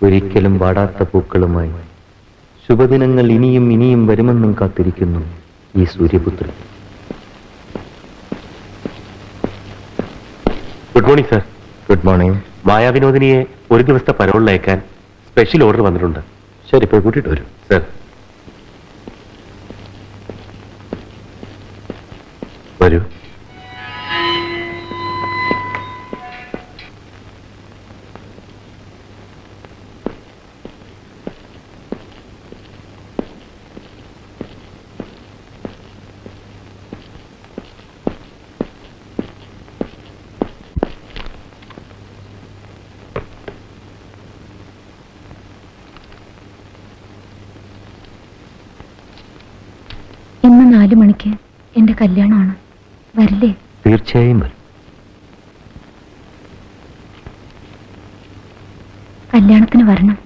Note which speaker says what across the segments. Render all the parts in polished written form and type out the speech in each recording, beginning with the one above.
Speaker 1: ഒരിക്കലും വാടാത്ത പൂക്കളുമായി ശുഭദിനങ്ങൾ ഇനിയും ഇനിയും വരുമെന്നും കാത്തിരിക്കുന്നു ഈ സൂര്യപുത്രൻ.
Speaker 2: Good morning sir.
Speaker 1: Good morning.
Speaker 2: മായാവിനോദിനിയെ ഒരു ദിവസത്തെ പരോളിലയക്കാൻ സ്പെഷ്യൽ ഓർഡർ വന്നിട്ടുണ്ട്.
Speaker 1: ശരി, പോയി കൂട്ടിയിട്ട് വരും.
Speaker 2: സർ വരൂ.
Speaker 3: ഇന്ന് 4 മണിക്ക് എന്റെ കല്യാണമാണ്. വരില്ലേ?
Speaker 1: തീർച്ചയായും വരും.
Speaker 3: കല്യാണത്തിന് വരണം.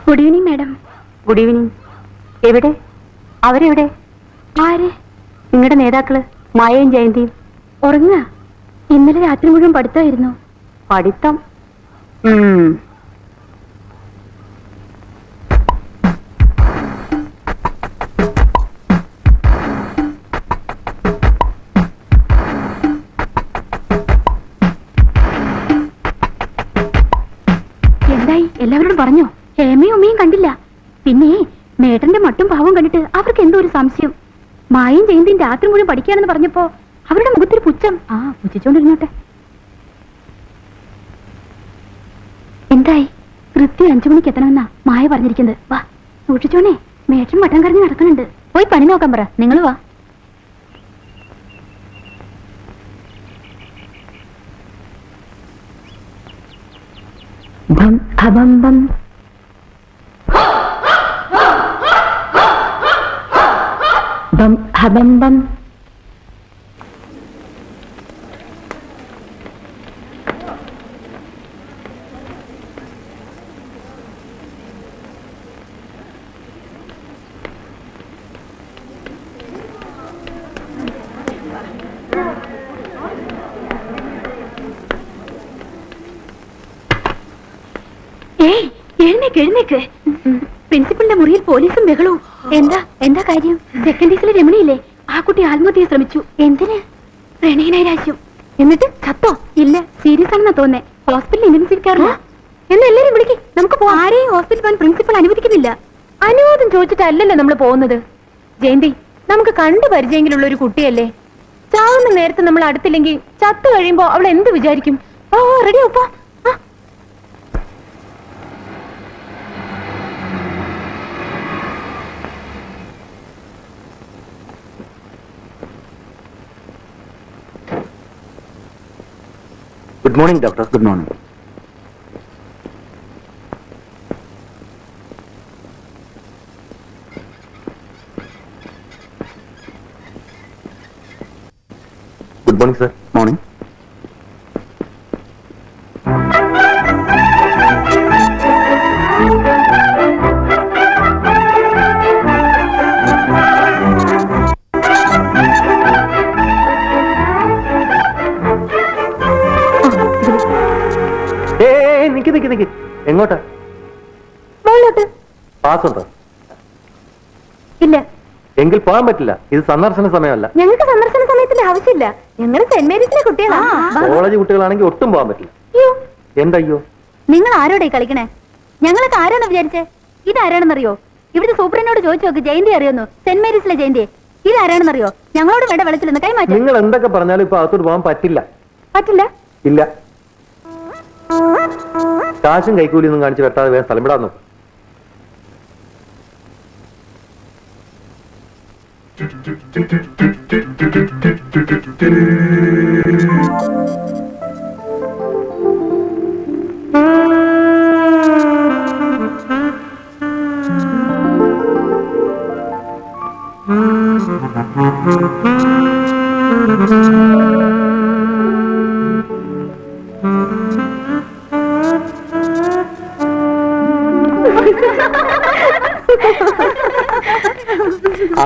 Speaker 3: Good evening madam.
Speaker 4: Good evening. എവിടെ? അവരെവിടെ?
Speaker 3: ആര്?
Speaker 4: നിങ്ങളുടെ നേതാക്കള് മായയും ജയന്തിയും.
Speaker 3: ഉറങ്ങുക. ഇന്നലെ രാത്രി മുഴുവൻ പഠിത്തമായിരുന്നു.
Speaker 4: പഠിത്തം?
Speaker 3: എന്തായി? എല്ലാവരോടും പറഞ്ഞോ? ഹേമയും ഉമ്മയും കണ്ടില്ല. പിന്നെ മേട്ടന്റെ മട്ടും ഭാവം കണ്ടിട്ട് അവർക്ക് എന്തോ ഒരു സംശയം. മായയും ജയന്തിയും രാത്രി മുഴുവൻ പഠിക്കുകയാണെന്ന് പറഞ്ഞപ്പോ അവരുടെ മുഖത്തൊരു പുച്ഛം. പുച്ഛിച്ചോണ്ടിരുന്നോട്ടെ. എന്തായി? കൃത്യം 5 മണിക്ക് എത്തണമെന്നാ മായ പറഞ്ഞിരിക്കുന്നത്. വാ, സൂക്ഷിച്ചോണേ. മേട്ടൻ മട്ടം കറങ്ങി നടക്കുന്നുണ്ട്. പോയി പണി നോക്കാൻ പറ. നിങ്ങൾ വാ. ബം ഹബം ബം. ബം ഹബം ബം. എഴുന്നേക്ക്. പ്രിൻസിപ്പലിന്റെ മുറിയിൽ പോലീസും ബഹളവും. എന്താ കാര്യം? സെക്കൻഡ് ഡേസിലെ രമണിയില്ലേ, ആ കുട്ടി ആത്മഹത്യ ശ്രമിച്ചു. എന്തിന്? പ്രണയനൈരാശ്യം. എന്നിട്ട് ചത്തോ? ഇല്ല, സീരിയസ് ആണെന്നാ തോന്നേ. ഹോസ്പിറ്റലിൽ ഇൻഡൻസിക്കാറില്ല. എന്ന് എല്ലാരും വിളിക്ക്, നമുക്ക് പോവാം. ആരെയും ഹോസ്പിറ്റൽ പോകാൻ പ്രിൻസിപ്പൽ അനുവദിക്കുന്നില്ല. അനുവാദം ചോദിച്ചിട്ടല്ലല്ലോ നമ്മൾ പോകുന്നത്. ജയന്തി, നമുക്ക് കണ്ടു പരിചയമെങ്കിലുള്ള ഒരു കുട്ടിയല്ലേ. ചാവുന്ന നേരത്തെ നമ്മൾ അടുത്തില്ലെങ്കിൽ ചത്തു കഴിയുമ്പോ അവൾ എന്ത് വിചാരിക്കും? ഓ റെഡി ഒപ്പോ.
Speaker 2: Good morning doctor. Good morning. Good morning sir. Morning.
Speaker 1: നിക്ക് എങ്ങോട്ടാ?
Speaker 3: മുകളിലോട്ട്.
Speaker 1: പാസ് ഉണ്ടോ?
Speaker 3: ഇല്ല.
Speaker 1: എങ്കിൽ പോകാൻ പറ്റില്ല. ഇത് സന്ദർശന സമയമല്ല.
Speaker 3: ഞങ്ങൾക്ക് സന്ദർശന സമയത്തിന്റെ ആവശ്യമില്ല. ഞങ്ങൾ സെന്റ് മേരീസിലെ കുട്ടികളാ.
Speaker 1: കോളേജ് കുട്ടികളാണെങ്കിൽ ഒട്ടും പോകാൻ പറ്റില്ല. എന്തയ്യോ?
Speaker 3: നിങ്ങൾ ആരോടെ കളിക്കണേ? ഞങ്ങളൊക്കെ ആരാണ് വിചാരിച്ചേ? ഇതാരാണെന്നറിയോ? ഇവിടുത്തെ സൂപ്രനോട് ചോദിച്ചു നോക്ക്, ജയന്തി അറിയുന്നു. സെന്റ് മേരീസിലെ ജയന്തി. ഇതാരാണെന്നറിയോ? ഞങ്ങളോട് വേണ്ട വെള്ളത്തിലൊന്ന് കൈമാറ്റി.
Speaker 1: നിങ്ങൾ എന്തൊക്കെ പറഞ്ഞാലും ഇപ്പൊ അകത്തോട്ട് പോകാൻ പറ്റില്ല.
Speaker 3: പറ്റില്ല?
Speaker 1: ഇല്ല. കാശും കൈക്കൂലിയൊന്നും കാണിച്ച് വെട്ടാതെ വേഗം സ്ഥലം വിടാൻ നോക്കും.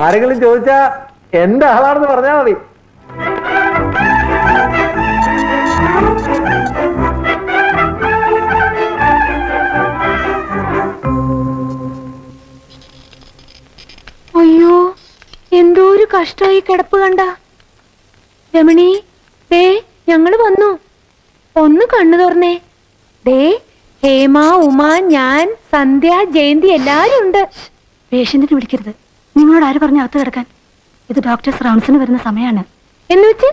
Speaker 1: ആരെങ്കിലും ചോദിച്ചാ എന്റെ ആളാണെന്ന് പറഞ്ഞാ മതി.
Speaker 3: അയ്യോ, എന്തോ ഒരു കഷ്ടമായി കിടപ്പ് കണ്ട. രമണി, ദേ ഞങ്ങള് വന്നു. ഒന്ന് കണ്ണു തുറന്നേ. ദേ ഹേമ, ഉമ, ഞാൻ, സന്ധ്യ, ജയന്തി എല്ലാരും ഉണ്ട്. പേഷ്യന്റിനെ വിളിക്കരുത്. നിങ്ങളോട് ആര് പറഞ്ഞു അകത്ത് കിടക്കാൻ? ഇത് ഡോക്ടേഴ്സ് റൗണ്ട്സിന് വരുന്ന സമയമാണ്. എന്ന് വെച്ച്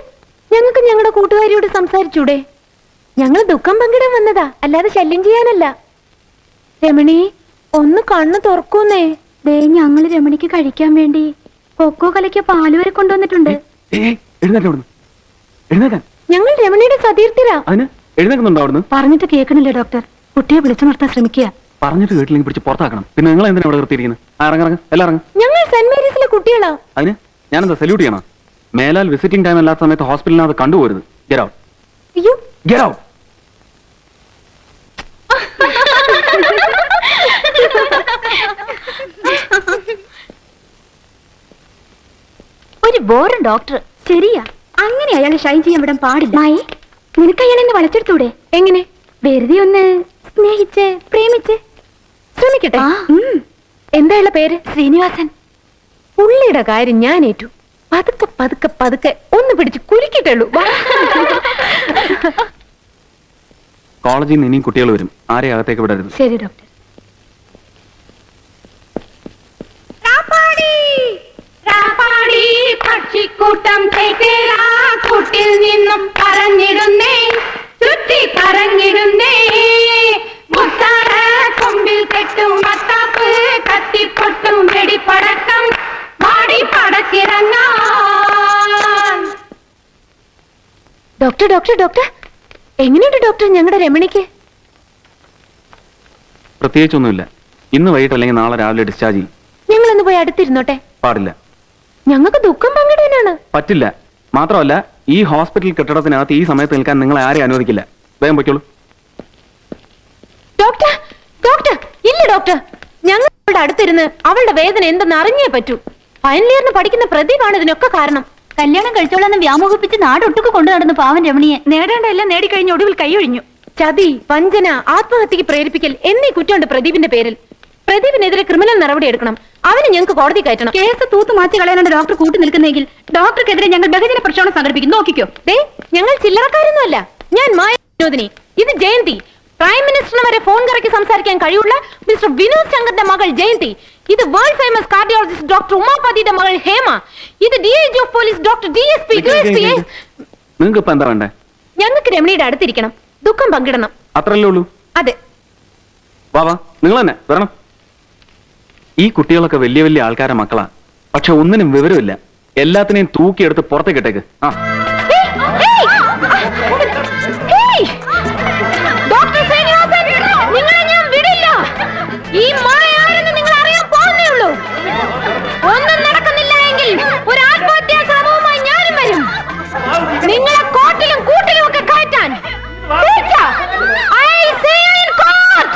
Speaker 3: ഞങ്ങൾക്ക് ഞങ്ങളുടെ കൂട്ടുകാരിയോട് സംസാരിച്ചൂടെ? ഞങ്ങൾ ദുഃഖം പങ്കിടാൻ വന്നതാ, അല്ലാതെ ശല്യം ചെയ്യാനല്ല. രമണി, ഒന്ന് കണ്ണു തുറക്കൂന്നേ. ദേ ഞങ്ങൾ രമണിക്ക് കഴിക്കാൻ വേണ്ടി കൊക്കോ കലയ്ക്ക് പാല് വരെ കൊണ്ടുവന്നിട്ടുണ്ട്. ഞങ്ങൾ രമണിയുടെ സതീർത്ഥരാ. പറഞ്ഞിട്ട് കേൾക്കണില്ല ഡോക്ടർ. കുട്ടിയെ വിളിച്ചു നിർത്താൻ ശ്രമിക്കുക.
Speaker 2: പറഞ്ഞിട്ട് കേട്ടില്ലെങ്കിൽ പിടിച്ച് പുറത്താക്കണം. പിന്നെ നിങ്ങൾ എന്തിനാ ഇവിടെ നിർത്തിയിരിക്കുന്നത്? ഇറങ്ങ, എല്ലാം ഇറങ്ങും.
Speaker 3: ഞങ്ങൾ സെന്റ് മേരീസിലെ കുട്ടികളാ.
Speaker 2: അതിന് ഞാനെന്താ സല്യൂട്ട് ചെയ്യണം? മേലാൽ വിസിറ്റിംഗ് ടൈം അല്ലാത്ത സമയത്ത് ഹോസ്പിറ്റലിനകത്ത് കണ്ടുപോരുത്. Get out.
Speaker 3: അയ്യോ,
Speaker 2: ഗെറ്റ് ഔട്ട്.
Speaker 3: ഒരു ബോറും ഡോക്ടർ. ശരിയാ, അങ്ങനെ അയാളെ ഷൈൻ ചെയ്യാൻ വിടാൻ പാടില്ല. നിനക്ക് അയാളെ ഒന്ന് വളച്ചെടുത്തൂടെ? എങ്ങനെ? വെറുതെ ഒന്ന് സ്നേഹിച്ച് പ്രേമിച്ച് ശ്രമിക്കട്ടെ. എന്താ പേര്? ശ്രീനിവാസൻ. പുള്ളിയുടെ കാര്യം ഞാൻ ഏറ്റു. പതുക്കെ പതുക്കെ പതുക്കെ ഒന്ന് പിടിച്ച് കുലുക്കിട്ടുള്ളൂ.
Speaker 2: കോളേജിൽ നിന്ന് ഇനിയും കുട്ടികൾ വരും. ആരെയും അകത്തേക്ക് വിടരുത്.
Speaker 3: ശരി ഡോക്ടർ.
Speaker 5: പക്ഷിക്കൂട്ടം കൂട്ടിൽ നിന്നും പറഞ്ഞിടുന്നേ, ചുറ്റി പറഞ്ഞിടുന്നേ. മുത്താറ കൊമ്പിൽ കെട്ടും മത്താപ്പ്, കത്തിപ്പൊട്ടും വെടിപ്പടക്കം, പാടി പടക്കിറങ്ങാൻ.
Speaker 3: ഡോക്ടർ ഡോക്ടർ ഡോക്ടർ, എങ്ങനെയുണ്ട് ഡോക്ടർ ഞങ്ങളുടെ രമണിക്ക്?
Speaker 2: പ്രത്യേകിച്ചൊന്നുമില്ല. ഇന്ന് വൈകിട്ട് അല്ലെങ്കിൽ നാളെ രാവിലെ ഡിസ്ചാർജ് ചെയ്യും.
Speaker 3: ഞങ്ങളൊന്ന് പോയി അടുത്തിരുന്നോട്ടെ?
Speaker 2: പാടില്ല.
Speaker 3: ഞങ്ങൾക്ക് ദുഃഖം പങ്കിടാനാണ്.
Speaker 2: പറ്റില്ല. മാത്രമല്ല, ഈ ഹോസ്പിറ്റൽ കെട്ടിടത്തിനകത്ത് ഈ സമയത്ത് നിൽക്കാൻ നിങ്ങളെ ആരെയും അനുവദിക്കില്ല. വേഗം പൊയ്ക്കോളൂ.
Speaker 3: ഡോക്ടർ ഡോക്ടർ, ഇല്ല ഡോക്ടർ. ഞങ്ങൾ അവളുടെ അടുത്തിരുന്ന് അവളുടെ വേദന എന്തെന്ന് അറിഞ്ഞേ പറ്റൂ. ഫൈനൽ ഇയറിന് പഠിക്കുന്ന പ്രദീപാണ് ഇതിനൊക്കെ കാരണം. കല്യാണം കഴിച്ചോളാന്ന് വ്യാമോഹിപ്പിച്ച് നാടൊട്ടുക്ക് കൊണ്ടു നടന്ന പാവൻ രമണിയെ നേടേണ്ടതെല്ലാം നേടിക്കഴിഞ്ഞ ഒടുവിൽ കൈയൊഴിഞ്ഞു. ചതി, വഞ്ചന, ആത്മഹത്യക്ക് പ്രേരിപ്പിക്കൽ എന്നീ കുറ്റമുണ്ട് പ്രദീപിന്റെ പേരിൽ. പ്രദീപിനെതിരെ ക്രിമിനൽ നടപടി എടുക്കണം.
Speaker 5: അവന് ഞങ്ങൾക്ക് കോടതി കയറ്റണം.
Speaker 3: കേസ് തൂത്ത് മാറ്റി കളയാനാണ് ഡോക്ടർ കൂട്ടി നിൽക്കുന്നെങ്കിൽ ഡോക്ടർക്കെതിരെ ഞങ്ങൾ ബഹുജന പ്രക്ഷോഭം സംഘടിപ്പിക്കും. നോക്കിക്കോ.
Speaker 5: ഞങ്ങൾ ചില്ലറക്കാരൊന്നുമല്ല. ഞാൻ മായ വിനോദിനി, ഇത് ജയന്തി. പ്രൈം മിനിസ്റ്ററിന് വരെ ഫോൺ കറക്കി സംസാരിക്കാൻ കഴിയുള്ള മിസ്റ്റർ വിനോദ് ശങ്കറിന്റെ മകൾ ജയന്തി. ഇത് വേൾഡ് ഫേമസ് കാർഡിയോളജിസ്റ്റ് ഡോക്ടർ ഉമാപതിയുടെ മകൾ ഹേമ. ഇത് DIG of police doctor DSP.
Speaker 2: നിങ്ങൾക്ക് ഇപ്പൊ എന്താ വേണ്ടേ?
Speaker 5: ഞങ്ങൾക്ക് രമണിയുടെ അടുത്തിരിക്കണം, ദുഃഖം പങ്കിടണം.
Speaker 2: അത്രല്ലേ ഉള്ളൂ?
Speaker 5: അതെ.
Speaker 2: വാ നിങ്ങൾ തന്നെ വരണം. ഈ കുട്ടികളൊക്കെ വലിയ വലിയ ആൾക്കാരെ മക്കളാ, പക്ഷെ ഒന്നിനും വിവരമില്ല. എല്ലാത്തിനെയും തൂക്കിയെടുത്ത് പുറത്തേക്ക് ഇട്ടേക്ക്. ആ
Speaker 5: ഡോക്ടർ ശ്രീനിവാസൻ, നിങ്ങളെ ഞാൻ വിടില്ല. ഈ മായ ആരെന്ന് നിങ്ങൾ അറിയാൻ പോകുന്നേ ഉള്ളൂ. ഒന്നും നടക്കുന്നില്ല എങ്കിൽ ഒരു ആത്മഹത്യാ ശ്രമവുമായി ഞാനും വരും. നിങ്ങളെ കോട്ടിലും കൂട്ടിലും ഒക്കെ കയറ്റാൻ. I see you in court.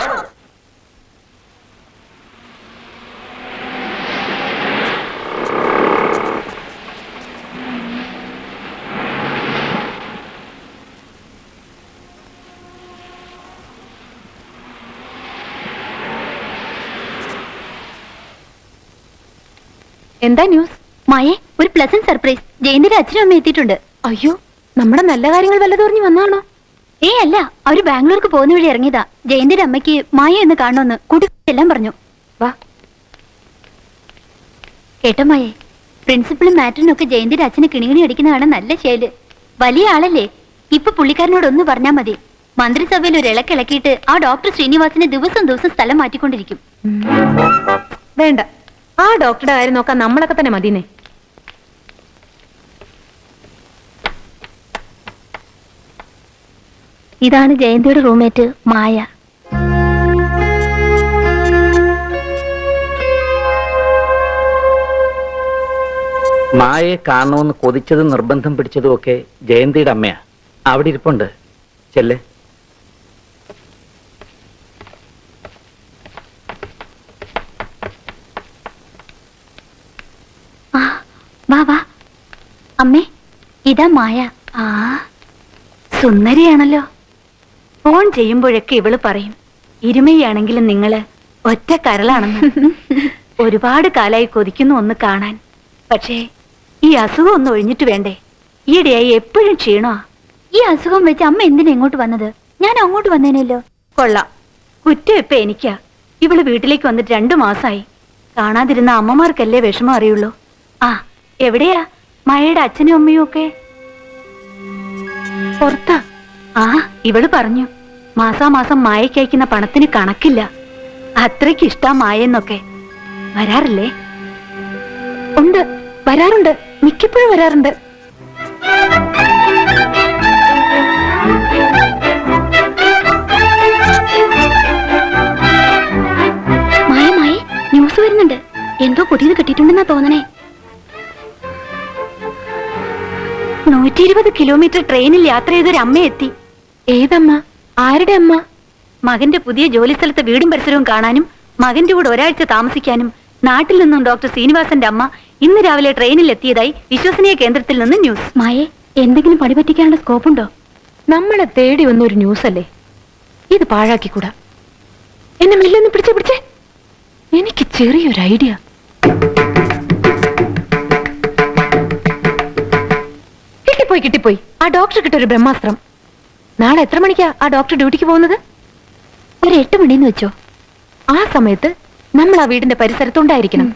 Speaker 5: എന്താ ന്യൂസ്?
Speaker 3: മായേ, ഒരു പ്ലസന്റ് സർപ്രൈസ്. ജയന്തിയുടെ അച്ഛനും അമ്മ എത്തിയിട്ടുണ്ട്.
Speaker 5: അയ്യോ, നമ്മുടെ നല്ല കാര്യങ്ങൾ വല്ലതോറിഞ്ഞു വന്നാണോ?
Speaker 3: അല്ല, അവര് ബാംഗ്ലൂർക്ക് പോകുന്ന വഴി ഇറങ്ങിയതാ. ജയന്തിയുടെ അമ്മയ്ക്ക് മായ എന്ന് കാണണമെന്ന് കൂട്ടി എല്ലാം പറഞ്ഞു.
Speaker 5: വാ.
Speaker 3: കേട്ടോ മായേ, പ്രിൻസിപ്പളും മാറ്ററിനും ഒക്കെ ജയന്തിയുടെ അച്ഛനെ കിണികിണി അടിക്കുന്നതാണ് നല്ല ശൈല്. വലിയ ആളല്ലേ, ഇപ്പൊ പുള്ളിക്കാരനോട് ഒന്ന് പറഞ്ഞാ മതി. മന്ത്രിസഭയിൽ ഒരു ഇളക്കിളക്കിയിട്ട് ആ ഡോക്ടർ ശ്രീനിവാസിനെ ദിവസം ദിവസം സ്ഥലം മാറ്റിക്കൊണ്ടിരിക്കും.
Speaker 5: വേണ്ട, ആ ഡോക്ടറുടെ കാര്യം നോക്കാൻ നമ്മളൊക്കെ തന്നെ മതിനെ.
Speaker 3: ഇതാണ് ജയന്തിയുടെ റൂംമേറ്റ് മായ.
Speaker 1: മായയെ കാണണമെന്ന് കൊതിച്ചതും നിർബന്ധം പിടിച്ചതും ഒക്കെ ജയന്തിയുടെ അമ്മയാ. അവിടെ ഇരിപ്പുണ്ട്. ചെല്ലേ.
Speaker 3: വാ വാ. അമ്മേ, ഇതാ മായ. ആ, സുന്ദരിയാണല്ലോ.
Speaker 4: ഫോൺ ചെയ്യുമ്പോഴൊക്കെ ഇവള് പറയും, ഇരുമയാണെങ്കിലും നിങ്ങള് ഒറ്റ കരളാണെന്ന്. ഒരുപാട് കാലായി കൊതിക്കുന്നു ഒന്ന് കാണാൻ. പക്ഷേ ഈ അസുഖം ഒന്ന് ഒഴിഞ്ഞിട്ട് വേണ്ടേ? ഈയിടെയായി എപ്പോഴും ക്ഷീണോ.
Speaker 3: ഈ അസുഖം വെച്ച് അമ്മ എന്തിനാ ഇങ്ങോട്ട് വന്നത്? ഞാൻ അങ്ങോട്ട് വന്നേനല്ലോ.
Speaker 4: കൊള്ളാം, കുറ്റം ഇപ്പൊ എനിക്കാ. ഇവള് വീട്ടിലേക്ക് വന്നിട്ട് 2 മാസമായി. കാണാതിരുന്ന അമ്മമാർക്കല്ലേ വിഷമം അറിയുള്ളൂ. ആ, എവിടെയാ മഴയുടെ അച്ഛനും അമ്മയും ഒക്കെ? പുറത്താ. ആ, ഇവള് പറഞ്ഞു മാസാമാസം മായയ്ക്ക് അയക്കുന്ന പണത്തിന് കണക്കില്ല. അത്രയ്ക്ക് ഇഷ്ടാ മായെന്നൊക്കെ. വരാറില്ലേ?
Speaker 5: ഉണ്ട്, വരാറുണ്ട്, മിക്കപ്പോഴും വരാറുണ്ട്.
Speaker 3: മായ മായ, ന്യൂസ് വരുന്നുണ്ട്. എന്തോ പുതിയത് കിട്ടിയിട്ടുണ്ടെന്നാ തോന്നണേ.
Speaker 4: 120 കിലോമീറ്റർ ട്രെയിനിൽ യാത്ര ചെയ്തൊരു അമ്മ എത്തി.
Speaker 5: ഏതമ്മ? ആരുടെ അമ്മ?
Speaker 4: മകന്റെ പുതിയ ജോലിസ്ഥലത്തെ വീടും പരിസരവും കാണാനും മകന്റെ കൂടെ ഒരാഴ്ച താമസിക്കാനും നാട്ടിൽ നിന്നും ഡോക്ടർ ശ്രീനിവാസന്റെ അമ്മ ഇന്ന് രാവിലെ ട്രെയിനിൽ എത്തിയതായി വിശ്വസനീയ കേന്ദ്രത്തിൽ നിന്ന് ന്യൂസ്.
Speaker 3: മായേ, എന്തെങ്കിലും പണി പറ്റിക്കാനുള്ള സ്കോപ്പുണ്ടോ?
Speaker 5: നമ്മളെ തേടി വന്ന ഒരു ന്യൂസ് അല്ലേ, ഇത് പാഴാക്കിക്കൂടാ. എന്നെ മെല്ലൊന്ന് പിടിച്ചേ. എനിക്ക് ചെറിയൊരു ഐഡിയ. കിട്ടിപ്പോയി. ആ ഡോക്ടർ കിട്ടൊരു ബ്രഹ്മാസ്ത്രം. നാളെ എത്ര മണിക്കാ ആ ഡോക്ടർ ഡ്യൂട്ടിക്ക് പോകുന്നത്?
Speaker 3: ഒരു 8 മണിന്ന് വെച്ചോ.
Speaker 5: ആ സമയത്ത് നമ്മൾ ആ വീടിന്റെ പരിസരത്തുണ്ടായിരിക്കണം.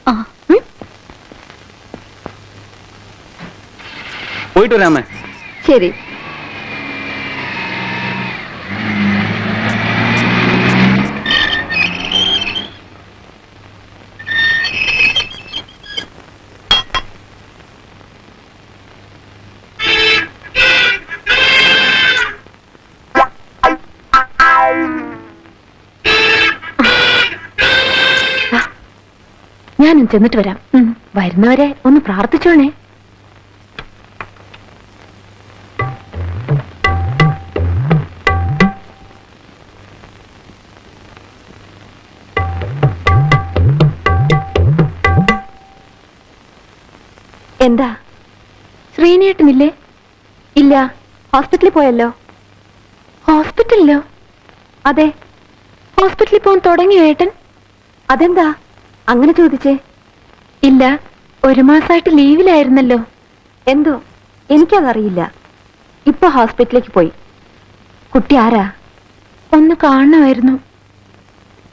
Speaker 2: പോയിട്ട് വരാമേ.
Speaker 5: ശരി. ഞാനും ചെന്നിട്ട് വരാം. വരുന്നവരെ ഒന്ന് പ്രാർത്ഥിച്ചോണേ. എന്താ, ശ്രീനേട്ടനില്ലേ? ഇല്ല, ഹോസ്പിറ്റലിൽ പോയല്ലോ. ഹോസ്പിറ്റലിലോ? അതെ, ഹോസ്പിറ്റലിൽ പോകാൻ തുടങ്ങിയോ ഏട്ടൻ? അതെന്താ അങ്ങനെ ചോദിച്ചേ? ഇല്ല, 1 മാസമായിട്ട് ലീവിലായിരുന്നല്ലോ.
Speaker 3: എന്തോ എനിക്കതറിയില്ല. ഇപ്പൊ ഹോസ്പിറ്റലിലേക്ക് പോയി. കുട്ടി ആരാ?
Speaker 5: ഒന്ന് കാണണമായിരുന്നു.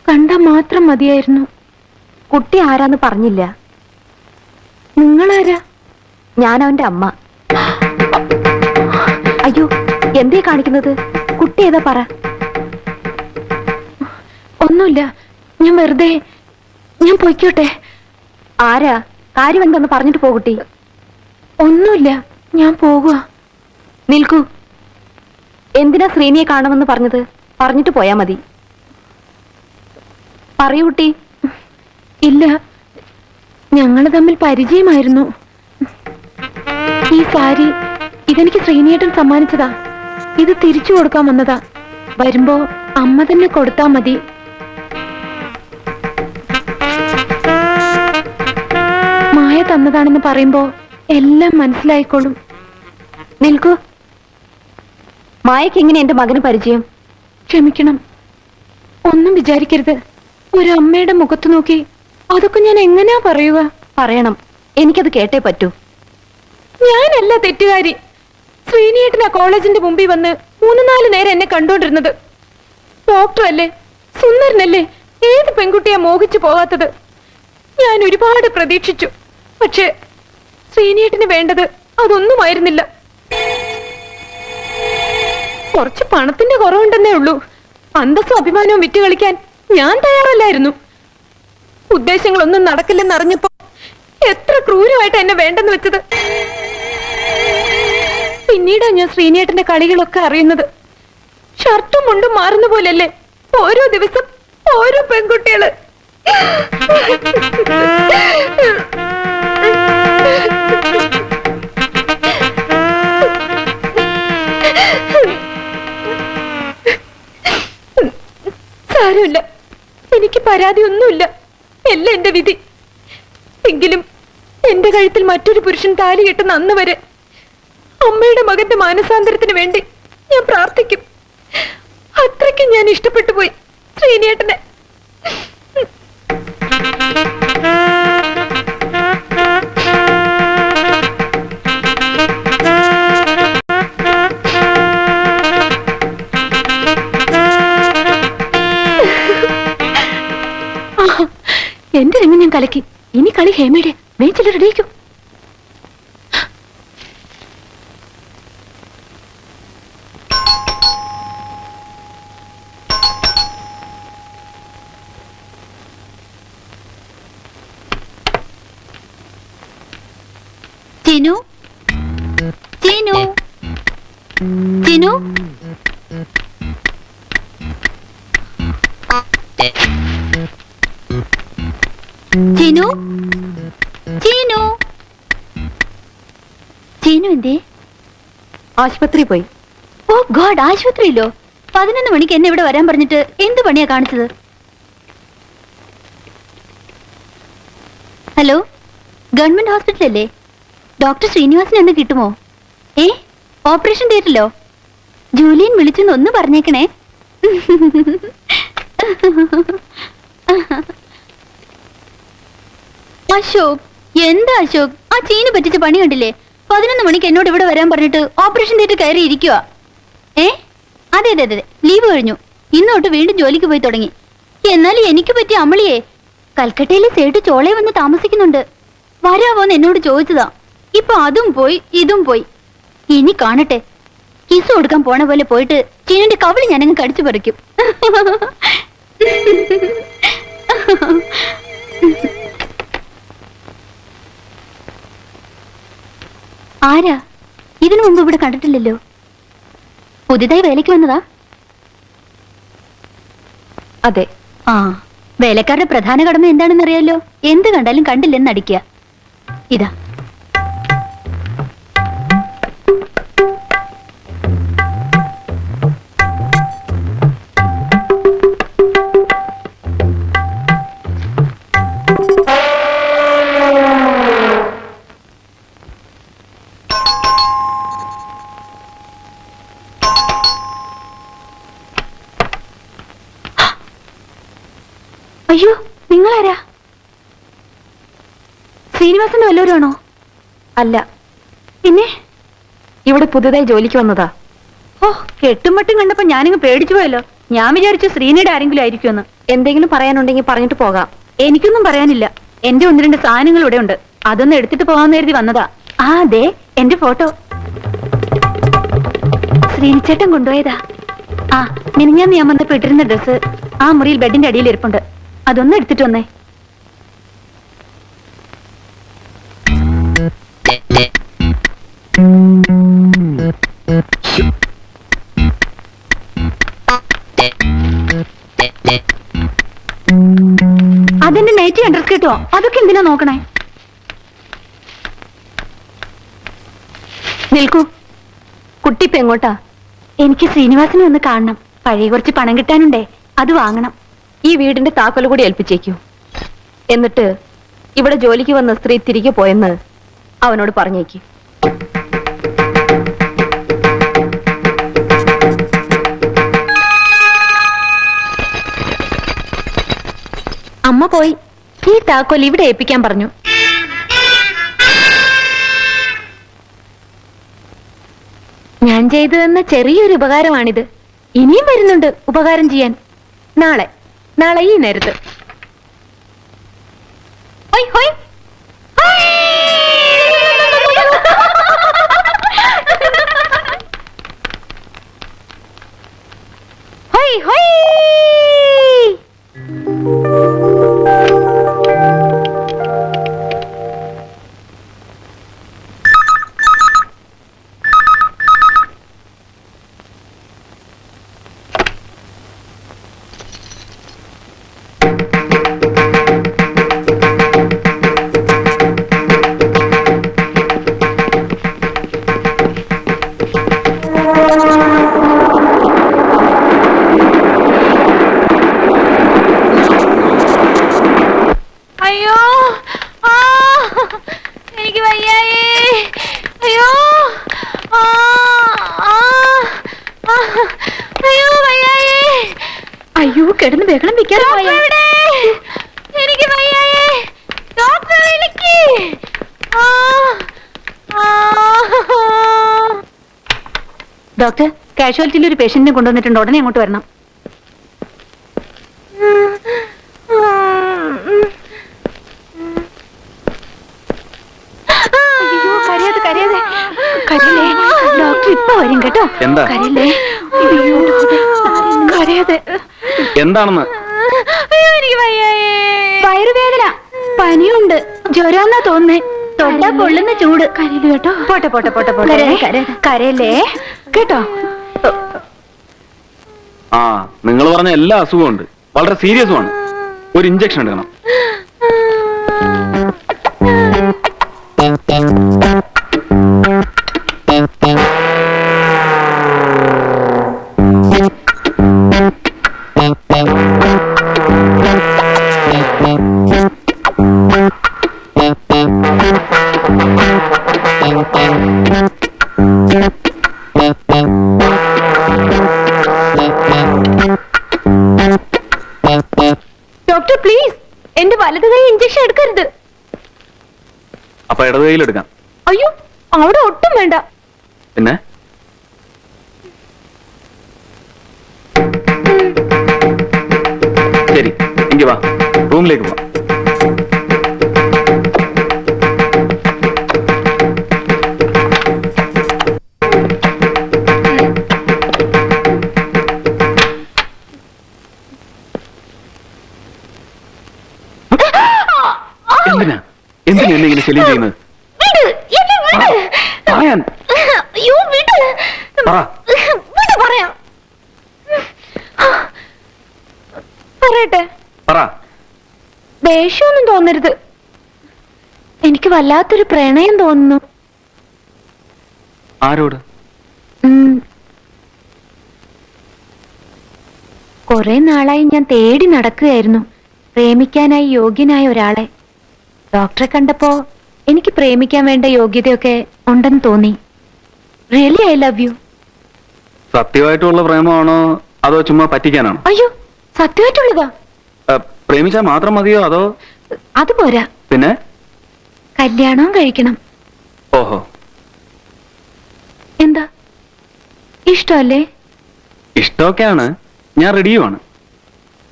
Speaker 5: കണ്ടാ മാത്രം മതിയായിരുന്നു.
Speaker 3: കുട്ടി ആരാന്ന് പറഞ്ഞില്ല.
Speaker 5: നിങ്ങളാരാ?
Speaker 3: ഞാൻ അവന്റെ അമ്മ. അയ്യോ, എന്തേ കാണിക്കുന്നത്? കുട്ടി ഏതാ പറ.
Speaker 5: ഒന്നുമില്ല, ഞാൻ പൊയ്ക്കോട്ടെ.
Speaker 3: ആരാ? കാര്യം എന്താന്ന് പറഞ്ഞിട്ട് പോകുട്ടി.
Speaker 5: ഒന്നുമില്ല, ഞാൻ പോകുക.
Speaker 3: നിൽക്കൂ. എന്തിനാ ശ്രീനിയെ കാണുമെന്ന് പറഞ്ഞത്? പറഞ്ഞിട്ട് പോയാ മതി. പറയൂ കുട്ടി.
Speaker 5: ഇല്ല, ഞങ്ങള് തമ്മിൽ പരിചയമായിരുന്നു. ഈ സാരി ഇതെനിക്ക് ശ്രീനിയേട്ടൻ സമ്മാനിച്ചതാ. ഇത് തിരിച്ചു കൊടുക്കാൻ വന്നതാ. വരുമ്പോ അമ്മ തന്നെ കൊടുത്താ മതി. മായ തന്നതാണെന്ന് പറയുമ്പോ എല്ലാം മനസ്സിലായിക്കോളും.
Speaker 3: നിൽക്കൂ. മായക്ക് എങ്ങനെ എന്റെ മകന് പരിചയം?
Speaker 5: ക്ഷമിക്കണം, ഒന്നും വിചാരിക്കരുത്. ഒരു അമ്മയുടെ മുഖത്ത് നോക്കി അതൊക്കെ ഞാൻ എങ്ങനെയാ പറയുക?
Speaker 3: പറയണം, എനിക്കത് കേട്ടേ പറ്റൂ.
Speaker 5: ഞാനല്ല തെറ്റുകാരി. ശ്രീനിയേട്ടനാ കോളേജിന്റെ മുമ്പിൽ വന്ന് 3-4 നേരം എന്നെ കണ്ടോണ്ടിരുന്നത്. ഡോക്ടറല്ലേ, സുന്ദരനല്ലേ, ഏത് പെൺകുട്ടിയാ മോഹിച്ചു പോകാത്തത്? ഞാൻ ഒരുപാട് പ്രതീക്ഷിച്ചു. പക്ഷേ ശ്രീനിയേട്ടന് വേണ്ടത് അതൊന്നുമായിരുന്നില്ല. കുറച്ച് പണത്തിന്റെ കുറവുണ്ടെന്നേ ഉള്ളൂ. അന്തസ്സും അഭിമാനവും വിറ്റ് കളിക്കാൻ ഞാൻ തയ്യാറല്ലായിരുന്നു. ഉദ്ദേശങ്ങളൊന്നും നടക്കില്ലെന്നറിഞ്ഞപ്പോ എത്ര ക്രൂരമായിട്ട് എന്നെ വേണ്ടെന്ന് വെച്ചത്. പിന്നീടാ ഞാൻ ശ്രീനിയേട്ടന്റെ കളികളൊക്കെ അറിയുന്നത്. ഷർട്ടും മുണ്ടും മാറുന്ന പോലെയല്ലേ ഓരോ ദിവസം ഓരോ പെൺകുട്ടികള്. സാരമില്ല, എനിക്ക് പരാതിയൊന്നുമില്ല. എല്ലാം എന്റെ വിധി. എങ്കിലും എന്റെ കഴുത്തിൽ മറ്റൊരു പുരുഷൻ താലി കെട്ടുന്ന അന്ന് വരെ അമ്മയുടെ മകന്റെ മാനസാന്തരത്തിന് വേണ്ടി ഞാൻ പ്രാർത്ഥിക്കും. അത്രയ്ക്ക് ഞാൻ ഇഷ്ടപ്പെട്ടു പോയി ശ്രീനിയേട്ടനെ. എന്റെ രംഗം ഞാൻ കലക്കി. ഇനി കളി ഹേമയുടെ. വേച്ചിൽ റെഡിയാക്കും.
Speaker 3: ചിനു, ചിനു, ചിനു. ചിനു, ചിനു, ചിനു എന്തേ? ആശുപത്രി പോയി. ഓ ഗോഡ്, ആശുപത്രിയില്ലോ? 11 മണിക്ക് എന്നെ ഇവിടെ വരാൻ പറഞ്ഞിട്ട് എന്ത് പണിയാ കാണിച്ചത്? ഹലോ, ഗവൺമെന്റ് ഹോസ്പിറ്റൽ അല്ലേ? ഡോക്ടർ ശ്രീനിവാസൻ എന്ന് കിട്ടുമോ? ഓപ്പറേഷൻ തിയേറ്ററിലോ? ജൂലിയൻ വിളിച്ചെന്ന് ഒന്ന് പറഞ്ഞേക്കണേ. അശോക്, എന്താ അശോക്, ആ ചീന് പറ്റിച്ച പണി കണ്ടില്ലേ? 11 മണിക്ക് എന്നോട് ഇവിടെ വരാൻ പറഞ്ഞിട്ട് ഓപ്പറേഷൻ തിയേറ്റർ കയറി ഇരിക്കുക. അതെ അതെ അതെ, ലീവ് കഴിഞ്ഞു. ഇന്നോട്ട് വീണ്ടും ജോലിക്ക് പോയി തുടങ്ങി. എന്നാൽ എനിക്ക് പറ്റിയ അമളിയെ കൽക്കട്ടയിലെ സേട്ട് ചോളയെ വന്ന് താമസിക്കുന്നുണ്ട്. വരാവോന്ന് എന്നോട് ചോദിച്ചതാ. ഇപ്പൊ അതും പോയി ഇതും പോയി. ഇനി കാണട്ടെ, കിസ് കൊടുക്കാൻ പോണ പോലെ പോയിട്ട് ചീനിന്റെ കവിളി ഞാനങ്ങ് കടിച്ചു പറിക്കും. ആരാ? ഇതിനു മുമ്പ് ഇവിടെ കണ്ടിട്ടില്ലല്ലോ. പുതിയതായി വേലയ്ക്ക് വന്നതാ? അതെ. ആ, വേലക്കാരുടെ പ്രധാന കടമ എന്താണെന്ന് അറിയാലോ. എന്ത് കണ്ടാലും കണ്ടില്ലെന്ന് അടിക്കുക. ഇതാ. അയ്യോ, നിങ്ങളാരാ?
Speaker 4: ശ്രീനിവാസന്റെ വല്ലവരും ആണോ? അല്ല. പിന്നെ
Speaker 5: ഇവിടെ പുതുതായി ജോലിക്ക് വന്നതാ.
Speaker 4: ഓ, കെട്ടുമട്ടും കണ്ടപ്പോ ഞാനിങ്ങ് പേടിച്ചു പോയല്ലോ. ഞാൻ വിചാരിച്ചു ശ്രീനിയുടെ ആരെങ്കിലും ആയിരിക്കുമെന്ന്.
Speaker 5: എന്തെങ്കിലും പറയാനുണ്ടെങ്കിൽ പറഞ്ഞിട്ട് പോകാം.
Speaker 4: എനിക്കൊന്നും പറയാനില്ല. എന്റെ 1-2 സാധനങ്ങൾ ഇവിടെ ഉണ്ട്. അതൊന്ന് എടുത്തിട്ട് പോകാന്ന് കരുതി വന്നതാ. ആ അതെ, എന്റെ ഫോട്ടോ ശ്രീനിച്ചേട്ടൻ കൊണ്ടുപോയതാ. ആ, മിനിഞ്ഞാന്ന് ഞാൻ വന്നപ്പോ ഇട്ടിരുന്ന ഡ്രസ്സ് ആ മുറിയിൽ ബെഡിന്റെ അടിയിൽ ഇരിപ്പുണ്ട്. അതൊന്ന് എടുത്തിട്ട് വന്നേ. അതെന്റെ നൈറ്റി അണ്ടർ കേട്ടോ. അതൊക്കെ എന്തിനാ നോക്കണേ?
Speaker 5: നിൽക്കൂ. കുട്ടിപ്പ് എങ്ങോട്ടാ?
Speaker 4: എനിക്ക് ശ്രീനിവാസനെ ഒന്ന് കാണണം. പഴയ കുറച്ച് പണം കിട്ടാനുണ്ടേ, അത് വാങ്ങണം.
Speaker 5: ഈ വീടിന്റെ താക്കോല് കൂടി ഏൽപ്പിച്ചേക്കൂ. എന്നിട്ട് ഇവിടെ ജോലിക്ക് വന്ന സ്ത്രീ തിരികെ പോയെന്ന് അവനോട് പറഞ്ഞേക്ക്. അമ്മ പോയി. ഈ താക്കോൽ ഇവിടെ ഏൽപ്പിക്കാൻ പറഞ്ഞു. ഞാൻ ചെയ്തു തന്ന ചെറിയൊരു ഉപകാരമാണിത്. ഇനിയും വരുന്നുണ്ട് ഉപകാരം ചെയ്യാൻ. നാളെ ഈ നേരത്ത്. ഹൊയ് ഹൊയ്. ഹൊയ് ഹൊയ്. അയ്യോ, എനിക്ക് വയ്യായേ. അയ്യോ, അയ്യോ വയ്യായേ.
Speaker 4: അയ്യോ, കിടന്ന് ബഹളം വെക്കാതെ പോയാ.
Speaker 5: എനിക്ക് വയ്യായേ. ഡോക്ടറെ വിളിക്ക്.
Speaker 4: ഡോക്ടർ, കാഷ്വാലിറ്റിയിൽ ഒരു പേഷ്യന്റിനെ കൊണ്ടുവന്നിട്ടുണ്ട്. ഉടനെ അങ്ങോട്ട് വരണം. അയ്യോ, കരയാതെ കരയാതെ. കരയില്ലേ, ഡോക്ടർ ഇപ്പൊ വരും കേട്ടോ.
Speaker 2: എന്താ?
Speaker 4: കരയില്ലേ. അയ്യോ, കരയാതെ.
Speaker 2: എന്താണെന്ന്?
Speaker 5: അയ്യോ, എനിക്ക് വയ്യായേ.
Speaker 4: വയറുവേദന, പനിയുണ്ട്, ജ്വരാന്നാ തോന്നുന്നേ. തൊട്ടാ പൊള്ളുന്ന ചൂട്. കരയില് കേട്ടോ. പോട്ടെ പോട്ടെ പോട്ടെ പോട്ടെ. കരയല്ലേ കേട്ടോ.
Speaker 2: ആ, നിങ്ങൾ പറഞ്ഞ എല്ലാ അസുഖവും ഉണ്ട്. വളരെ സീരിയസുമാണ്. ഒരു ഇഞ്ചക്ഷൻ എടുക്കണം.
Speaker 5: ഡോക്ടർ പ്ലീസ്, എന്റെ വലത് കൈ ഇഞ്ചക്ഷൻ എടുക്കരുത്.
Speaker 2: അപ്പൊ ഇടത് കയ്യിലെടുക്കാം.
Speaker 5: അയ്യോ, അവിടെ ഒട്ടും വേണ്ട.
Speaker 2: പിന്നെ ശരി, എങ്കിൽ വാ, റൂമിലേക്ക് പോവാം. എന്തിനാ എന്നെ ഇങ്ങനെ ശല്യം ചെയ്യുന്നത്? പറയാൻ
Speaker 5: അയ്യോ, വിട്.
Speaker 2: പറ.
Speaker 5: പറയാം. പറയട്ടെ.
Speaker 2: പറ.
Speaker 5: ദേഷ്യമൊന്നും തോന്നരുത്. എനിക്ക് വല്ലാത്തൊരു പ്രണയം തോന്നുന്നു.
Speaker 2: ആരോട്?
Speaker 5: കുറെ നാളായി ഞാൻ തേടി നടക്കുകയായിരുന്നു പ്രേമിക്കാനായി യോഗ്യനായ ഒരാളെ. ഡോക്ടറെ കണ്ടപ്പോ എനിക്ക് പ്രേമിക്കാൻ വേണ്ട യോഗ്യതയൊക്കെ ഉണ്ടെന്ന് തോന്നി. Really I love you.
Speaker 2: സത്യമായിട്ടുള്ള പ്രേമമാണോ അതോ ചുമ്മാ പറ്റിക്കാനാണോ?
Speaker 5: അയ്യോ, സത്യമായിട്ടുള്ളതാ.
Speaker 2: പ്രേമിച്ചാൽ മാത്രം മതിയോ അതോ?
Speaker 5: അത് പോരാ.
Speaker 2: പിന്നെ
Speaker 3: കല്യാണവും കഴിക്കണം.
Speaker 2: ഓഹോ,
Speaker 3: എന്താ ഇഷ്ടമല്ലേ?
Speaker 2: ഇഷ്ടമൊക്കെയാണ്, ഞാൻ റെഡിയുമാണ്.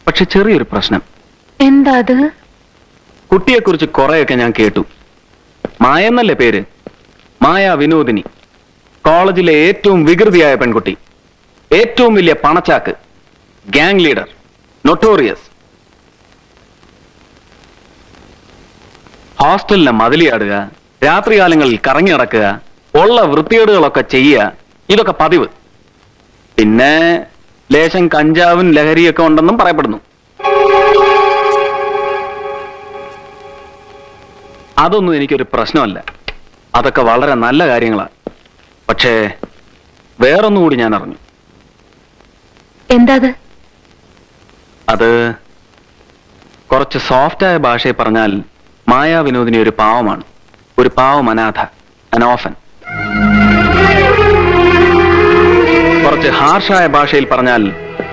Speaker 2: പക്ഷെ ചെറിയൊരു പ്രശ്നം.
Speaker 3: എന്താ അത്?
Speaker 2: കുട്ടിയെക്കുറിച്ച് കുറെയൊക്കെ ഞാൻ കേട്ടു. മായ എന്നല്ലേ പേര്? മായ വിനോദിനി. കോളേജിലെ ഏറ്റവും വികൃതിയായ പെൺകുട്ടി, ഏറ്റവും വലിയ പണച്ചാക്ക്, ഗ്യാങ് ലീഡർ, നൊട്ടോറിയസ്. ഹോസ്റ്റലിനെ മതിലിയാടുക, രാത്രികാലങ്ങളിൽ കറങ്ങി നടക്കുക, ഉള്ള വൃത്തികേടുകളൊക്കെ ചെയ്യുക, ഇതൊക്കെ പതിവ്. പിന്നെ ലേശം കഞ്ചാവും ലഹരിയൊക്കെ ഉണ്ടെന്നും പറയപ്പെടുന്നു. അതൊന്നും എനിക്കൊരു പ്രശ്നമല്ല, അതൊക്കെ വളരെ നല്ല കാര്യങ്ങളാണ്. പക്ഷേ വേറൊന്നുകൂടി ഞാൻ അറിഞ്ഞു.
Speaker 3: എന്താ
Speaker 2: അത് കുറച്ച് സോഫ്റ്റായ ഭാഷയിൽ പറഞ്ഞാൽ മായാ വിനോദിനി ഒരു പാവമാണ്, ഒരു പാവം അനാഥ, അനോഫൻ. കുറച്ച് ഹാർഷായ ഭാഷയിൽ പറഞ്ഞാൽ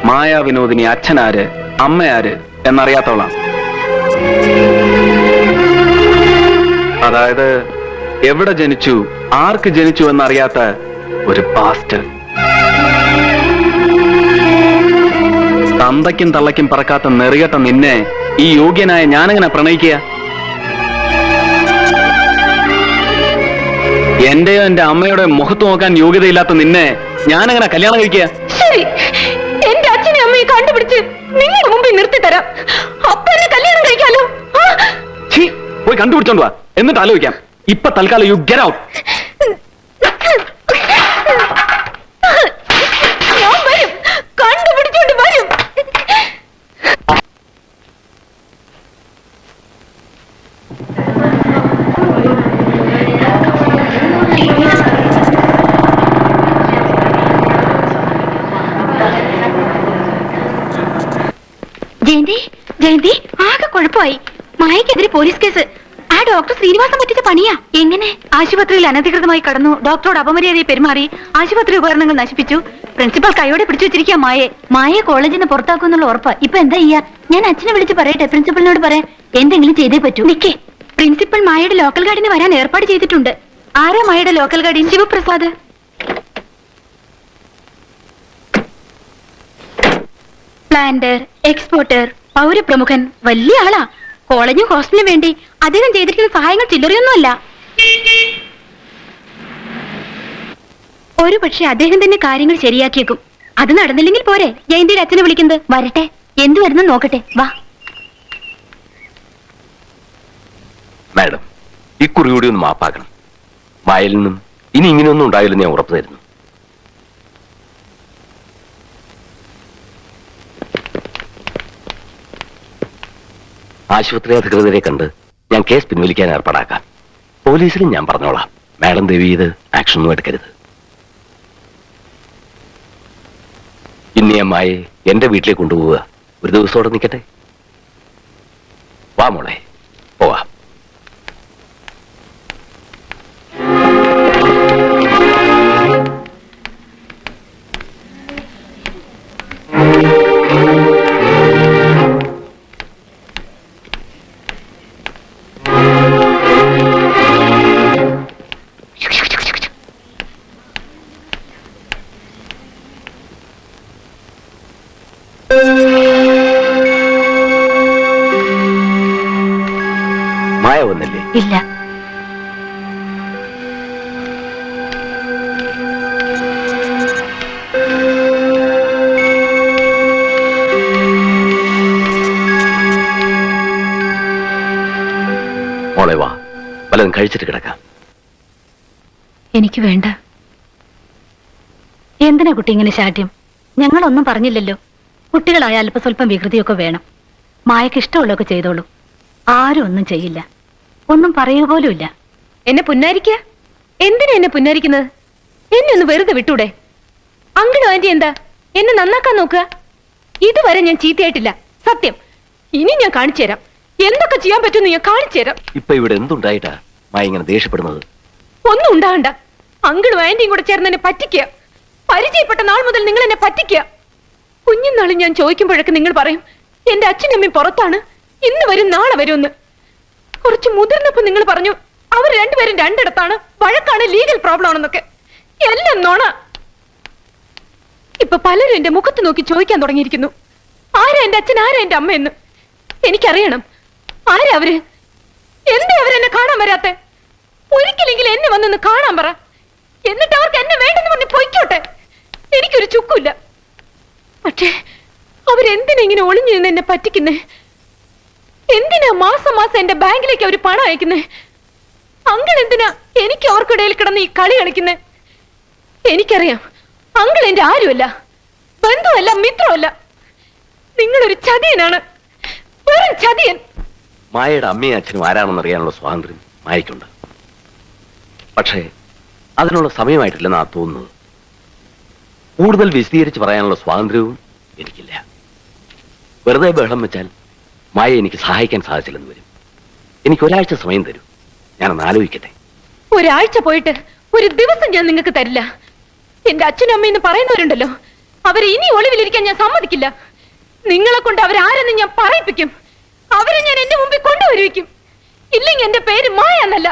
Speaker 2: മായാ വിനോദിനി അച്ഛനാര് അമ്മയാര് എന്നറിയാത്തവളാണ്. അതായത് എവിടെ ജനിച്ചു, ആർക്ക് ജനിച്ചു എന്നറിയാത്ത ഒരു ബാസ്റ്റർ. തന്തയ്ക്കും തള്ളയ്ക്കും പറക്കാത്ത നെറികെട്ട നിന്നെ ഈ യോഗ്യനായ ഞാനെങ്ങനെ പ്രണയിക്കുക? എന്റെയോ എന്റെ അമ്മയുടെ മുഖത്ത് നോക്കാൻ യോഗ്യതയില്ലാത്ത നിന്നെ ഞാനെങ്ങനെ കല്യാണം കഴിക്കുക?
Speaker 5: ശരി, എന്റെ അച്ഛനെ അമ്മയെ കണ്ടുപിടിച്ച് നിങ്ങളുടെ മുമ്പിൽ നിർത്തി തരാം. അപ്പൊ എന്നെ കല്യാണം കഴിക്കാലോ.
Speaker 2: ഛീ, പോയി കണ്ടുപിടിച്ചോണ്ട് വാ, എന്നിട്ട് ആലോചിക്കാം. ഇപ്പൊ തൽക്കാലം യു ഗെറ്റ് ഔട്ട്.
Speaker 5: ഞാൻ വരും, കണ്ടുപിടിച്ചോണ്ട് വരും.
Speaker 3: ജയന്തി, ജയന്തി, ആകെ കുഴപ്പമായി. മായക്കെതിരെ പോലീസ് കേസ്. ആ ഡോക്ടർ ശ്രീനിവാസൻ പറ്റിച്ച പണിയാ. എങ്ങനെ?
Speaker 4: ആശുപത്രിയിൽ അനധികൃതമായി കടന്നു, ഡോക്ടറോട് അപമര്യാദയെ പെരുമാറി, ആശുപത്രി ഉപകരണങ്ങൾ നശിപ്പിച്ചു. പ്രിൻസിപ്പൽ കൈയോടെ പിടിച്ചു വെച്ചിരിക്കുക മായെ.
Speaker 3: മായയെ കോളേജിൽ നിന്ന് പുറത്താക്കുന്നുള്ള ഉറപ്പാ. ഇപ്പൊ എന്താ ചെയ്യാ? ഞാൻ അച്ഛനെ വിളിച്ച് പറയട്ടെ? പ്രിൻസിപ്പലിനോട് പറയാൻ എന്തെങ്കിലും ചെയ്തേ പറ്റൂ. നിക്കേ, പ്രിൻസിപ്പൽ മായയുടെ ലോക്കൽ ഗാർഡിന് വരാൻ ഏർപ്പാട് ചെയ്തിട്ടുണ്ട്.
Speaker 4: ആരാ മായയുടെ local guardian?
Speaker 3: Shivaprasad. Planter, exporter, പൗരപ്രമുഖൻ, വലിയ ആളാ. കോളേജും ഹോസ്റ്റലിനും വേണ്ടി അദ്ദേഹം ചെയ്തിരിക്കുന്ന സഹായങ്ങൾ ചില്ലറയൊന്നുമല്ല. ഒരു പക്ഷെ അദ്ദേഹം തന്നെ കാര്യങ്ങൾ ശരിയാക്കിയേക്കും. അത് നടന്നില്ലെങ്കിൽ പോരെ ജയന്തിയുടെ അച്ഛനെ വിളിക്കുന്നത്? വരട്ടെ, എന്തു വരുന്നു നോക്കട്ടെ. വാ.
Speaker 6: മാഡം, ഇക്കുറി കൂടി ഒന്ന് മാപ്പാക്കണം. മായയിൽ നിന്നും ഇനി ഇങ്ങനെയൊന്നും ഉണ്ടായില്ലെന്ന് ഞാൻ ഉറപ്പു തരുന്നു. ആശുപത്രി അധികൃതരെ കണ്ട് ഞാൻ കേസ് പിൻവലിക്കാൻ ഏർപ്പാടാക്കാം. പോലീസിലും ഞാൻ പറഞ്ഞോളാം. മാഡം ദേവി ഇത് ആക്ഷൻ ഒന്നും എടുക്കരുത്. ഇനി അമ്മായി എന്റെ വീട്ടിലേക്ക് കൊണ്ടുപോവുക. ഒരു ദിവസത്തോടെ നിൽക്കട്ടെ. വാ മോളെ, പോവാ. മായ വന്നില്ലേ?
Speaker 4: ഇല്ല.
Speaker 6: മോളെ വാ, വല്ലതും കഴിച്ചിട്ട് കിടക്കാം.
Speaker 4: എനിക്ക് വേണ്ട. എന്തിനാ കുട്ടി ഇങ്ങനെ ശാഠ്യം? ഞങ്ങളൊന്നും പറഞ്ഞില്ലല്ലോ. കുട്ടികളായ അല്പസ്വല്പം വികൃതിയൊക്കെ വേണം. മായക്ക് ഇഷ്ടമുള്ളതൊക്കെ ചെയ്തോളൂ. ആരും ഒന്നും ചെയ്യില്ല, ഒന്നും പറയുക പോലുമില്ല.
Speaker 5: എന്നെ പുന്നാരിക്കുക? എന്തിനാ എന്നെ പുന്നാരിക്കുന്നത്? എന്നെ ഒന്ന് വെറുതെ വിട്ടൂടെ? അങ്കിളും ആന്റി എന്താ എന്നെ നന്നാക്കാൻ നോക്കുക? ഇതുവരെ ഞാൻ ചീത്തയായിട്ടില്ല, സത്യം. ഇനി ഞാൻ കാണിച്ചു തരാം എന്തൊക്കെ ചെയ്യാൻ പറ്റുമെന്ന്. ഞാൻ കാണിച്ചു തരാം.
Speaker 6: ഇപ്പൊ ഇവിടെ എന്തുണ്ടായിട്ടാ മായ ഇങ്ങനെ ദേഷ്യപ്പെടുന്നത്?
Speaker 5: ഒന്നും ഉണ്ടാകണ്ട. അങ്കിളും ആന്റിയും കൂടെ ചേർന്ന് എന്നെ പറ്റിക്കുക. പരിചയപ്പെട്ട നാൾ മുതൽ നിങ്ങൾ എന്നെ പറ്റിക്കുക. കുഞ്ഞുനാളും ഞാൻ ചോദിക്കുമ്പോഴൊക്കെ നിങ്ങൾ പറയും എന്റെ അച്ഛനും അമ്മയും പുറത്താണ്, ഇന്ന് വരും നാളെ വരുമെന്ന്. കുറച്ച് മുതിർന്നപ്പോ നിങ്ങൾ പറഞ്ഞു അവർ രണ്ടുപേരും രണ്ടിടത്താണ്, വഴക്കാണ്, ലീഗൽ പ്രോബ്ലം ആണെന്നൊക്കെ. എല്ലാം നോണ. ഇപ്പൊ പലരും എന്റെ മുഖത്ത് നോക്കി ചോദിക്കാൻ തുടങ്ങിയിരിക്കുന്നു, ആരാ എന്റെ അച്ഛൻ, ആരാ എന്റെ അമ്മയെന്ന്. എനിക്കറിയണം ആരാ അവര്, എന്താ അവരെന്നെ കാണാൻ വരാത്ത. ഒരിക്കലെങ്കിലും എന്നെ വന്നൊന്ന് കാണാൻ പറ, എന്നിട്ട് അവർക്ക് എന്നെ വേണ്ടെന്ന് പറഞ്ഞ് പൊയ്ക്കോട്ടെ, എനിക്കൊരു ചുക്കുമില്ല. പക്ഷേ അവരെന്തിനാ ഇങ്ങനെ ഒളിഞ്ഞു നിന്ന് എന്നെ പറ്റിക്കുന്നേ? എന്തിനാ മാസം മാസം എന്റെ ബാങ്കിലേക്ക് അവര് പണം അയക്കുന്നേ? അങ്കിൾ എന്തിനാ എനിക്ക് അവർക്കിടയിൽ കിടന്ന് ഈ കളി കളിക്കുന്നേ? എനിക്കറിയാം അങ്കിൾ എന്റെ ആരുമല്ല, ബന്ധുവല്ല, മിത്രമല്ല. നിങ്ങളൊരു ചതിയനാണ്, വെറും ചതിയൻ.
Speaker 6: മായയുടെ അമ്മയും അച്ഛനും ആരാണെന്ന് അറിയാനുള്ള സ്വാതന്ത്ര്യം മായയ്ക്കുണ്ട്. പക്ഷേ അതിനുള്ള സമയമായിട്ടില്ലെന്നാ തോന്നുന്നത്. കൂടുതൽ വിശദീകരിച്ച് പറയാനുള്ള സ്വാതന്ത്ര്യവും എനിക്കില്ല. വെറുതെ ബഹളം വെച്ചാൽ മായ എനിക്ക് സഹായിക്കാൻ സാധിച്ചില്ലെന്ന് വരും. എനിക്ക് ഒരാഴ്ച സമയം തരൂ, ഞാനൊന്ന് ആലോചിക്കട്ടെ.
Speaker 5: ഒരാഴ്ച പോയിട്ട് ഒരു ദിവസം ഞാൻ നിങ്ങൾക്ക് തരില്ല. എന്റെ അച്ഛനും അമ്മയെന്ന് പറയുന്നവരുണ്ടല്ലോ, അവരെ ഇനി ഒളിവിലിരിക്കാൻ ഞാൻ സമ്മതിക്കില്ല. നിങ്ങളെ കൊണ്ട് അവരാരെന്ന് ഞാൻ പറയിപ്പിക്കും. അവരെ ഞാൻ എന്റെ മുമ്പിൽ കൊണ്ടുവരുവിക്കും. ഇല്ലെങ്കിൽ എന്റെ പേര് മായ എന്നല്ല.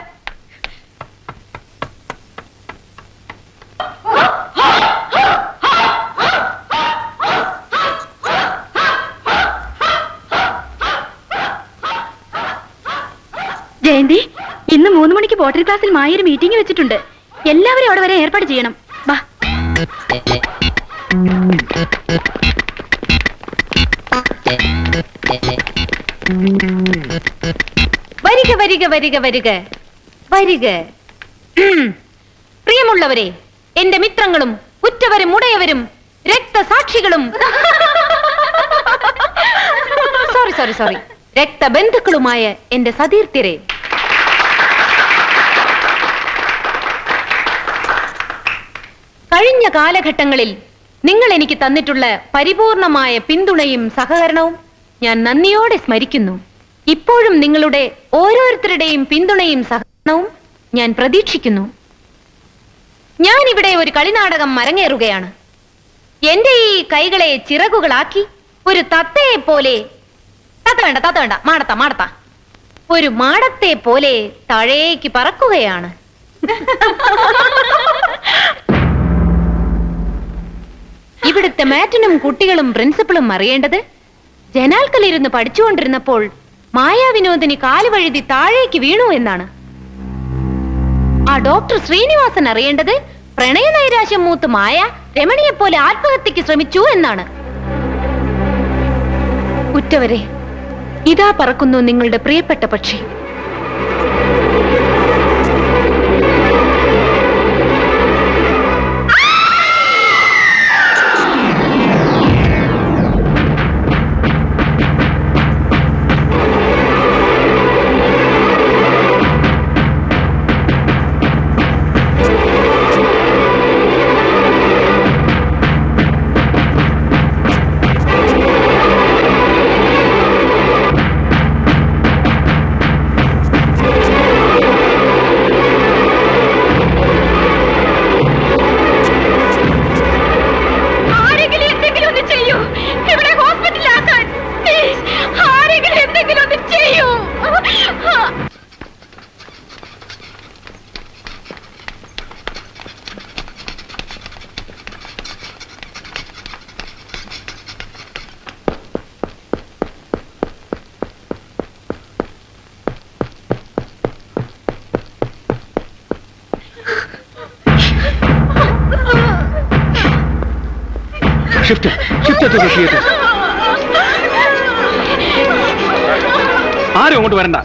Speaker 3: ജയന്തി, ഇന്ന് 3 മണിക്ക് ബോട്ടൽ ക്ലാസ്സിൽ മായൊരു മീറ്റിംഗ് വെച്ചിട്ടുണ്ട്. എല്ലാവരും അവിടെ വരെ ഏർപ്പാട് ചെയ്യണം. വാ.
Speaker 5: വരിക വരിക വരിക വരിക വരിക. പ്രിയമുള്ളവരെ, എന്റെ മിത്രങ്ങളും ഉറ്റവരും ഉടയവരും രക്തസാക്ഷികളും സോറി സോറി സോറി രക്തബന്ധുക്കളുമായ എന്റെ സതീർത്ഥ്യരെ, കഴിഞ്ഞ കാലഘട്ടങ്ങളിൽ നിങ്ങൾ എനിക്ക് തന്നിട്ടുള്ള പരിപൂർണമായ പിന്തുണയും സഹകരണവും ഞാൻ നന്ദിയോടെ സ്മരിക്കുന്നു. ഇപ്പോഴും നിങ്ങളുടെ ഓരോരുത്തരുടെയും പിന്തുണയും സഹകരണവും ഞാൻ പ്രതീക്ഷിക്കുന്നു. ഞാൻ ഇവിടെ ഒരു കളിനാടകം അരങ്ങേറുകയാണ്. എന്റെ ഈ കൈകളെ ചിറകുകളാക്കി ഒരു തത്തയെ പോലെ, തത്ത വേണ്ട, മാടത്ത, ഒരു മാടത്തെ പോലെ താഴേക്ക് പറക്കുകയാണ്. ഇവിടുത്തെ മാറ്റനും കുട്ടികളും പ്രിൻസിപ്പളും അറിയേണ്ടത്, ജനാൽക്കലിരുന്ന് പഠിച്ചുകൊണ്ടിരുന്നപ്പോൾ മായാവിനോദിനി കാലുവഴുതി താഴേക്ക് വീണു എന്നാണ്. ആ ഡോക്ടർ ശ്രീനിവാസൻ അറിയേണ്ടത്, പ്രണയനൈരാശ്യം മൂത്ത് മായ രമണിയെപ്പോലെ ആത്മഹത്യക്ക് ശ്രമിച്ചു എന്നാണ്. ഉറ്റവരെ, ഇതാ പറക്കുന്നു നിങ്ങളുടെ പ്രിയപ്പെട്ട പക്ഷി.
Speaker 2: Shift to the theater. ആരും അങ്ങോട്ട് വരണ്ട.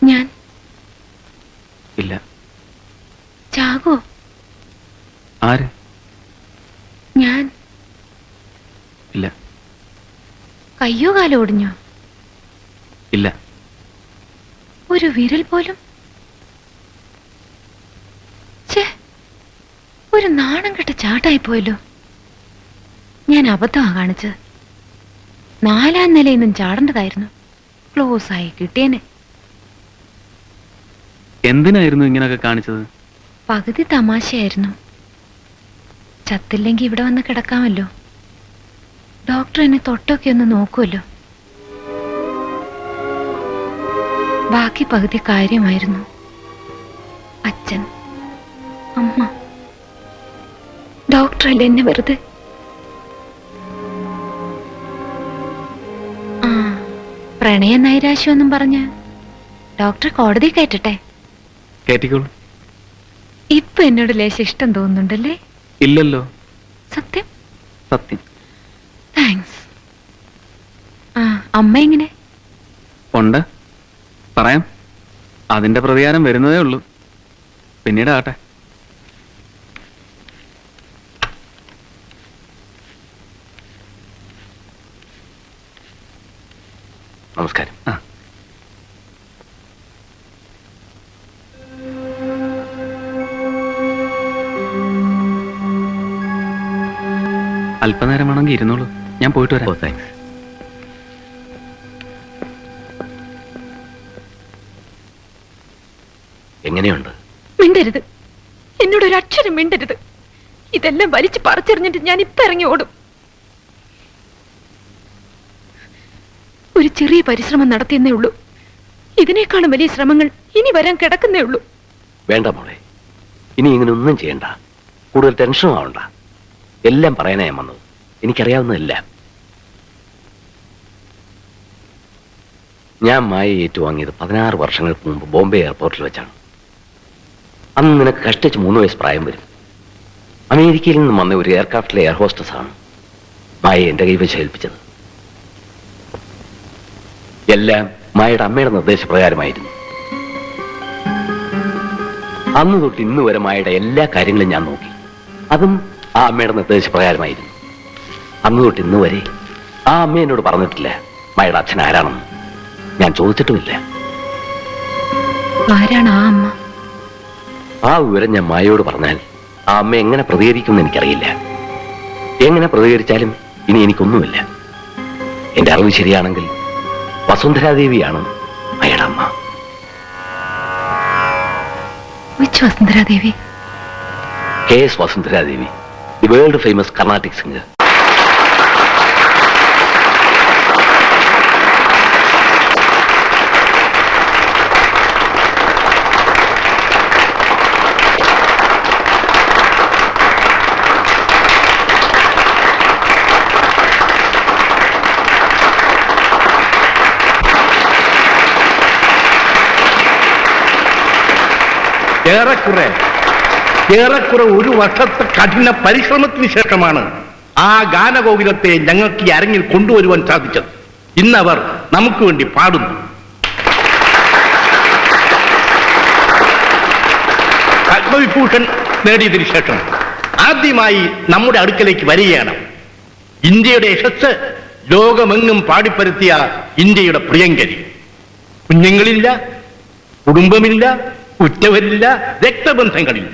Speaker 5: ഞാൻ
Speaker 2: ഇല്ല.
Speaker 5: ചാകോ?
Speaker 2: ആര്?
Speaker 5: ഞാൻ.
Speaker 2: ഇല്ല.
Speaker 5: കയ്യോ കാലോ ഒടിഞ്ഞോ?
Speaker 2: ഇല്ല.
Speaker 5: ഒരു വിരൽ പോലും? ഛേ, ഒരു നാണം കെട്ട ചാട്ടായി പോയല്ലോ. ഞാൻ അബദ്ധമാ കാണിച്ചത്. 4ാം നിലയിൽ നിന്നും ചാടേണ്ടതായിരുന്നു. ക്ലോസ് ആയി കിട്ടിയേനെ.
Speaker 2: എന്തിനായിരുന്നു ഇങ്ങനൊക്കെ കാണിച്ചത്?
Speaker 5: പകുതി തമാശയായിരുന്നു. ചത്തില്ലെങ്കിൽ ഇവിടെ വന്ന് കിടക്കാമല്ലോ. ഡോക്ടർ എന്നെ തൊട്ടൊക്കെ ഒന്ന് നോക്കുമല്ലോ. ബാക്കി പകുതി കാര്യമായിരുന്നു. അച്ഛൻ, അമ്മ, ഡോക്ടറല്ലേ എന്നെ വെറുതെ. ആ, പ്രണയ നൈരാശ്യമൊന്നും പറഞ്ഞ് ഡോക്ടർ കോടതി കയറ്റട്ടെ.
Speaker 2: കേറ്റിക്കോളൂ.
Speaker 5: ഇപ്പൊ എന്നോട് ലേശം ഇഷ്ടം തോന്നുന്നുണ്ടല്ലേ?
Speaker 2: ഇല്ലല്ലോ.
Speaker 5: സത്യം?
Speaker 2: സത്യം.
Speaker 5: താങ്ക്സ്. ആ, അമ്മ എങ്ങനെ?
Speaker 2: ഉണ്ട്, പറയാം. അതിന്റെ പ്രതികാരം വരുന്നതേ ഉള്ളൂ. പിന്നീട് ആട്ടെ.
Speaker 6: നമസ്കാരം.
Speaker 2: ആ. അല്പനേരം വേണമെങ്കിൽ ഇരുന്നോളൂ, ഞാൻ പോയിട്ട് വരാം.
Speaker 6: ഓ, താങ്ക്സ്. എങ്ങനെയുണ്ട്?
Speaker 5: മിണ്ടരുത്, എന്നോട് ഒരു അക്ഷരം മിണ്ടരുത്. ഇതെല്ലാം വലിച്ചു പറിച്ചെറിഞ്ഞിട്ട് ഞാൻ ഇപ്പൊ ഇറങ്ങി ഓടും. ഒരു ചെറിയ പരിശ്രമം നടത്തിയെന്നേ ഉള്ളൂ. ഇതിനേക്കാളും വലിയ ശ്രമങ്ങൾ ഇനി വരാൻ കിടക്കുന്നേ ഉള്ളൂ.
Speaker 6: വേണ്ട മോളെ, ഇനി ഇങ്ങനെ ഒന്നും ചെയ്യണ്ട. കൂടുതൽ ടെൻഷനും ആവണ്ട. എല്ലാം പറയാനാ ഞാൻ വന്നത്. എനിക്കറിയാവുന്നതെല്ലാം. ഞാൻ മായ ഏറ്റുവാങ്ങിയത് 16 വർഷങ്ങൾക്ക് മുമ്പ് ബോംബെ എയർപോർട്ടിൽ വെച്ചാണ്. അന്ന് നിനക്ക് കഷ്ടിച്ച് 3 വയസ്സ് പ്രായം വരും. അമേരിക്കയിൽ നിന്ന് വന്ന ഒരു എയർക്രാഫ്റ്റിലെ എയർ ഹോസ്റ്റസ് ആണ് മായ എന്റെ കൈവശം ഏൽപ്പിച്ചത്. എല്ലാം മായയുടെ അമ്മയുടെ നിർദ്ദേശപ്രകാരമായിരുന്നു. അന്ന് തൊട്ട് ഇന്ന് വരെ മായയുടെ എല്ലാ കാര്യങ്ങളും ഞാൻ നോക്കി. അതും ആ അമ്മയുടെ നിർദ്ദേശപ്രകാരമായിരുന്നു. അന്ന് തൊട്ട് ഇന്ന് വരെ ആ അമ്മ എന്നോട് പറഞ്ഞിട്ടില്ല മായയുടെ അച്ഛൻ ആരാണെന്ന്. ഞാൻ ചോദിച്ചിട്ടുമില്ല.
Speaker 5: ആരാണ് ആ അമ്മ?
Speaker 6: ആ വിവരം ഞാൻ മായയോട് പറഞ്ഞാൽ ആ അമ്മ എങ്ങനെ പ്രതികരിക്കുമെന്ന് എനിക്കറിയില്ല. എങ്ങനെ പ്രതികരിച്ചാലും ഇനി എനിക്കൊന്നുമില്ല. എന്റെ അറിവ് ശരിയാണെങ്കിൽ വസുന്ധരാദേവിയാണ് മായയുടെ അമ്മ.
Speaker 5: Vasundharadevi?
Speaker 6: KS Vasundharadevi, the world famous Carnatic singer.
Speaker 7: ഏറെക്കുറെ ഒരു വർഷത്തെ കഠിന പരിശ്രമത്തിന് ശേഷമാണ് ആ ഗാനകോകിലത്തെ ഞങ്ങൾക്ക് ഈ അരങ്ങിൽ കൊണ്ടുവരുവാൻ സാധിച്ചത്. ഇന്നവർ നമുക്ക് വേണ്ടി പാടുന്നു. പത്മവിഭൂഷൺ നേടിയതിനു ശേഷം ആദ്യമായി നമ്മുടെ അടുക്കലേക്ക് വരികയാണ് ഇന്ത്യയുടെ യശസ് ലോകമെങ്ങും പാടിപ്പരത്തിയ ഇന്ത്യയുടെ പ്രിയങ്കരി. കുഞ്ഞുങ്ങളില്ല, കുടുംബമില്ല, ഉറ്റവരില്ല, രക്തബന്ധങ്ങളില്ല.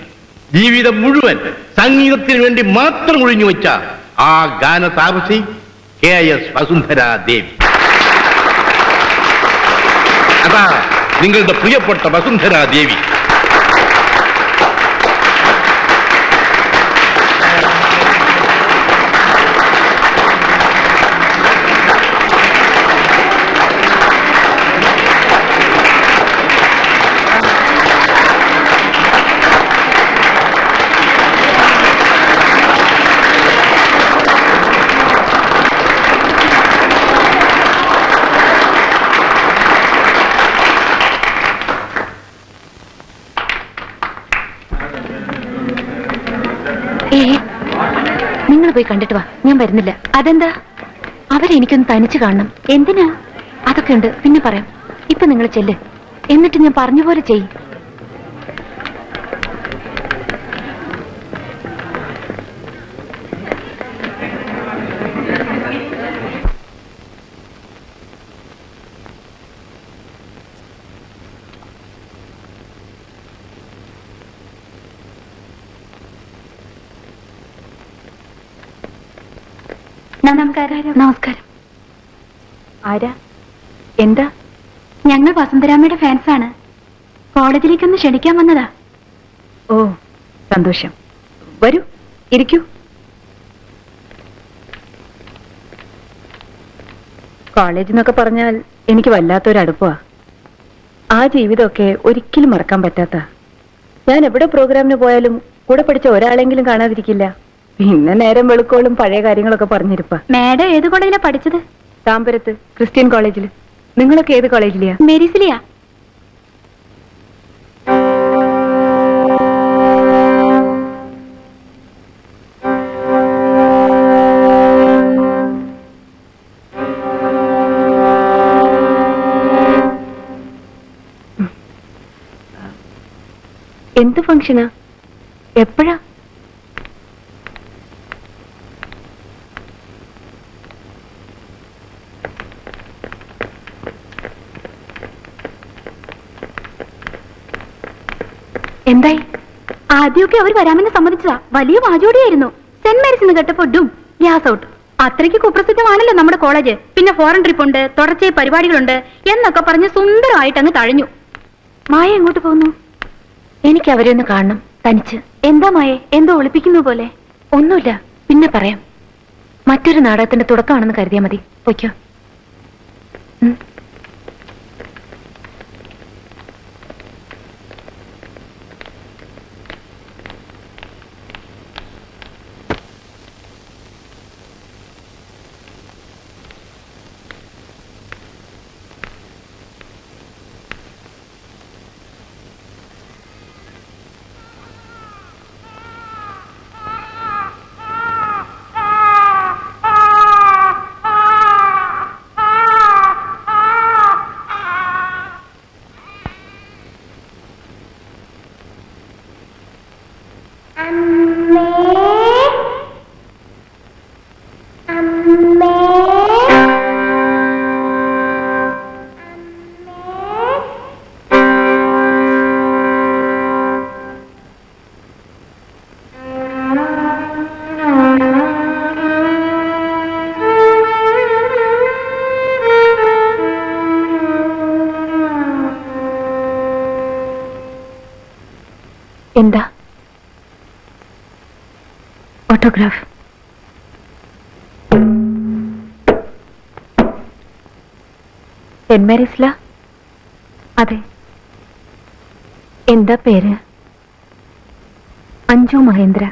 Speaker 7: ജീവിതം മുഴുവൻ സംഗീതത്തിന് വേണ്ടി മാത്രം ഒഴിഞ്ഞു വെച്ച ആ ഗാന താപസി KS വസുന്ധരാദേവി. അതാ നിങ്ങളുടെ പ്രിയപ്പെട്ട വസുന്ധരാദേവി.
Speaker 5: നിങ്ങൾ പോയി കണ്ടിട്ട് വാ, ഞാൻ വരുന്നില്ല. അതെന്താ? അവരെനിക്കൊന്ന് തനിച്ച് കാണണം. എന്തിനാ? അതൊക്കെ ഉണ്ട്, പിന്നെ പറയാം. ഇപ്പൊ നിങ്ങൾ ചെല്ല്.
Speaker 4: എന്നിട്ട് ഞാൻ പറഞ്ഞ പോലെ ചെയ്.
Speaker 3: നമസ്കാരം.
Speaker 4: നമസ്കാരം. ആരാ? എന്താ?
Speaker 3: ഞങ്ങൾ വസുന്ധരാമയുടെ ഫാൻസാണ്. കോളേജിലേക്കൊന്ന് ക്ഷണിക്കാൻ വന്നതാ.
Speaker 4: ഓ, സന്തോഷം. വരൂ, ഇരിക്കൂ. കോളേജ് എന്നൊക്കെ പറഞ്ഞാൽ എനിക്ക് വല്ലാത്തൊരടുപ്പാ. ആ ജീവിതമൊക്കെ ഒരിക്കലും മറക്കാൻ പറ്റാത്ത. ഞാൻ എവിടെ പ്രോഗ്രാമിന് പോയാലും കൂടെ പഠിച്ച ഒരാളെങ്കിലും കാണാതിരിക്കില്ല. പിന്നെ നേരം വെളുക്കോളും പഴയ കാര്യങ്ങളൊക്കെ പറഞ്ഞിരിപ്പാ.
Speaker 3: മാഡം ഏത് കോളേജിലാ പഠിച്ചത്?
Speaker 4: താമ്പരത്ത് ക്രിസ്ത്യൻ കോളേജിൽ. നിങ്ങളൊക്കെ ഏത് കോളേജിലെയാ?
Speaker 3: മെരിസിലിയാ.
Speaker 4: എന്ത് ഫംഗ്ഷനാ? എപ്പോഴാ?
Speaker 3: എന്തായി? ആദ്യമൊക്കെ അവർ വരാമെന്ന് സമ്മതിച്ചതാ. വലിയ വാചോടിയായിരുന്നു. സെന്റ് മേരീസ് കേട്ടപ്പോ ഡും ഗ്യാസ് ഔട്ട്. അത്രയ്ക്ക് കുപ്രസിദ്ധമാണല്ലോ നമ്മുടെ കോളേജ്. പിന്നെ ഫോറിൻ ട്രിപ്പ് ഉണ്ട്, തുടർച്ചയായി പരിപാടികളുണ്ട് എന്നൊക്കെ പറഞ്ഞ് സുന്ദരമായിട്ട് അങ്ങ് തഴഞ്ഞു.
Speaker 4: മായ എങ്ങോട്ട് പോകുന്നു? എനിക്ക് അവരെ ഒന്ന് കാണണം, തനിച്ച്.
Speaker 3: എന്താ മായേ, എന്തോ ഒളിപ്പിക്കുന്നു പോലെ?
Speaker 4: ഒന്നുമില്ല, പിന്നെ പറയാം. മറ്റൊരു നാടകത്തിന്റെ തുടക്കമാണെന്ന് കരുതിയാ മതി. പൊയ്ക്കോ. എന്താ? ഓട്ടോഗ്രാഫ്. സെന്റ് മേരീസിലാ? അതെ. എന്താ പേര്? അഞ്ജു മഹേന്ദ്ര.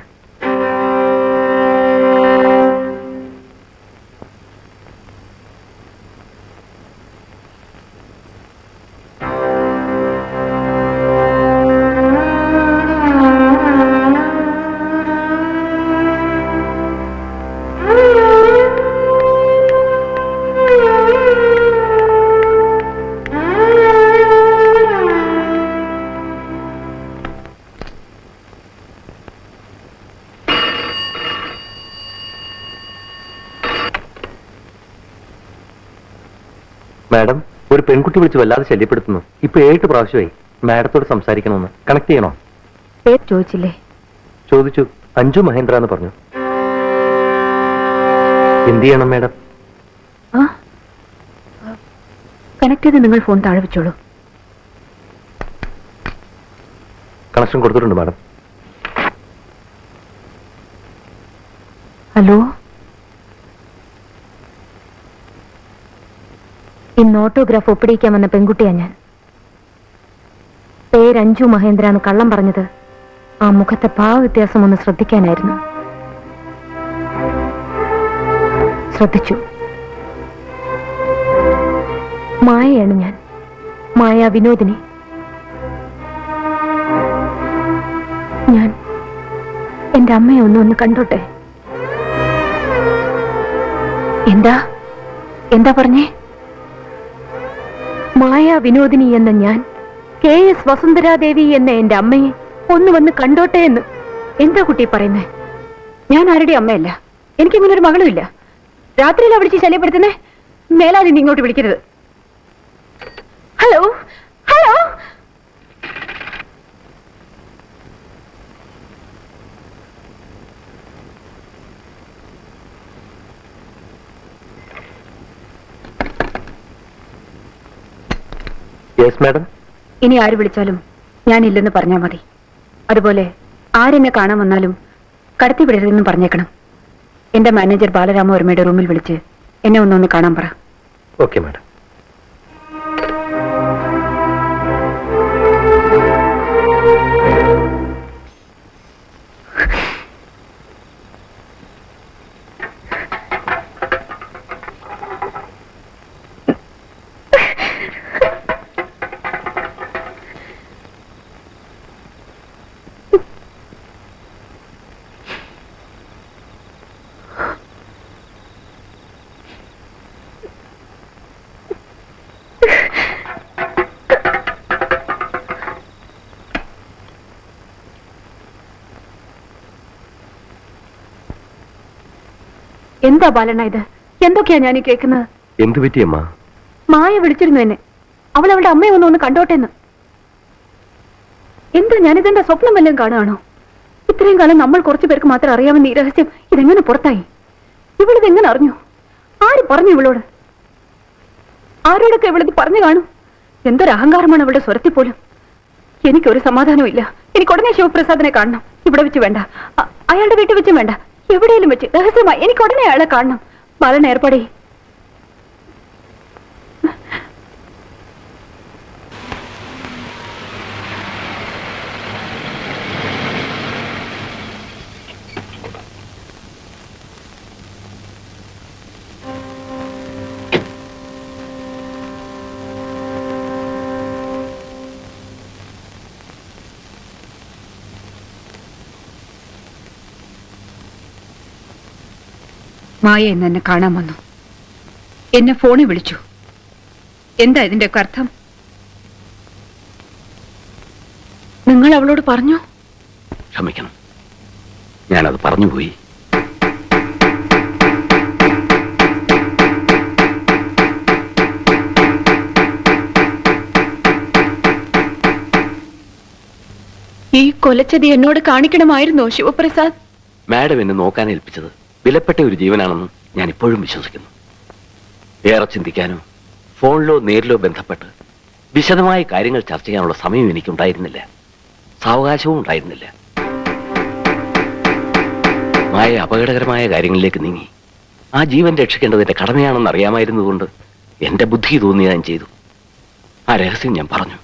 Speaker 6: മാഡം, ഒരു പെൺകുട്ടി വിളിച്ച് വല്ലാതെ ശല്യപ്പെടുത്തുന്നു. ഇപ്പൊ 7 പ്രാവശ്യമായി. മാഡത്തോട് സംസാരിക്കണമെന്ന്. കണക്ട് ചെയ്യണോ?
Speaker 4: പേര് ചോദിച്ചില്ലേ?
Speaker 6: ചോദിച്ചു. അഞ്ജു മഹേന്ദ്ര എന്ന് പറഞ്ഞു. എന്ത് ചെയ്യണം മാഡം?
Speaker 4: കണക്ട് ചെയ്ത് നിങ്ങൾ ഫോൺ താഴെ വെച്ചോളൂ.
Speaker 6: കണക്ഷൻ കൊടുത്തിട്ടുണ്ട് മാഡം.
Speaker 4: ഹലോ, ഇന്ന് ഓട്ടോഗ്രാഫ് ഒപ്പിടിക്കാൻ വന്ന പെൺകുട്ടിയാ ഞാൻ. പേര് അഞ്ജു മഹേന്ദ്ര എന്ന് കള്ളം പറഞ്ഞത് ആ മുഖത്തെ ഭാവ വ്യത്യാസം ഒന്ന് ശ്രദ്ധിക്കാനായിരുന്നു. ശ്രദ്ധിച്ചു. മായയാണ് ഞാൻ, മായ വിനോദിനി. ഞാൻ എന്റെ അമ്മയെ ഒന്ന് കണ്ടോട്ടെ. എന്താ എന്താ പറഞ്ഞേ? മായ വിനോദിനി എന്ന ഞാൻ
Speaker 3: KS വസുന്ധരാദേവി എന്ന എന്റെ അമ്മയെ ഒന്ന് വന്ന് കണ്ടോട്ടെ എന്ന്. എന്താ കുട്ടി പറയുന്നേ? ഞാൻ ആരുടെ അമ്മയല്ല, എനിക്കിങ്ങനെ ഒരു മകളും ഇല്ല. രാത്രിയിലാ വിളിച്ച് ശല്യപ്പെടുത്തുന്നേ. മേലാലിനി ഇങ്ങോട്ട് വിളിക്കരുത്. Hello hello.
Speaker 6: Yes madam.
Speaker 3: ഇനി ആര് വിളിച്ചാലും ഞാനില്ലെന്ന് പറഞ്ഞാൽ മതി. അതുപോലെ ആരെന്നെ കാണാൻ വന്നാലും കടത്തി വിടരുതെന്നും പറഞ്ഞേക്കണം. എന്റെ മാനേജർ ബാലരാമവർമ്മയുടെ റൂമിൽ വിളിച്ച് എന്നെ ഒന്നൊന്ന് കാണാൻ പറ.
Speaker 6: Okay madam.
Speaker 3: എന്താ ബാലണ്ണ ഇത്? എന്തൊക്കെയാ ഞാൻ ഈ കേൾക്കുന്നത്?
Speaker 6: എന്തു പറ്റിയമ്മ?
Speaker 3: മായ വിളിച്ചിരുന്നു എന്നെ. അവൾ അവളുടെ അമ്മയെ ഒന്ന് കണ്ടോട്ടെന്ന്. എന്താ ഞാനിതെന്താ സ്വപ്നം വല്ലതും കാണുകയാണോ? ഇത്രയും കാലം നമ്മൾ കുറച്ചു പേർക്ക് മാത്രം അറിയാമെന്ന് ഈ രഹസ്യം ഇതെങ്ങനെ പുറത്തായി? ഇവളിതെങ്ങനെ അറിഞ്ഞു? ആര് പറഞ്ഞു ഇവളോട്? ആരോടൊക്കെ ഇവളിത് പറഞ്ഞു കാണും? എന്തൊരു അഹങ്കാരമാണ് അവളുടെ സ്വരത്തിൽ പോലും. എനിക്കൊരു സമാധാനവും ഇല്ല. എനിക്ക് ഉടനെ ശിവപ്രസാദിനെ കാണണം. ഇവിടെ വെച്ച് വേണ്ട, അയാളുടെ വീട്ടിൽ വെച്ചും വേണ്ട, എവിടെയെങ്കിലും വെച്ച് രഹസ്യമായി എനിക്ക് ഉടനെ അയാളെ കാണണം. ബാലൻ ഏർപ്പാടേ. മായ ഇന്ന് എന്നെ കാണാൻ വന്നു. എന്നെ ഫോണിൽ വിളിച്ചു. എന്താ ഇതിന്റെയൊക്കെ അർത്ഥം? നിങ്ങൾ അവളോട് പറഞ്ഞു?
Speaker 6: ക്ഷമിക്കണം, ഞാനത് പറഞ്ഞുപോയി.
Speaker 3: ഈ കൊലച്ചതി എന്നോട് കാണിക്കണമായിരുന്നോ ശിവപ്രസാദ്?
Speaker 6: മാഡം എന്നെ നോക്കാൻ ഏൽപ്പിച്ചത് വിലപ്പെട്ട ഒരു ജീവനാണെന്ന് ഞാൻ ഇപ്പോഴും വിശ്വസിക്കുന്നു. ഏറെ ചിന്തിക്കാനോ ഫോണിലോ നേരിലോ ബന്ധപ്പെട്ട് വിശദമായ കാര്യങ്ങൾ ചർച്ച ചെയ്യാനുള്ള സമയം എനിക്കുണ്ടായിരുന്നില്ല, സാവകാശവും ഉണ്ടായിരുന്നില്ല. മായ അപകടകരമായ കാര്യങ്ങളിലേക്ക് നീങ്ങി. ആ ജീവൻ രക്ഷിക്കേണ്ടത് എന്റെ കടമയാണെന്ന് അറിയാമായിരുന്നതുകൊണ്ട് എന്റെ ബുദ്ധി തോന്നി ഞാൻ ചെയ്തു. ആ രഹസ്യം ഞാൻ പറഞ്ഞു.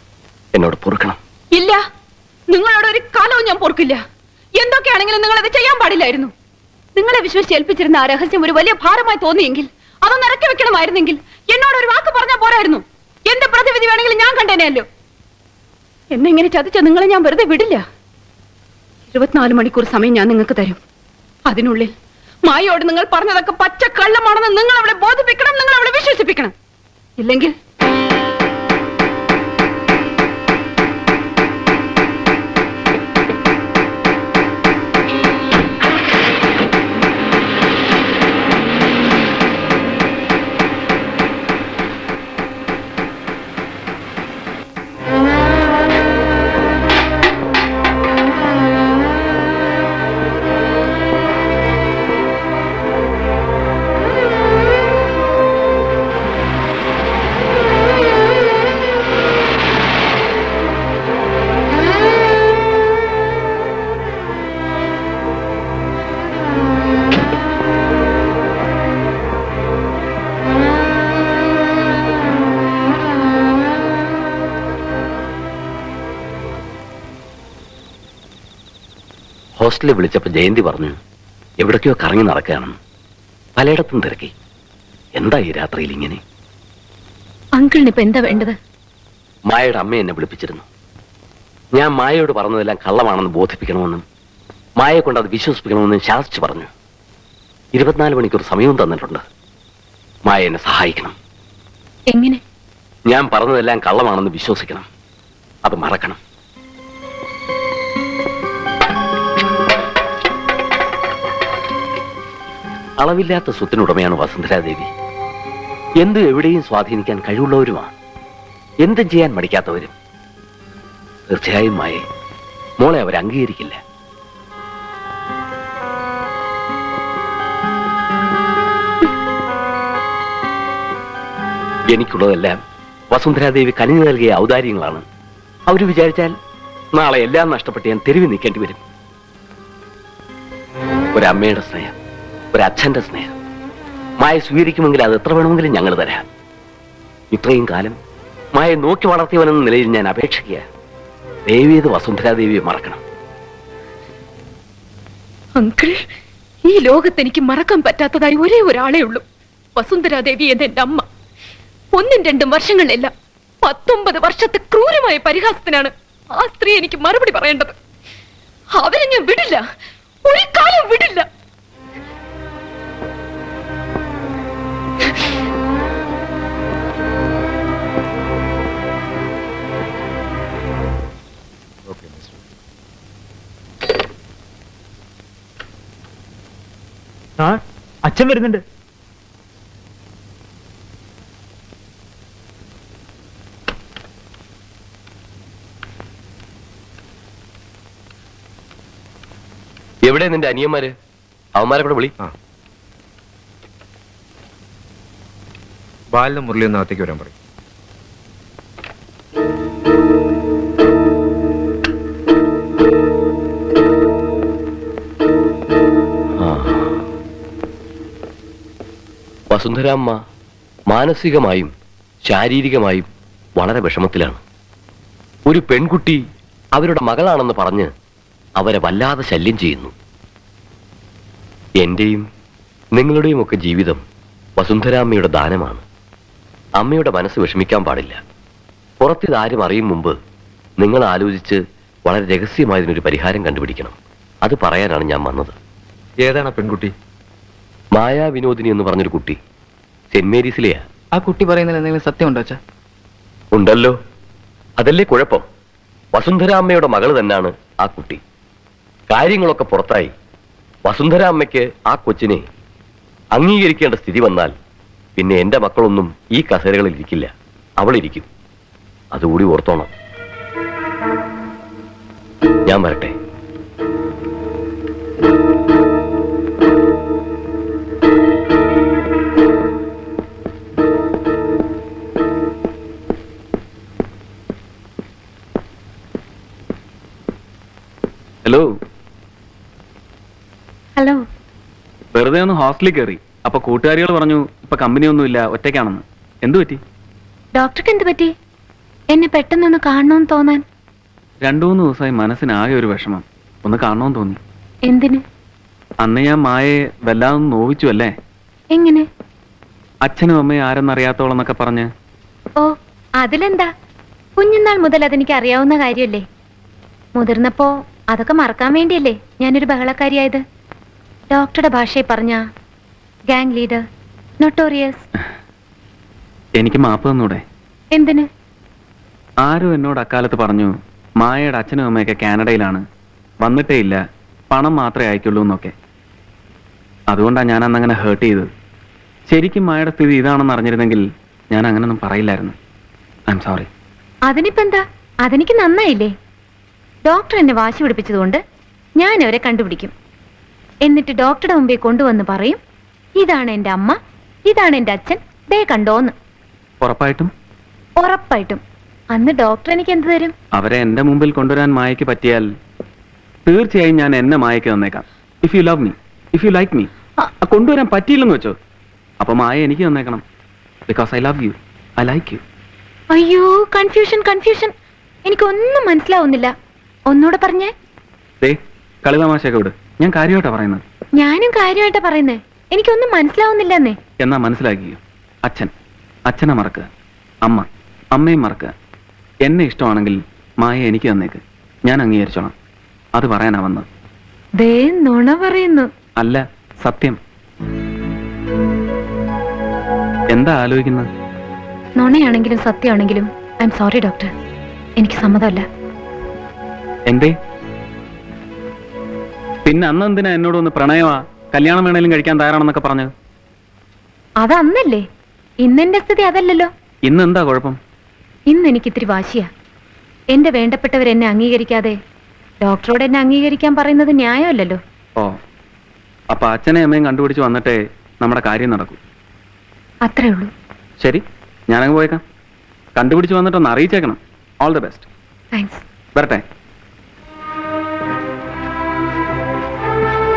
Speaker 6: എന്നോട് പൊറുക്കണം.
Speaker 3: ഇല്ല, നിങ്ങളോട് ഒരു കാലവും ഞാൻ പൊറുക്കില്ല. എന്തൊക്കെയാണെങ്കിലും നിങ്ങൾ അത് ചെയ്യാൻ പാടില്ലായിരുന്നു. നിങ്ങളെ വിശ്വസിച്ച് ഏൽപ്പിച്ചിരുന്ന ആ രഹസ്യം ഒരു വലിയ ഭാരമായി തോന്നിയെങ്കിൽ അതൊന്ന് ഇറക്കി വെക്കണമായിരുന്നെങ്കിൽ എന്നോട് ഒരു വാക്ക് പറഞ്ഞാൽ പോരായിരുന്നു. എന്റെ പ്രതിവിധി വേണമെങ്കിലും ഞാൻ കണ്ടേനെയല്ലോ. എന്നെ ഇങ്ങനെ ചതിച്ച നിങ്ങളെ ഞാൻ വെറുതെ വിടില്ല. 24 മണിക്കൂർ സമയം ഞാൻ നിങ്ങൾക്ക് തരും. അതിനുള്ളിൽ മായയോട് നിങ്ങൾ പറഞ്ഞതൊക്കെ പച്ച കള്ളമാണെന്ന് നിങ്ങൾ അവളെ ബോധിപ്പിക്കണം, നിങ്ങൾ അവളെ വിശ്വസിപ്പിക്കണം. ഇല്ലെങ്കിൽ
Speaker 6: ഹോസ്റ്റലിൽ വിളിച്ചപ്പോൾ ജയന്തി പറഞ്ഞു എവിടേക്കോ കറങ്ങി നടക്കുകയാണെന്ന്. പലയിടത്തും തിരക്കി. എന്താ ഈ രാത്രിയിൽ ഇങ്ങനെ?
Speaker 5: അങ്കിളിന് ഇപ്പൊ എന്താ വേണ്ടത്?
Speaker 6: മായയുടെ അമ്മ എന്നെ വിളിപ്പിച്ചിരുന്നു. ഞാൻ മായയോട് പറഞ്ഞതെല്ലാം കള്ളമാണെന്ന് ബോധിപ്പിക്കണമെന്നും മായയെ കൊണ്ട് അത് വിശ്വസിപ്പിക്കണമെന്നും ശാസിച്ചു പറഞ്ഞു. 24 മണിക്കൂർ സമയവും തന്നിട്ടുണ്ട്. മായ എന്നെ സഹായിക്കണം.
Speaker 5: എങ്ങനെ?
Speaker 6: ഞാൻ പറഞ്ഞതെല്ലാം കള്ളമാണെന്ന് വിശ്വസിക്കണം. അത് മറക്കണം. അളവില്ലാത്ത സ്വത്തിനുടമയാണ് വസുന്ധരാദേവി. എന്തും എവിടെയും സ്വാധീനിക്കാൻ കഴിവുള്ളവരുമാണ്. എന്തും ചെയ്യാൻ മടിക്കാത്തവരും. തീർച്ചയായും മായേ, മോളെ അവർ അംഗീകരിക്കില്ല. എനിക്കുള്ളതെല്ലാം വസുന്ധരാദേവി കനിഞ്ഞു നൽകിയ ഔദാര്യങ്ങളാണ്. അവർ വിചാരിച്ചാൽ നാളെ എല്ലാം നഷ്ടപ്പെട്ട് ഞാൻ തെരുവിൽ നിൽക്കേണ്ടി വരും. ഒരമ്മയുടെ സ്നേഹം, ഒരച്ഛന്റെ സ്നേഹം മായ സ്വീകരിക്കുമെങ്കിൽ അത് എത്ര വേണമെങ്കിലും ഞങ്ങൾ തരാം. ഇത്രയും കാലം മായ നോക്കി വളർത്തിയവനെന്ന നിലയിൽ ഞാൻ അപേക്ഷിക്കുക. ദേവിയത് വസുന്ധരാദേവിയെ മറക്കണം.
Speaker 5: അങ്കിൾ, ഈ ലോകത്ത് എനിക്ക് മറക്കാൻ പറ്റാത്തതായി ഒരേ ഒരാളേ ഉള്ളൂ. വസുന്ധരാദേവി എന്ന എന്റെ അമ്മ. 1-2 വർഷങ്ങളിലല്ല, 19 വർഷത്തെ ക്രൂരമായ പരിഹാസത്തിനാണ് ആ സ്ത്രീ എനിക്ക് മറുപടി പറയേണ്ടത്. അവരെ ഞാൻ വിടില്ല, ഒരു കാലം വിടില്ല.
Speaker 8: അച്ഛൻ വരുന്നുണ്ട്.
Speaker 6: എവിടെ നിന്റെ അനിയന്മാര്? അവന്മാരെ കൂടെ വിളി.
Speaker 9: ബാലിനും മുരളിയൊന്നും അകത്തേക്ക് വരാൻ പറയും.
Speaker 6: വസുന്ധരാമ്മ മാനസികമായും ശാരീരികമായും വളരെ വിഷമത്തിലാണ്. ഒരു പെൺകുട്ടി അവരുടെ മകളാണെന്ന് പറഞ്ഞ് അവരെ വല്ലാതെ ശല്യം ചെയ്യുന്നു. എന്റെയും നിങ്ങളുടെയും ഒക്കെ ജീവിതം വസുന്ധരാമ്മയുടെ ദാനമാണ്. അമ്മയുടെ മനസ്സ് വിഷമിക്കാൻ പാടില്ല. പുറത്തിതാരും അറിയും മുമ്പ് നിങ്ങൾ ആലോചിച്ച് വളരെ രഹസ്യമായതിനൊരു പരിഹാരം കണ്ടുപിടിക്കണം. അത് പറയാനാണ് ഞാൻ വന്നത്.
Speaker 9: ഏതാണ് പെൺകുട്ടി?
Speaker 6: മായാ വിനോദിനി എന്ന് പറഞ്ഞൊരു കുട്ടി, സെന്റ് മേരീസിലെയാ.
Speaker 8: ആ കുട്ടി പറയുന്നതിൽ എന്തെങ്കിലും സത്യമുണ്ടോ അച്ഛാ?
Speaker 6: ഉണ്ടല്ലോ. അതല്ലേ കുഴപ്പം. വസുന്ധരാമ്മയുടെ മകള് തന്നെയാണ് ആ കുട്ടി. കാര്യങ്ങളൊക്കെ പുറത്തായി വസുന്ധരാമ്മയ്ക്ക് ആ കൊച്ചിനെ അംഗീകരിക്കേണ്ട സ്ഥിതി വന്നാൽ പിന്നെ എന്റെ മക്കളൊന്നും ഈ കസേരകളിൽ ഇരിക്കില്ല, അവളിരിക്കും. അതുകൂടി ഓർത്തോണം. ഞാൻ വരട്ടെ.
Speaker 2: ഹലോ.
Speaker 3: ഹലോ.
Speaker 2: വെറുതെ ഒന്ന് ഹോസ്റ്റലിൽ കയറി. അപ്പൊ കൂട്ടുകാരികൾ പറഞ്ഞു ഇപ്പൊ കമ്പനിയൊന്നുമില്ല, ഒറ്റയ്ക്കാണെന്ന്. എന്തു പറ്റി?
Speaker 3: ഡോക്ടർക്ക് എന്ത് പറ്റി? എന്നെ പെട്ടെന്നൊന്ന് കാണണമെന്ന് തോന്നാൻ.
Speaker 2: 2-3 ദിവസമായി മനസ്സിനാകെ ഒരു വിഷമം. ഒന്ന് കാണണമെന്ന് തോന്നി.
Speaker 3: എന്തിന്?
Speaker 2: അന്ന് ഞാൻ മായയെ വല്ലാതെ നോവിച്ചു അല്ലേ?
Speaker 3: എങ്ങനെ?
Speaker 2: അച്ഛനും അമ്മയും ആരെന്നറിയാത്തോളം എന്നൊക്കെ പറഞ്ഞ്.
Speaker 3: ഓ, അതിലെന്താ? കുഞ്ഞുനാൾ മുതൽ അതെനിക്ക് അറിയാവുന്ന കാര്യമല്ലേ. മുതിർന്നപ്പോ അതൊക്കെ മറക്കാൻ വേണ്ടിയല്ലേ ഞാനൊരു ബഹളക്കാരിയായത്. ഡോക്ടറുടെ ഭാഷയിൽ പറഞ്ഞ ഗാങ് ലീഡർ, നൊട്ടോറിയസ്.
Speaker 2: എനിക്ക് മാപ്പ് തന്നൂടെ?
Speaker 3: എന്തിന്?
Speaker 2: ആരും എന്നോട് അക്കാലത്ത് പറഞ്ഞു മായയുടെ അച്ഛനും അമ്മയൊക്കെ കാനഡയിലാണ്, വന്നിട്ടേ ഇല്ല, പണം മാത്രമേ അയക്കുള്ളൂ എന്നൊക്കെ. അതുകൊണ്ടാണ് ഞാൻ അന്നങ്ങനെ ഹേർട്ട് ചെയ്തത്. ശരിക്കും മായയുടെ സ്ഥിതി ഇതാണെന്ന് അറിഞ്ഞിരുന്നെങ്കിൽ ഞാൻ അങ്ങനൊന്നും പറയില്ലായിരുന്നു. I am sorry.
Speaker 3: അതിനിപ്പോ എന്താ? അതെനിക്ക് നന്നായില്ലേ. ഡോക്ടർ എന്നെ വാശി പിടിപ്പിച്ചതുകൊണ്ട് ഞാൻ അവരെ കണ്ടുപിടിക്കും. എന്നിട്ട് ഡോക്ടറുടെ മുമ്പിൽ കൊണ്ടുവന്ന് പറയും, ഇതാണ് എന്റെ അമ്മ, ഇതാണ് എന്റെ അച്ഛൻ, ദേ കണ്ടോന്ന്.
Speaker 2: ഉറപ്പായിട്ടും?
Speaker 3: ഉറപ്പായിട്ടും. അന്ന് ഡോക്ടർ എനിക്ക് എന്ത് തരും?
Speaker 2: അവരെ എന്റെ മുമ്പിൽ കൊണ്ടുവരാൻ മായയ്ക്ക് പറ്റിയാൽ തീർച്ചയായും ഞാൻ എന്നെ മായയ്ക്ക് തന്നേക്കാം. If you love me, if you like me. കൊണ്ടുവരാൻ പറ്റിയില്ലെന്ന് വെച്ചോ, അപ്പൊ മായ എനിക്ക് തന്നേക്കണം. Because I love you, I like you.
Speaker 3: അയ്യോ, കൺഫ്യൂഷൻ കൺഫ്യൂഷൻ. എനിക്കൊന്നും മനസ്സിലാവുന്നില്ല. ഒന്നുകൂടെ പറഞ്ഞേ.
Speaker 2: ദേ കളിതമാശയൊക്കെ വിട്, ഞാൻ കാര്യമായിട്ടാ പറയുന്നത്.
Speaker 3: ഞാനും കാര്യമായിട്ടാ പറയുന്നേ. എനിക്കൊന്നും മനസ്സിലാവുന്നില്ലെന്നേ.
Speaker 2: എന്നാ മനസ്സിലാക്കിയോ? അച്ഛനെ മറക്കുക, അമ്മയും മറക്കുക. എന്നെ ഇഷ്ടമാണെങ്കിൽ മായ എനിക്ക് തന്നേക്ക്, ഞാൻ അംഗീകരിച്ചോളാം. അത് പറയാനാ വന്നത്.
Speaker 3: ദേ നുണ പറയുന്നു.
Speaker 2: അല്ല, സത്യം. എന്താ ആലോചിക്കുന്നത്?
Speaker 3: നുണയാണെങ്കിലും സത്യമാണെങ്കിലും ഐ എം സോറി ഡോക്ടർ.
Speaker 5: എനിക്ക് സമ്മതമല്ല.
Speaker 2: എന്തേ? പിന്നെ അന്ന് എന്തിനാ എന്നോട് ഒന്ന് പ്രണയമാ, കല്യാണം വേണേലും കഴിക്കാൻ തയ്യാറാണെന്നൊക്കെ പറഞ്ഞത്?
Speaker 5: അതന്നല്ലേ. ഇന്നെന്റെ സ്ഥിതി അതല്ലല്ലോ.
Speaker 2: ഇന്ന് എന്താ കുഴപ്പം?
Speaker 5: ഇന്ന് എനിക്ക് ഇത്തിരി വാശിയാ. എന്റെ വേണ്ടപ്പെട്ടവർ എന്നെ അംഗീകരിക്കാതെ ഡോക്ടറോട് എന്നെ അംഗീകരിക്കാൻ പറയുന്നത് ന്യായമല്ലല്ലോ.
Speaker 2: ഓ, അപ്പൊ അച്ഛനെ അമ്മയും കണ്ടുപിടിച്ച് വന്നിട്ടേ നമ്മുടെ കാര്യം നടക്കൂ.
Speaker 5: അത്രേ ഉള്ളൂ.
Speaker 2: ശരി, ഞാനങ്ങ് പോയേക്കാം. കണ്ടുപിടിച്ച് വന്നിട്ടൊന്ന് അറിയിച്ചേക്കണം. All the best.
Speaker 5: താങ്ക്സ്.
Speaker 2: വരട്ടെ.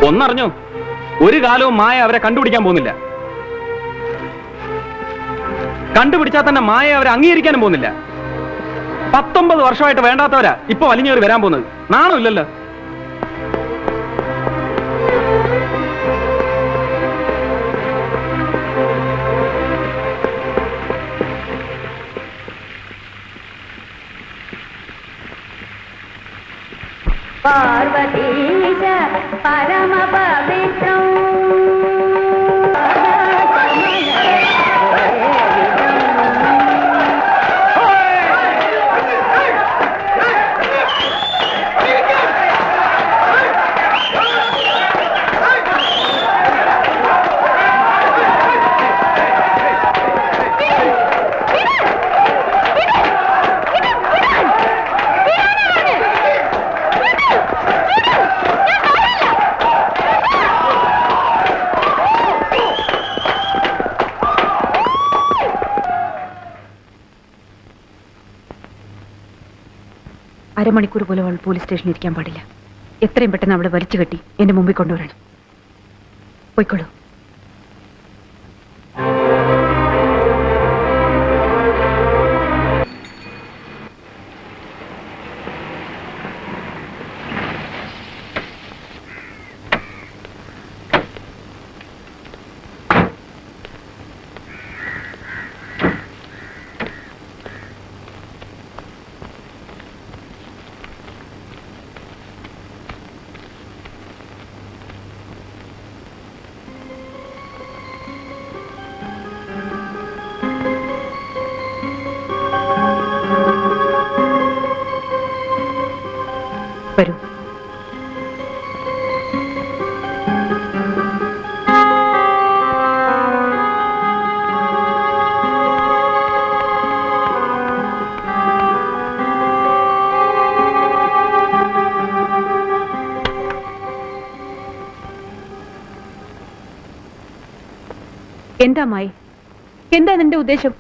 Speaker 2: ഒന്നറിഞ്ഞോ, ഒരു കാലവും മായ അവരെ കണ്ടുപിടിക്കാൻ പോകുന്നില്ല. കണ്ടുപിടിച്ചാൽ തന്നെ മായ അവരെ അംഗീകരിക്കാനും പോകുന്നില്ല. 19 വർഷമായിട്ട് വേണ്ടാത്തവരാ ഇപ്പൊ വലിഞ്ഞവർ വരാൻ പോകുന്നത്. നാണമില്ലല്ലോ.
Speaker 3: പാർവതീശ പരമ പവിത്രം
Speaker 5: അരമണിക്കൂർ പോലും അവൾ പോലീസ് സ്റ്റേഷനിൽ ഇരിക്കാൻ പാടില്ല. എത്രയും പെട്ടെന്ന് അവളെ വലിച്ചു കെട്ടി എന്റെ മുമ്പിൽ കൊണ്ടുവരണം. പോയിക്കോളൂ. വരൂ. എന്താ മായി? എന്താ നിന്റെ ഉദ്ദേശം?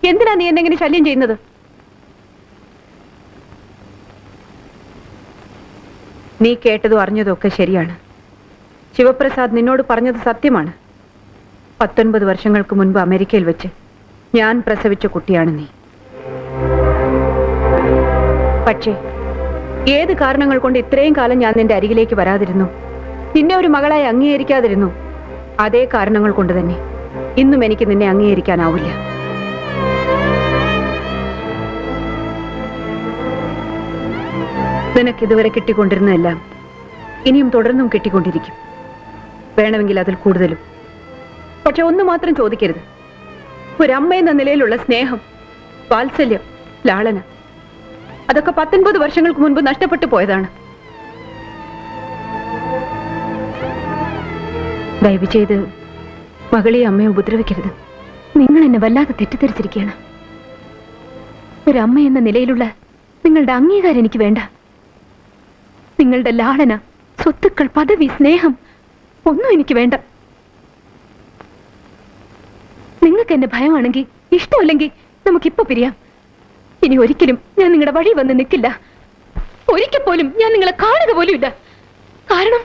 Speaker 5: എന്തിനാ നീ എന്നെങ്ങനെ ശല്യം ചെയ്യുന്നത്? നീ കേട്ടതും അറിഞ്ഞതും ഒക്കെ ശരിയാണ്. ശിവപ്രസാദ് നിന്നോട് പറഞ്ഞത് സത്യമാണ്. 19 വർഷങ്ങൾക്ക് മുൻപ് അമേരിക്കയിൽ വെച്ച് ഞാൻ പ്രസവിച്ച കുട്ടിയാണ് നീ. പക്ഷേ ഏത് കാരണങ്ങൾ കൊണ്ട് ഇത്രയും കാലം ഞാൻ നിന്റെ അരികിലേക്ക് വരാതിരുന്നു, നിന്നെ ഒരു മകളായി അംഗീകരിക്കാതിരുന്നു, അതേ കാരണങ്ങൾ കൊണ്ട് തന്നെ ഇന്നും എനിക്ക് നിന്നെ അംഗീകരിക്കാനാവില്ല. നിനക്ക് ഇതുവരെ കിട്ടിക്കൊണ്ടിരുന്നതെല്ലാം ഇനിയും തുടർന്നും കിട്ടിക്കൊണ്ടിരിക്കും. വേണമെങ്കിൽ അതിൽ കൂടുതലും. പക്ഷെ ഒന്ന് മാത്രം ചോദിക്കരുത്. ഒരമ്മയെന്ന നിലയിലുള്ള സ്നേഹം, വാത്സല്യം, ലാളന, അതൊക്കെ 19 വർഷങ്ങൾക്ക് മുൻപ് നഷ്ടപ്പെട്ടു പോയതാണ്. ദയവ് ചെയ്ത് മകളെയും അമ്മയെ ഉപദ്രവിക്കരുത്. നിങ്ങൾ എന്നെ വല്ലാതെ തെറ്റിദ്ധരിച്ചിരിക്കുകയാണ്. ഒരമ്മ എന്ന നിലയിലുള്ള നിങ്ങളുടെ അംഗീകാരം എനിക്ക് വേണ്ട. നിങ്ങളുടെ ലാളന, സ്വത്തുക്കൾ, പദവി, സ്നേഹം ഒന്നും എനിക്ക് വേണ്ട. നിങ്ങൾക്ക് എന്നെ ഭയമാണെങ്കിൽ, ഇഷ്ടമല്ലെങ്കിൽ നമുക്കിപ്പോ പിരിയാം. ഇനി ഒരിക്കലും ഞാൻ നിങ്ങളുടെ വഴി വന്ന് നിൽക്കില്ല. ഒരിക്കൽ പോലും ഞാൻ നിങ്ങളെ കാണുക പോലും ഇല്ല. കാരണം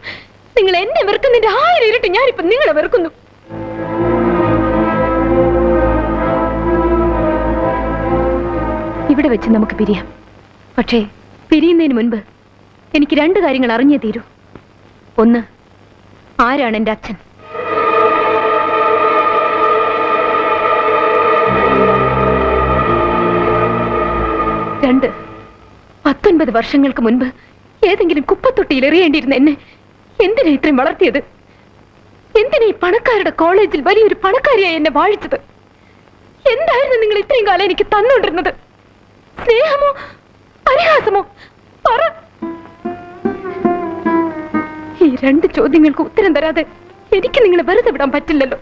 Speaker 5: നിങ്ങൾ എന്നെ വെറുക്കുന്നതിന്റെ 1000 ഇരട്ടി ഞാനിപ്പോ നിങ്ങളെ വെറുക്കുന്നു. ഇവിടെ വെച്ച് നമുക്ക് പിരിയാം. പക്ഷേ പിരിയുന്നതിന് മുൻപ് എനിക്ക് 2 കാര്യങ്ങൾ അറിഞ്ഞേ തീരൂ. ഒന്ന്, ആരാണ് എൻ്റെ അച്ഛൻ? 2, 19 വർഷങ്ങൾക്ക് മുൻപ് ഏതെങ്കിലും കുപ്പത്തൊട്ടിയിൽ എറിയേണ്ടിയിരുന്ന എന്നെ എന്തിനാ ഇത്രയും വളർത്തിയത്? എന്തിനാ ഈ പണക്കാരുടെ കോളേജിൽ വലിയൊരു പണക്കാരിയായി എന്നെ വാഴിച്ചത്? എന്തായിരുന്നു നിങ്ങൾ ഇത്രയും കാലം എനിക്ക് തന്നുകൊണ്ടിരുന്നത്? സ്നേഹമോ പരിഹാസമോ? പറ. ഈ 2 ചോദ്യങ്ങൾക്ക് ഉത്തരം തരാതെ എനിക്ക് നിങ്ങളെ വെറുതെ വിടാൻ പറ്റില്ലല്ലോ.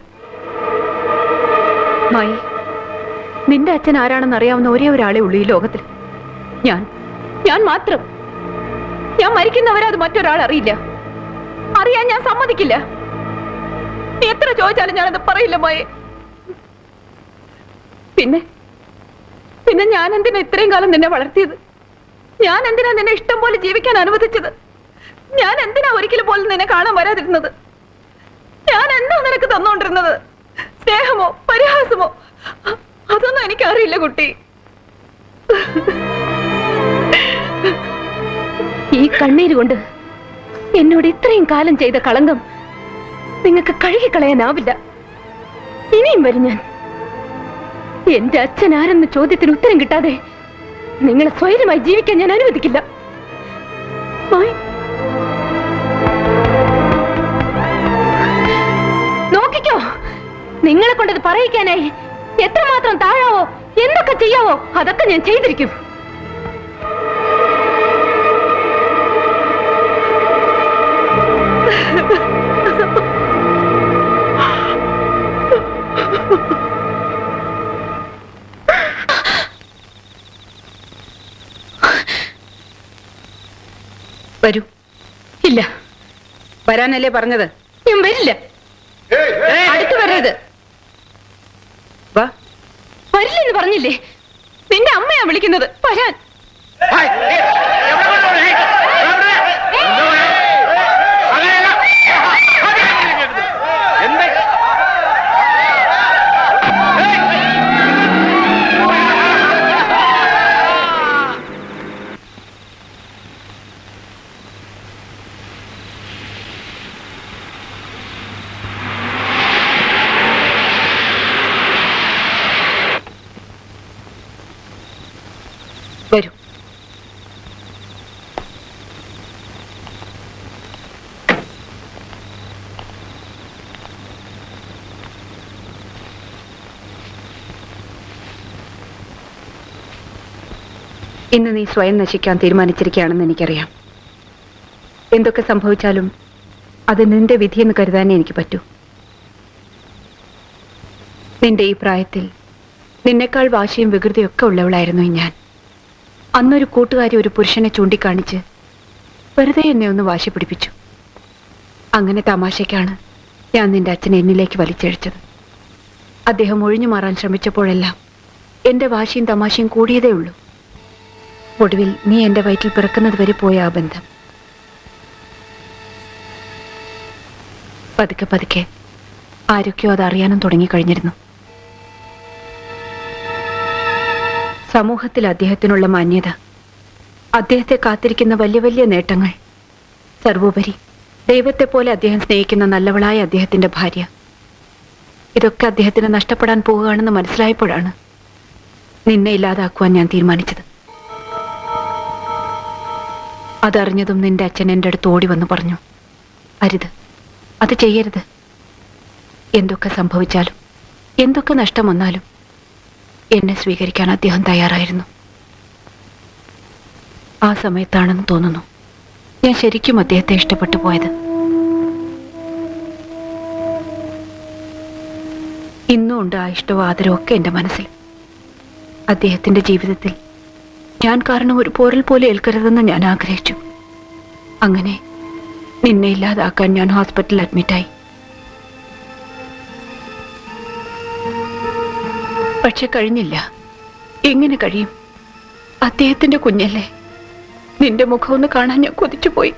Speaker 5: മായി, നിന്റെ അച്ഛൻ ആരാണെന്ന് അറിയാവുന്ന ഒരേ ഒരാളെ ഉള്ളൂ ഈ ലോകത്തിൽ. ഞാൻ മാത്രം. ഞാൻ മരിക്കുന്നവരെ അത് മറ്റൊരാൾ അറിയില്ല. അറിയാൻ ഞാൻ സമ്മതിക്കില്ല. എത്ര ചോദിച്ചാലും ഞാനത് പറയില്ല മായി. പിന്നെ ഞാൻ എന്തിനാ ഇത്രയും കാലം നിന്നെ വളർത്തിയത്? ഞാൻ എന്തിനാ നിന്നെ ഇഷ്ടം പോലെ ജീവിക്കാൻ അനുവദിച്ചത്? ഞാൻ എന്തിനാ ഒരിക്കലും പോലും നിന്നെ കാണാൻ വരാതിരുന്നത്? ഞാൻ എന്താ നിനക്ക് തന്നോണ്ടിരുന്നത്? സ്നേഹമോ പരിഹാസമോ? അതൊന്നും എനിക്കറിയില്ല കുട്ടി. ഈ കണ്ണീര് കൊണ്ട് എന്നോട് ഇത്രയും കാലം ചെയ്ത കളങ്കം നിങ്ങൾക്ക് കഴുകിക്കളയാനാവില്ല. ഇനിയും വരും ഞാൻ. എന്റെ അച്ഛൻ ആരെന്ന ചോദ്യത്തിന് ഉത്തരം കിട്ടാതെ നിങ്ങളെ സ്വൈര്യമായി ജീവിക്കാൻ ഞാൻ അനുവദിക്കില്ല. നോക്കിക്കോ, നിങ്ങളെ കൊണ്ടത് പറയിക്കാനായി എത്രമാത്രം താഴാവോ, എന്തൊക്കെ ചെയ്യാവോ അതൊക്കെ ഞാൻ ചെയ്തിരിക്കും. വരൂ. ഇല്ല,
Speaker 10: വരാനല്ലേ പറഞ്ഞത്?
Speaker 5: ഞാൻ വരില്ല.
Speaker 10: അടുത്ത് വരരുത്. വാ.
Speaker 5: വരില്ലെന്ന് പറഞ്ഞില്ലേ? നിന്റെ അമ്മയാ വിളിക്കുന്നത്. വരാൻ.
Speaker 10: വരൂ. ഇന്ന് നീ സ്വയം നശിക്കാൻ തീരുമാനിച്ചിരിക്കുകയാണെന്ന് എനിക്കറിയാം. എന്തൊക്കെ സംഭവിച്ചാലും അത് നിന്റെ വിധിയെന്ന് കരുതാനേ എനിക്ക് പറ്റൂ. നിന്റെ ഈ പ്രായത്തിൽ നിന്നെക്കാൾ വാശിയും വികൃതിയൊക്കെ ഉള്ളവളായിരുന്നു ഞാൻ. അന്നൊരു കൂട്ടുകാരി ഒരു പുരുഷനെ ചൂണ്ടിക്കാണിച്ച് വെറുതെ എന്നെ ഒന്ന് വാശി പിടിപ്പിച്ചു. അങ്ങനെ തമാശയ്ക്കാണ് ഞാൻ നിന്റെ അച്ഛനെ എന്നിലേക്ക് വലിച്ചഴിച്ചത്. അദ്ദേഹം ഒഴിഞ്ഞു മാറാൻ ശ്രമിച്ചപ്പോഴെല്ലാം എന്റെ വാശിയും തമാശയും കൂടിയതേ ഉള്ളൂ. ഒടുവിൽ നീ എന്റെ വയറ്റിൽ പിറക്കുന്നത് വരെ പോയ ആ ബന്ധം പതുക്കെ പതുക്കെ ആരൊക്കെയോ അത് അറിയാനും തുടങ്ങിക്കഴിഞ്ഞിരുന്നു. സമൂഹത്തിൽ അദ്ദേഹത്തിനുള്ള മാന്യത, അദ്ദേഹത്തെ കാത്തിരിക്കുന്ന വലിയ വലിയ നേട്ടങ്ങൾ, സർവോപരി ദൈവത്തെ പോലെ അദ്ദേഹം സ്നേഹിക്കുന്ന നല്ലവളായ അദ്ദേഹത്തിന്റെ ഭാര്യ, ഇതൊക്കെ അദ്ദേഹത്തിന് നഷ്ടപ്പെടാൻ പോവുകയാണെന്ന് മനസ്സിലായപ്പോഴാണ് നിന്നെ ഇല്ലാതാക്കുവാൻ ഞാൻ തീരുമാനിച്ചത്. അതറിഞ്ഞതും നിന്റെ അച്ഛൻ എൻ്റെ അടുത്ത് ഓടി വന്ന് പറഞ്ഞു, അരുത്, അത് ചെയ്യരുത്. എന്തൊക്കെ സംഭവിച്ചാലും എന്തൊക്കെ നഷ്ടം വന്നാലും എന്നെ സ്വീകരിക്കാൻ അദ്ദേഹം തയ്യാറായിരുന്നു. ആ സമയത്താണെന്ന് തോന്നുന്നു ഞാൻ ശരിക്കും അദ്ദേഹത്തെ ഇഷ്ടപ്പെട്ടു പോയത്. ഇന്നും ഉണ്ട് ആ ഇഷ്ടവും ആദരവും ഒക്കെ എൻ്റെ മനസ്സിൽ. അദ്ദേഹത്തിന്റെ ജീവിതത്തിൽ ഞാൻ കാരണം ഒരു പോരൽ പോലെ ഏൽക്കരുതെന്ന് ഞാൻ ആഗ്രഹിച്ചു. അങ്ങനെ നിന്നെ ഇല്ലാതാക്കാൻ ഞാൻ ഹോസ്പിറ്റലിൽ അഡ്മിറ്റായി. പക്ഷെ കഴിഞ്ഞില്ല. എങ്ങനെ കഴിയും? അദ്ദേഹത്തിന്റെ കുഞ്ഞല്ലേ. നിന്റെ മുഖം ഒന്ന് കാണാൻ ഞാൻ കൊതിച്ചുപോയി.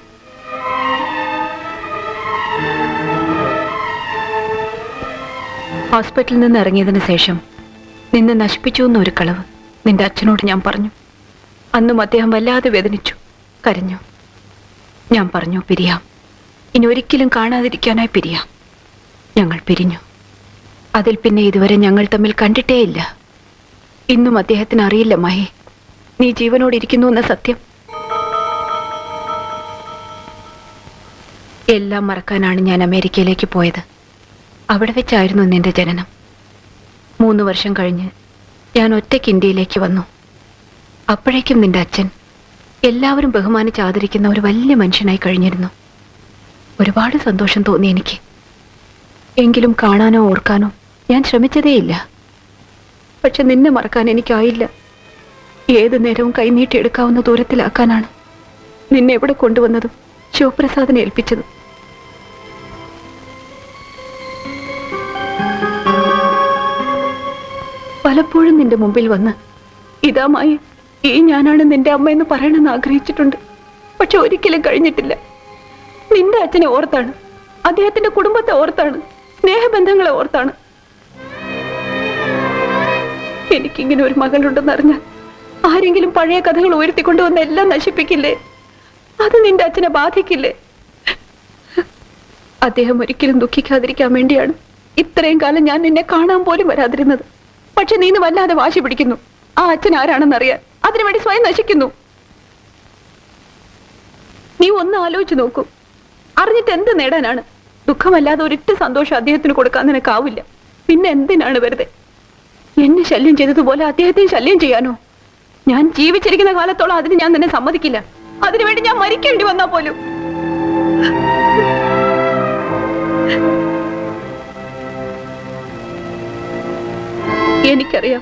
Speaker 10: ഹോസ്പിറ്റലിൽ നിന്ന് ഇറങ്ങിയതിന് ശേഷം നിന്നെ നശിപ്പിച്ചു എന്നൊരു കളവ് നിന്റെ അച്ഛനോട് ഞാൻ പറഞ്ഞു. അന്നും അദ്ദേഹം വല്ലാതെ വേദനിച്ചു, കരഞ്ഞു. ഞാൻ പറഞ്ഞു, പിരിയാം, ഇനി ഒരിക്കലും കാണാതിരിക്കാനായി പിരിയാം. ഞങ്ങൾ പിരിഞ്ഞു. അതിൽ പിന്നെ ഇതുവരെ ഞങ്ങൾ തമ്മിൽ കണ്ടിട്ടേയില്ല. ഇന്നും അദ്ദേഹത്തിന് അറിയില്ല മായി, നീ ജീവനോടിരിക്കുന്നു എന്ന സത്യം. എല്ലാം മറക്കാനാണ് ഞാൻ അമേരിക്കയിലേക്ക് പോയത്. അവിടെ വെച്ചായിരുന്നു നിന്റെ ജനനം. 3 വർഷം കഴിഞ്ഞ് ഞാൻ ഒറ്റയ്ക്ക് ഇന്ത്യയിലേക്ക് വന്നു. അപ്പോഴേക്കും നിന്റെ അച്ഛൻ എല്ലാവരും ബഹുമാനിച്ച് ആദരിക്കുന്ന ഒരു വലിയ മനുഷ്യനായി കഴിഞ്ഞിരുന്നു. ഒരുപാട് സന്തോഷം തോന്നി എനിക്ക്. എങ്കിലും കാണാനോ ഓർക്കാനോ ഞാൻ ശ്രമിച്ചതേയില്ല. പക്ഷെ നിന്നെ മറക്കാൻ എനിക്കായില്ല. ഏത് നേരവും കൈനീട്ടിയെടുക്കാവുന്ന ദൂരത്തിലാക്കാനാണ് നിന്നെ എവിടെ കൊണ്ടുവന്നതും ശിവപ്രസാദിനെ ഏൽപ്പിച്ചതും. പലപ്പോഴും നിന്റെ മുമ്പിൽ വന്ന് ഇതാമായി ഈ ഞാനാണ് നിന്റെ അമ്മയെന്ന് പറയണമെന്ന് ആഗ്രഹിച്ചിട്ടുണ്ട്. പക്ഷെ ഒരിക്കലും കഴിഞ്ഞിട്ടില്ല. നിന്റെ അച്ഛനെ ഓർത്താണ്, അദ്ദേഹത്തിന്റെ കുടുംബത്തെ ഓർത്താണ്, സ്നേഹബന്ധങ്ങളെ ഓർത്താണ്. എനിക്കിങ്ങനെ ഒരു മകളുണ്ടെന്നറിഞ്ഞാൽ ആരെങ്കിലും പഴയ കഥകൾ ഉയർത്തിക്കൊണ്ടുവന്ന് എല്ലാം നശിപ്പിക്കില്ലേ? അത് നിന്റെ അച്ഛനെ ബാധിക്കില്ലേ? അദ്ദേഹം ഒരിക്കലും ദുഃഖിക്കാതിരിക്കാൻ വേണ്ടിയാണ് ഇത്രയും കാലം ഞാൻ നിന്നെ കാണാൻ പോലും വരാതിരുന്നത്. പക്ഷെ നീ ഇന്ന് വല്ലാതെ വാശി പിടിക്കുന്നു. ആ അച്ഛൻ ആരാണെന്നറിയാൻ അതിനുവേണ്ടി സ്വയം നശിക്കുന്നു. നീ ഒന്ന് ആലോചിച്ച് നോക്കൂ. അറിഞ്ഞിട്ട് എന്ത് നേടാനാണ്? ദുഃഖമല്ലാതെ ഒരിട്ട് സന്തോഷം അദ്ദേഹത്തിന് കൊടുക്കാൻ നിനക്കാവില്ല. പിന്നെ എന്തിനാണ് വെറുതെ എന്നെ ശല്യം ചെയ്തതുപോലെ അദ്ദേഹത്തെ ശല്യം ചെയ്യാനോ? ഞാൻ ജീവിച്ചിരിക്കുന്ന കാലത്തോളം അതിന് ഞാൻ നിന്നെ സമ്മതിക്കില്ല. അതിനുവേണ്ടി ഞാൻ മരിക്കേണ്ടി വന്നാ പോലും. എനിക്കറിയാം,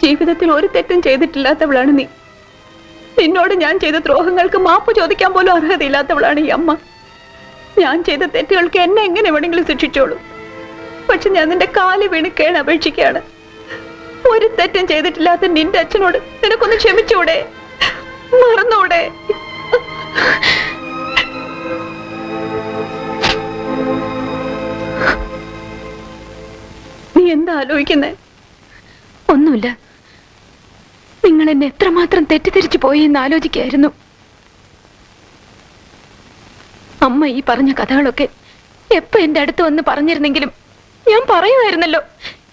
Speaker 10: ജീവിതത്തിൽ ഒരു തെറ്റും ചെയ്തിട്ടില്ലാത്തവളാണ് നീ. നിന്നോട് ഞാൻ ചെയ്ത ദ്രോഹങ്ങൾക്ക് മാപ്പ് ചോദിക്കാൻ പോലും അർഹതയില്ലാത്തവളാണ് ഈ അമ്മ. ഞാൻ ചെയ്ത തെറ്റുകൾക്ക് എന്നെ എങ്ങനെ വേണമെങ്കിലും ശിക്ഷിച്ചോളൂ. പക്ഷെ ഞാൻ നിന്റെ കാല് വീണ് കേണ് അപേക്ഷിക്കുകയാണ്. ഒരു തെറ്റും ചെയ്തിട്ടില്ലാത്ത നിന്റെ അച്ഛനോട് നിനക്കൊന്ന് ക്ഷമിച്ചൂടെ? മറന്നൂടെ? നീ എന്താ ആലോചിക്കുന്നേ? ഒന്നുമില്ല. നിങ്ങൾ എന്നെ എത്രമാത്രം തെറ്റിദ്ധരിച്ചു പോയി എന്ന് ആലോചിക്കായിരുന്നു. അമ്മ ഈ പറഞ്ഞ കഥകളൊക്കെ എപ്പോ എന്റെ അടുത്ത് വന്ന് പറഞ്ഞിരുന്നെങ്കിലും ഞാൻ പറയുമായിരുന്നല്ലോ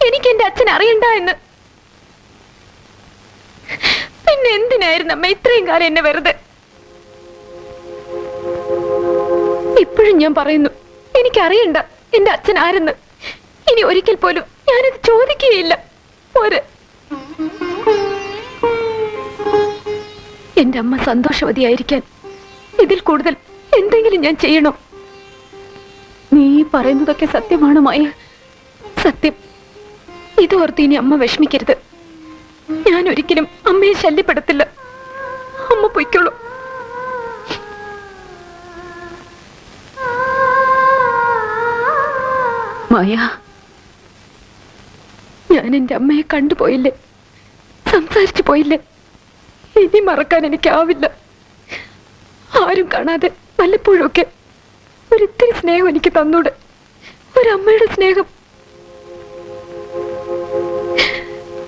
Speaker 10: എനിക്ക് എന്റെ അച്ഛൻ അറിയണ്ട എന്ന്. പിന്നെ എന്തിനായിരുന്നു അമ്മ ഇത്രയും കാലം എന്നെ വെറുതെ? ഇപ്പോഴും ഞാൻ പറയുന്നു, എനിക്കറിയണ്ട എന്റെ അച്ഛൻ ആരെന്ന്. ഇനി ഒരിക്കൽ പോലും ഞാനത് ചോദിക്കുകയില്ല. പോരെ, എന്റെ അമ്മ സന്തോഷവതിയായിരിക്കാൻ ഇതിൽ കൂടുതൽ എന്തെങ്കിലും ഞാൻ ചെയ്യണോ? നീ പറയുന്നതൊക്കെ സത്യമാണ് മായ, സത്യം. ഇതോർത്ത് ഇനി അമ്മ വിഷമിക്കരുത്. ഞാൻ ഒരിക്കലും അമ്മയെ ശല്യപ്പെടുത്തില്ല. അമ്മ പൊയ്ക്കോളൂ. മായ, ഞാൻ എന്റെ അമ്മയെ കണ്ടുപോയില്ലേ, സംസാരിച്ചു പോയില്ലേ? ഇനി മറക്കാൻ എനിക്കാവില്ല. ആരും കാണാതെ വല്ലപ്പോഴൊക്കെ ഒരിത്തിരി സ്നേഹം എനിക്ക് തന്നൂടെ? ഒരമ്മയുടെ സ്നേഹം.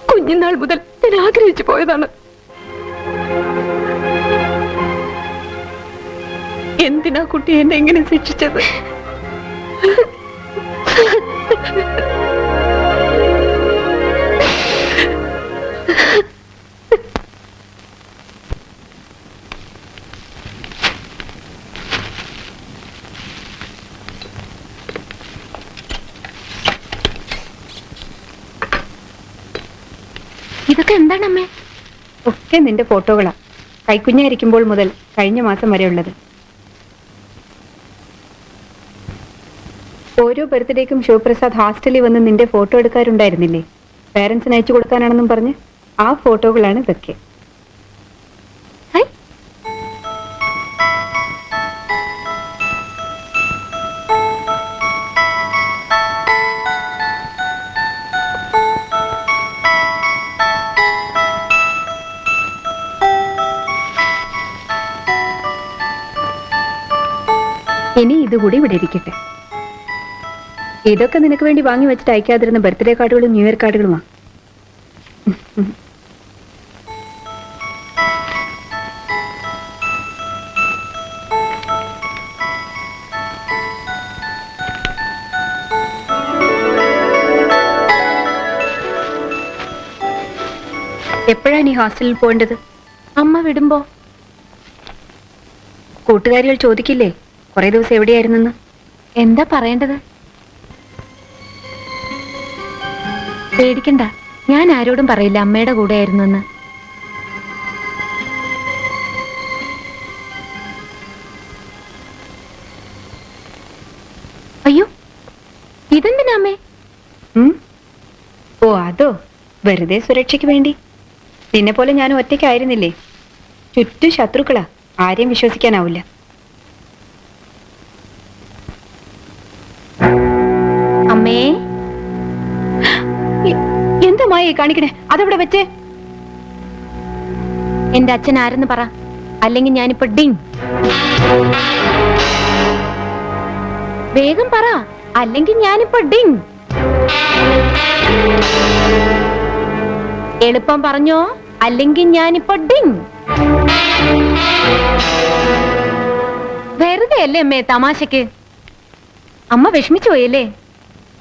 Speaker 10: കുഞ്ഞുനാൾ മുതൽ ഞാൻ ആഗ്രഹിച്ചു പോയതാണ്. എന്തിനാ കുട്ടി എന്നെ എങ്ങനെ ശിക്ഷിച്ചത്?
Speaker 3: ഇതൊക്കെ എന്താണ് അമ്മേ?
Speaker 10: ഒക്കെ നിന്റെ ഫോട്ടോകളാ. കൈക്കുഞ്ഞായിരിക്കുമ്പോൾ മുതൽ കഴിഞ്ഞ മാസം വരെ ഉള്ളത്. ഓരോ ബർത്ത്ഡേക്കും ശിവപ്രസാദ് ഹോസ്റ്റലിൽ വന്ന് നിന്റെ ഫോട്ടോ എടുക്കാറുണ്ടായിരുന്നില്ലേ? പേരൻസിന് അയച്ചു കൊടുക്കാനാണെന്നും പറഞ്ഞ് ആ ഫോട്ടോകളാണ് ഇതൊക്കെ. ഇനി ഇതുകൂടി ഇവിടെ ഇരിക്കട്ടെ. ഇതൊക്കെ നിനക്ക് വേണ്ടി വാങ്ങി വെച്ചിട്ട് അയക്കാതിരുന്ന ബർത്ത്ഡേ കാർഡുകളും ന്യൂ ഇയർ കാർഡുകളുമാണ്. എപ്പോഴാണ് നീ ഹോസ്റ്റലിൽ പോകേണ്ടത്?
Speaker 3: അമ്മ വിടുമ്പോ.
Speaker 10: കൂട്ടുകാരികൾ ചോദിക്കില്ലേ കുറെ ദിവസം എവിടെയായിരുന്നെന്ന്?
Speaker 3: എന്താ പറയേണ്ടത്? പേടിക്കണ്ട, ഞാൻ ആരോടും പറയില്ല അമ്മയുടെ കൂടെ ആയിരുന്നു എന്ന്.
Speaker 5: അയ്യോ ഇതെന്തിനാ അമ്മേ?
Speaker 10: ഉം? ഓ അതോ വെറുതെ സുരക്ഷയ്ക്ക് വേണ്ടി. നിന്നെ പോലെ ഞാൻ ഒറ്റയ്ക്കായിരുന്നില്ലേ, ചുറ്റും ശത്രുക്കളാ, ആരെയും വിശ്വസിക്കാനാവില്ല.
Speaker 5: അമ്മേ
Speaker 10: എന്താ മായ കാണിക്കണേ? അതവിടെ വെച്ചേ.
Speaker 5: എന്റെ അച്ഛൻ ആരെന്ന് പറ, അല്ലെങ്കിൽ ഞാനിപ്പോ ഡിങ്. വേഗം പറ, അല്ലെങ്കിൽ ഞാനിപ്പോ ഡിങ്. എളുപ്പം പറഞ്ഞോ, അല്ലെങ്കിൽ ഞാനിപ്പോ ഡിങ്. വെറുതെ അല്ലേ അമ്മേ തമാശക്ക്? അമ്മ വിഷമിച്ചു പോയല്ലേ?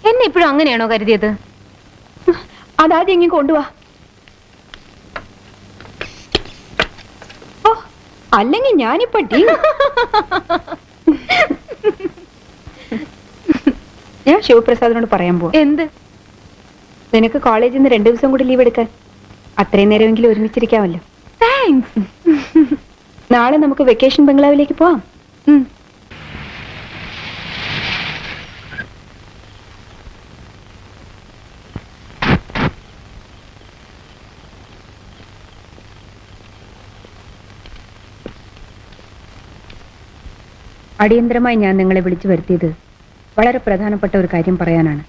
Speaker 5: എന്നെ ഇപ്പോഴും അങ്ങനെയാണോ കരുതിയത്?
Speaker 10: അതാദ്യം ഇങ്ങനെ കൊണ്ടുവാ. ഓ, അല്ലെങ്കിൽ ഞാനിപ്പോ ഡിങ്. ഞാൻ ശിവപ്രസാദിനോട് പറയാൻ പോവാ.
Speaker 5: എന്ത്?
Speaker 10: നിനക്ക് കോളേജിൽ നിന്ന് 2 ദിവസം കൂടി ലീവ് എടുക്കാൻ. അത്രയും നേരമെങ്കിലും ഒരുമിച്ചിരിക്കാമല്ലോ.
Speaker 5: താങ്ക്സ്.
Speaker 10: നാളെ നമുക്ക് വെക്കേഷൻ ബംഗ്ലാവിലേക്ക് പോവാം. അടിയന്തരമായി ഞാൻ നിങ്ങളെ വിളിച്ചു വരുത്തിയത് വളരെ പ്രധാനപ്പെട്ട ഒരു കാര്യം പറയാനാണ്.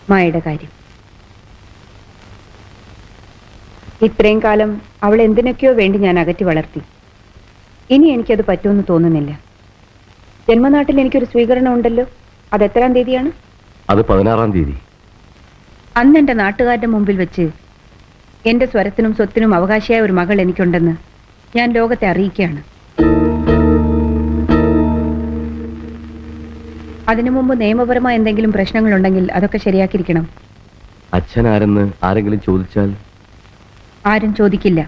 Speaker 10: മായയുടെ കാര്യം. ഇത്രയും കാലം അവൾ എന്തിനൊക്കെയോ വേണ്ടി ഞാൻ അകറ്റി വളർത്തി. ഇനി എനിക്കത് പറ്റുമെന്ന് തോന്നുന്നില്ല. ജന്മനാട്ടിൽ എനിക്കൊരു സ്വീകരണം ഉണ്ടല്ലോ. അത് എത്രാം തീയതിയാണ്?
Speaker 6: അത് 16-ാം തീയതി.
Speaker 10: അന്ന് എൻ്റെ നാട്ടുകാരുടെ മുമ്പിൽ വെച്ച് എൻ്റെ സ്വരത്തിനും സ്വത്തിനും അവകാശിയായ ഒരു മകൾ എനിക്കുണ്ടെന്ന് ഞാൻ ലോകത്തെ അറിയിക്കുകയാണ്. അതിനു മുമ്പ് നിയമപരമായ എന്തെങ്കിലും പ്രശ്നങ്ങളുണ്ടെങ്കിൽ അതൊക്കെ ശരിയാക്കിയിരിക്കണം.
Speaker 6: അച്ഛൻ ആരെന്ന് ആരെങ്കിലും ചോദിച്ചാൽ?
Speaker 10: ആരും ചോദിക്കില്ല.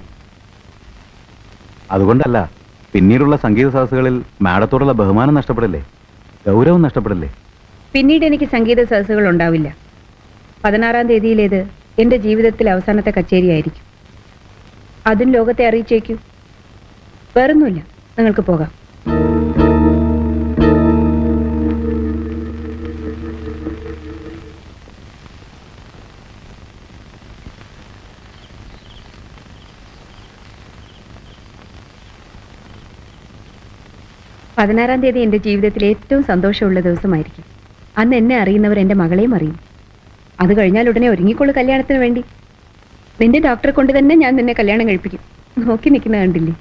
Speaker 9: അതുകൊണ്ടല്ല, പിന്നീടുള്ള സംഗീത സദസ്സുകളിൽ മാഡത്തോടുള്ള ബഹുമാനം നഷ്ടപ്പെടില്ലേ, ഗൗരവം നഷ്ടപ്പെടില്ലേ?
Speaker 10: പിന്നീട് എനിക്ക് സംഗീത സദസ്സുകൾ ഉണ്ടാവില്ല. 16-ാം തീയതിയിലേത് എൻ്റെ ജീവിതത്തിലെ അവസാനത്തെ കച്ചേരിയായിരിക്കും. അതും ലോകത്തെ അറിയിച്ചേക്കൂ. വേറൊന്നുമില്ല, നിങ്ങൾക്ക് പോകാം. പതിനാറാം തീയതി എൻ്റെ ജീവിതത്തിലെ ഏറ്റവും സന്തോഷമുള്ള ദിവസമായിരിക്കും. അന്ന് എന്നെ അറിയുന്നവർ എൻ്റെ മകളെയും അറിയും. അത് കഴിഞ്ഞാൽ ഉടനെ ഒരുങ്ങിക്കൊള്ളു കല്യാണത്തിന് വേണ്ടി. നിന്റെ ഡോക്ടറെ കൊണ്ട് തന്നെ ഞാൻ നിന്നെ കല്യാണം കഴിപ്പിക്കും. നോക്കി നിൽക്കുന്ന കണ്ടില്ലേ?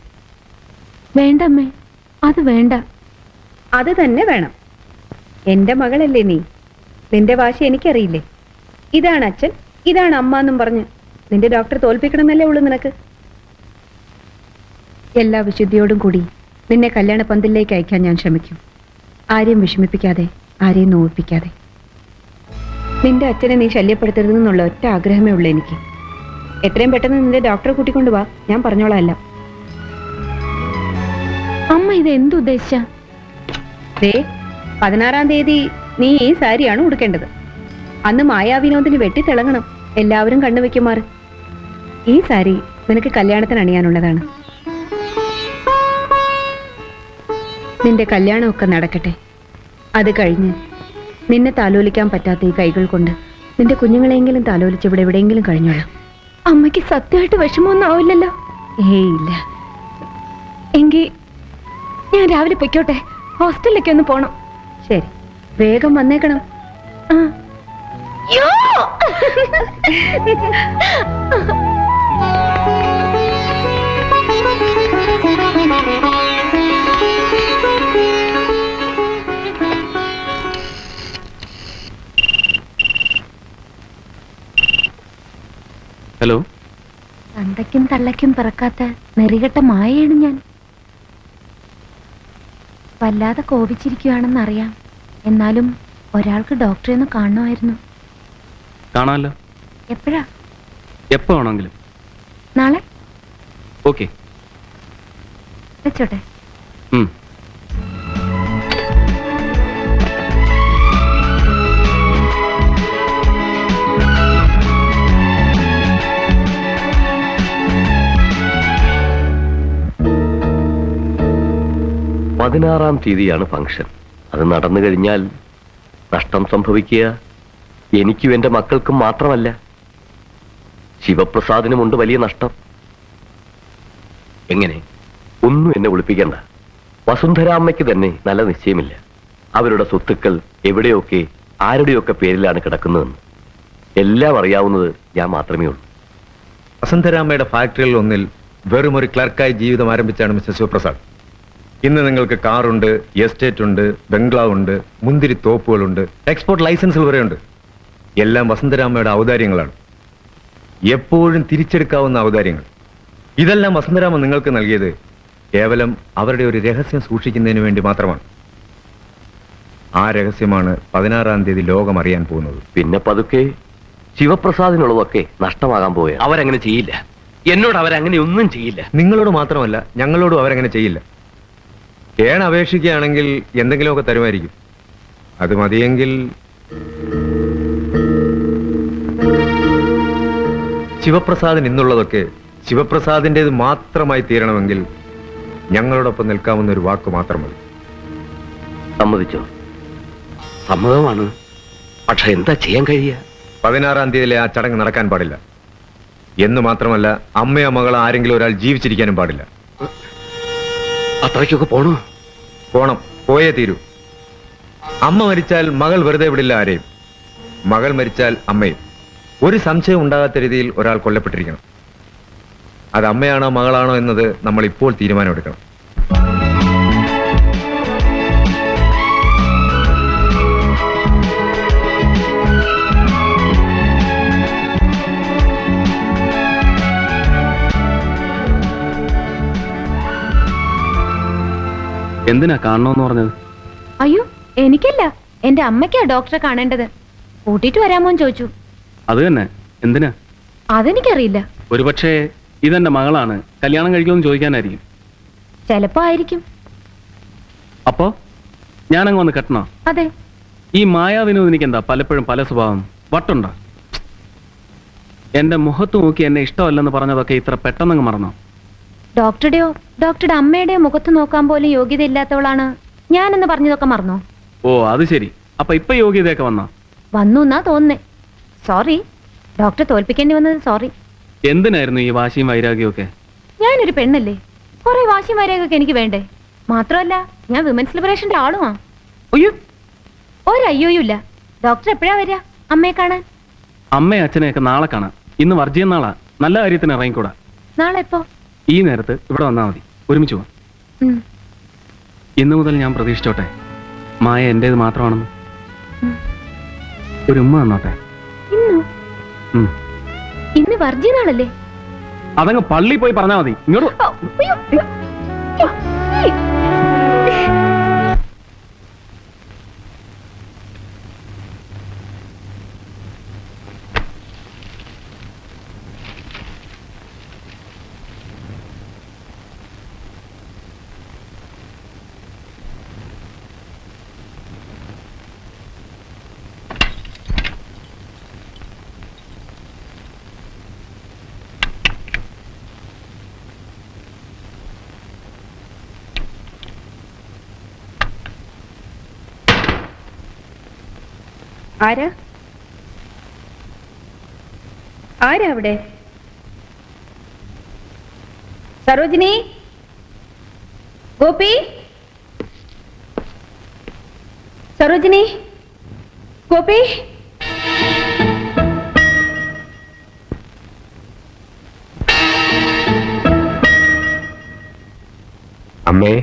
Speaker 5: വേണ്ട അമ്മേ, അത് വേണ്ട.
Speaker 10: അത് തന്നെ വേണം. എൻ്റെ മകളല്ലേ നീ. നിന്റെ വാശി എനിക്കറിയില്ലേ. ഇതാണ് അച്ഛൻ, ഇതാണ് അമ്മ എന്നും പറഞ്ഞ് നിന്റെ ഡോക്ടർ തോൽപ്പിക്കണമെന്നല്ലേ ഉള്ളൂ നിനക്ക്. എല്ലാ വിശുദ്ധിയോടും കൂടി നിന്നെ കല്യാണ പന്തലിലേക്ക് അയക്കാൻ ഞാൻ ശ്രമിക്കും. ആരെയും വിഷമിപ്പിക്കാതെ, ആരെയും നോവിപ്പിക്കാതെ. നിന്റെ അച്ഛനെ നീ ശല്യപ്പെടുത്തരുതെന്നുള്ള ഒറ്റ ആഗ്രഹമേ ഉള്ളൂ എനിക്ക്. എത്രയും പെട്ടെന്ന് നിന്റെ ഡോക്ടറെ കൂട്ടിക്കൊണ്ടു വാ, ഞാൻ പറഞ്ഞോളാം എല്ലാം.
Speaker 5: അമ്മ ഇത് എന്തുദ്ദേശിച്ച?
Speaker 10: 16-ാം തീയതി നീ ഈ സാരിയാണ് ഉടുക്കേണ്ടത്. അന്ന് മായാവിനോദിന് വെട്ടിത്തിളങ്ങണം, എല്ലാവരും കണ്ണുവെക്കുമാറ്. ഈ സാരി നിനക്ക് കല്യാണത്തിന് അണിയാനുള്ളതാണ്. നിന്റെ കല്യാണമൊക്കെ നടക്കട്ടെ. അത് കഴിഞ്ഞ് നിന്നെ താലോലിക്കാൻ പറ്റാത്ത ഈ കൈകൾ കൊണ്ട് നിന്റെ കുഞ്ഞുങ്ങളെങ്കിലും താലോലിച്ച് ഇവിടെ എവിടെയെങ്കിലും കഴിഞ്ഞോളാം.
Speaker 5: അമ്മയ്ക്ക് സത്യമായിട്ട് വിഷമമൊന്നും ആവില്ലല്ലോ?
Speaker 10: ഇല്ല.
Speaker 5: എങ്കിൽ ഞാൻ രാവിലെ പൊയ്ക്കോട്ടെ, ഹോസ്റ്റലിലേക്ക് ഒന്ന് പോണം.
Speaker 10: ശരി, വേഗം വന്നേക്കണം.
Speaker 5: ആ. യ്യോ!
Speaker 2: ഹലോ.
Speaker 5: തന്തയ്ക്കും തള്ളയ്ക്കും പിറക്കാത്ത നെറികെട്ട മായയാണ് ഞാൻ. വല്ലാതെ കോപിച്ചിരിക്കുകയാണെന്നറിയാം. എന്നാലും ഒരാൾക്ക് ഡോക്ടറെ ഒന്ന് കാണണമായിരുന്നു.
Speaker 2: കാണാമല്ലോ.
Speaker 5: എപ്പോഴാ?
Speaker 2: എപ്പോ ആണെങ്കിലും.
Speaker 5: നാളെ?
Speaker 2: ഓക്കെ.
Speaker 5: വെച്ചോട്ടെ.
Speaker 2: ഉം.
Speaker 6: പതിനാറാം തീയതിയാണ് ഫംഗ്ഷൻ. അത് നടന്നു കഴിഞ്ഞാൽ നഷ്ടം സംഭവിക്കുക എനിക്കും എന്റെ മക്കൾക്കും മാത്രമല്ല, ശിവപ്രസാദിനുമുണ്ട് വലിയ നഷ്ടം. എങ്ങനെ? ഒന്നും എന്നെ ഒളിപ്പിക്കണ്ട. വസുന്ധരാമ്മയ്ക്ക് തന്നെ നല്ല നിശ്ചയമില്ല. അവരുടെ സ്വത്തുക്കൾ എവിടെയൊക്കെ ആരുടെയൊക്കെ പേരിലാണ് കിടക്കുന്നതെന്ന് എല്ലാം അറിയാവുന്നത് ഞാൻ മാത്രമേ ഉള്ളൂ.
Speaker 11: വസുന്ധരാമ്മയുടെ ഫാക്ടറികളിൽ ഒന്നിൽ വെറും ഒരു ക്ലർക്കായി ജീവിതം ആരംഭിച്ചാണ് മിസ്റ്റർ ശിവപ്രസാദ്. ഇന്ന് നിങ്ങൾക്ക് കാറുണ്ട്, എസ്റ്റേറ്റ് ഉണ്ട്, ബംഗ്ലാവ് ഉണ്ട്, മുന്തിരി തോപ്പുകളുണ്ട്, എക്സ്പോർട്ട് ലൈസൻസുകൾ വരെയുണ്ട്. എല്ലാം വസുന്ധരാമ്മയുടെ ഔദാര്യങ്ങളാണ്, എപ്പോഴും തിരിച്ചെടുക്കാവുന്ന ഔദാര്യങ്ങൾ. ഇതെല്ലാം വസുന്ധരാമ നിങ്ങൾക്ക് നൽകിയത് കേവലം അവരുടെ ഒരു രഹസ്യം സൂക്ഷിക്കുന്നതിന് വേണ്ടി മാത്രമാണ്. ആ രഹസ്യമാണ് 16-ാം തീയതി ലോകം അറിയാൻ പോകുന്നത്.
Speaker 6: പിന്നെ പതുക്കെ ശിവപ്രസാദിനുള്ളതൊക്കെ നഷ്ടമാകാൻ പോയ അവരങ്ങനെ ചെയ്യില്ല. എന്നോട് അവരങ്ങനെ ഒന്നും ചെയ്യില്ല.
Speaker 11: നിങ്ങളോട് മാത്രമല്ല, ഞങ്ങളോടും അവരങ്ങനെ ചെയ്യില്ല. കേൺ അപേക്ഷിക്കുകയാണെങ്കിൽ എന്തെങ്കിലുമൊക്കെ തരുമായിരിക്കും. അത് മതിയെങ്കിൽ ശിവപ്രസാദിന് ഇന്നുള്ളതൊക്കെ ശിവപ്രസാദിൻ്റെത് മാത്രമായി തീരണമെങ്കിൽ ഞങ്ങളോടൊപ്പം നിൽക്കാവുന്ന ഒരു വാക്ക് മാത്രം മതി.
Speaker 6: സമ്മതിച്ചോ? സമ്മതമാണ്. പക്ഷെ എന്താ ചെയ്യാൻ കഴിയുക?
Speaker 11: 16-ാം തീയതിയിലെ ആ ചടങ്ങ് നടക്കാൻ പാടില്ല എന്ന് മാത്രമല്ല, അമ്മയോ മകളോ ആരെങ്കിലും ഒരാൾ ജീവിച്ചിരിക്കാനും പാടില്ല.
Speaker 6: അത്രയ്ക്കൊക്കെ പോണോ?
Speaker 11: പോണം, പോയേ തീരൂ. അമ്മ മരിച്ചാൽ മകൾ വെറുതെ വിടില്ല ആരെയും. മകൾ മരിച്ചാൽ അമ്മയും. ഒരു സംശയം ഉണ്ടാകാത്ത രീതിയിൽ ഒരാൾ കൊല്ലപ്പെട്ടിരിക്കണം. അത് അമ്മയാണോ മകളാണോ എന്നത് നമ്മൾ ഇപ്പോൾ തീരുമാനമെടുക്കണം.
Speaker 2: എന്തിനാ കാണണമെന്ന് പറഞ്ഞത്?
Speaker 5: അയ്യോ, എനിക്കല്ല, എന്റെ അമ്മയ്ക്കാ ഡോക്ടറെ കാണേണ്ടത്. കൂട്ടിട്ട് വരാമോന്ന് ചോദിച്ചു.
Speaker 2: അത് തന്നെ. എന്തിനാ?
Speaker 5: അതെനിക്കറിയില്ല.
Speaker 2: ഒരുപക്ഷെ ഇതെന്റെ മകളാണ്, കല്യാണം കഴിക്കുമെന്ന് ചോദിക്കാനായിരിക്കും.
Speaker 5: ചിലപ്പോ ആയിരിക്കും.
Speaker 2: അപ്പോ ഞാനങ്ങ് വന്ന് കെട്ടണോ?
Speaker 5: അതെ.
Speaker 2: ഈ മായാവിനോദിനിക്ക് എന്താ പലപ്പോഴും പല സ്വഭാവം? വട്ടുണ്ടോ? എന്റെ മുഖത്ത് നോക്കി എന്നെ ഇഷ്ടമല്ലെന്ന് പറഞ്ഞതൊക്കെ ഇത്ര പെട്ടെന്നങ്ങ് മറന്നോ?
Speaker 5: ഡോക്ടറുടെയോ ഡോക്ടറുടെ അമ്മയുടെയോ മുഖത്ത് നോക്കാൻ പോലും യോഗ്യത ഇല്ലാത്തവളാണ് ഞാനെന്ന് പറഞ്ഞതൊക്കെ മറന്നോ?
Speaker 2: ഓ, അത് ശരി. അപ്പൊ ഇപ്പൊ യോഗ്യതയൊക്കെ വന്നോ?
Speaker 5: വന്നു എന്നാ തോന്നുന്നേ. സോറി, ഡോക്ടറെ തോൽപ്പിക്കേണ്ടി വന്നത് സോറി.
Speaker 2: എന്തിനായിരുന്നു ഈ വാശിയും വൈരാഗ്യവും ഒക്കെ?
Speaker 5: ഞാനൊരു പെണ്ണല്ലേ, കുറെ വാശിയും വരെയൊക്കെ എനിക്ക് വേണ്ടേ? മാത്രമല്ല, ഞാൻ വിമൻസ് ലിബറേഷന്റെ ആളുമാ.
Speaker 2: അയ്യോ,
Speaker 5: ഒരയ്യോയില്ല. ഡോക്ടർ എപ്പോഴാ വരിക അമ്മയെ കാണാൻ?
Speaker 2: അമ്മയും അച്ഛനെയൊക്കെ നാളെ കാണാം. ഇന്ന് വർജിയ നാളാ. നല്ല കാര്യത്തിന് ഇറങ്ങിക്കൂടാ.
Speaker 5: നാളെ എപ്പോ?
Speaker 2: ഈ നേരത്ത് ഇവിടെ വന്നാൽ മതി. ഒരുമിച്ച് പോവാം. ഇന്നു മുതൽ ഞാൻ പ്രതീക്ഷിച്ചോട്ടെ മായ എന്റേത് മാത്രമാണെന്ന്. ഒരു ഉമ്മ തന്നോട്ടെ.
Speaker 5: ഇന്ന് വർജിയ നാളല്ലേ?
Speaker 2: അതങ്ങ് പള്ളി പോയി പറഞ്ഞാൽ മതി. ഇങ്ങോട്ട്
Speaker 10: ആരാ ആരാ അവിടെ? സരോജിനി, ഗോപി, സരോജിനി, ഗോപി.
Speaker 11: അമ്മേ,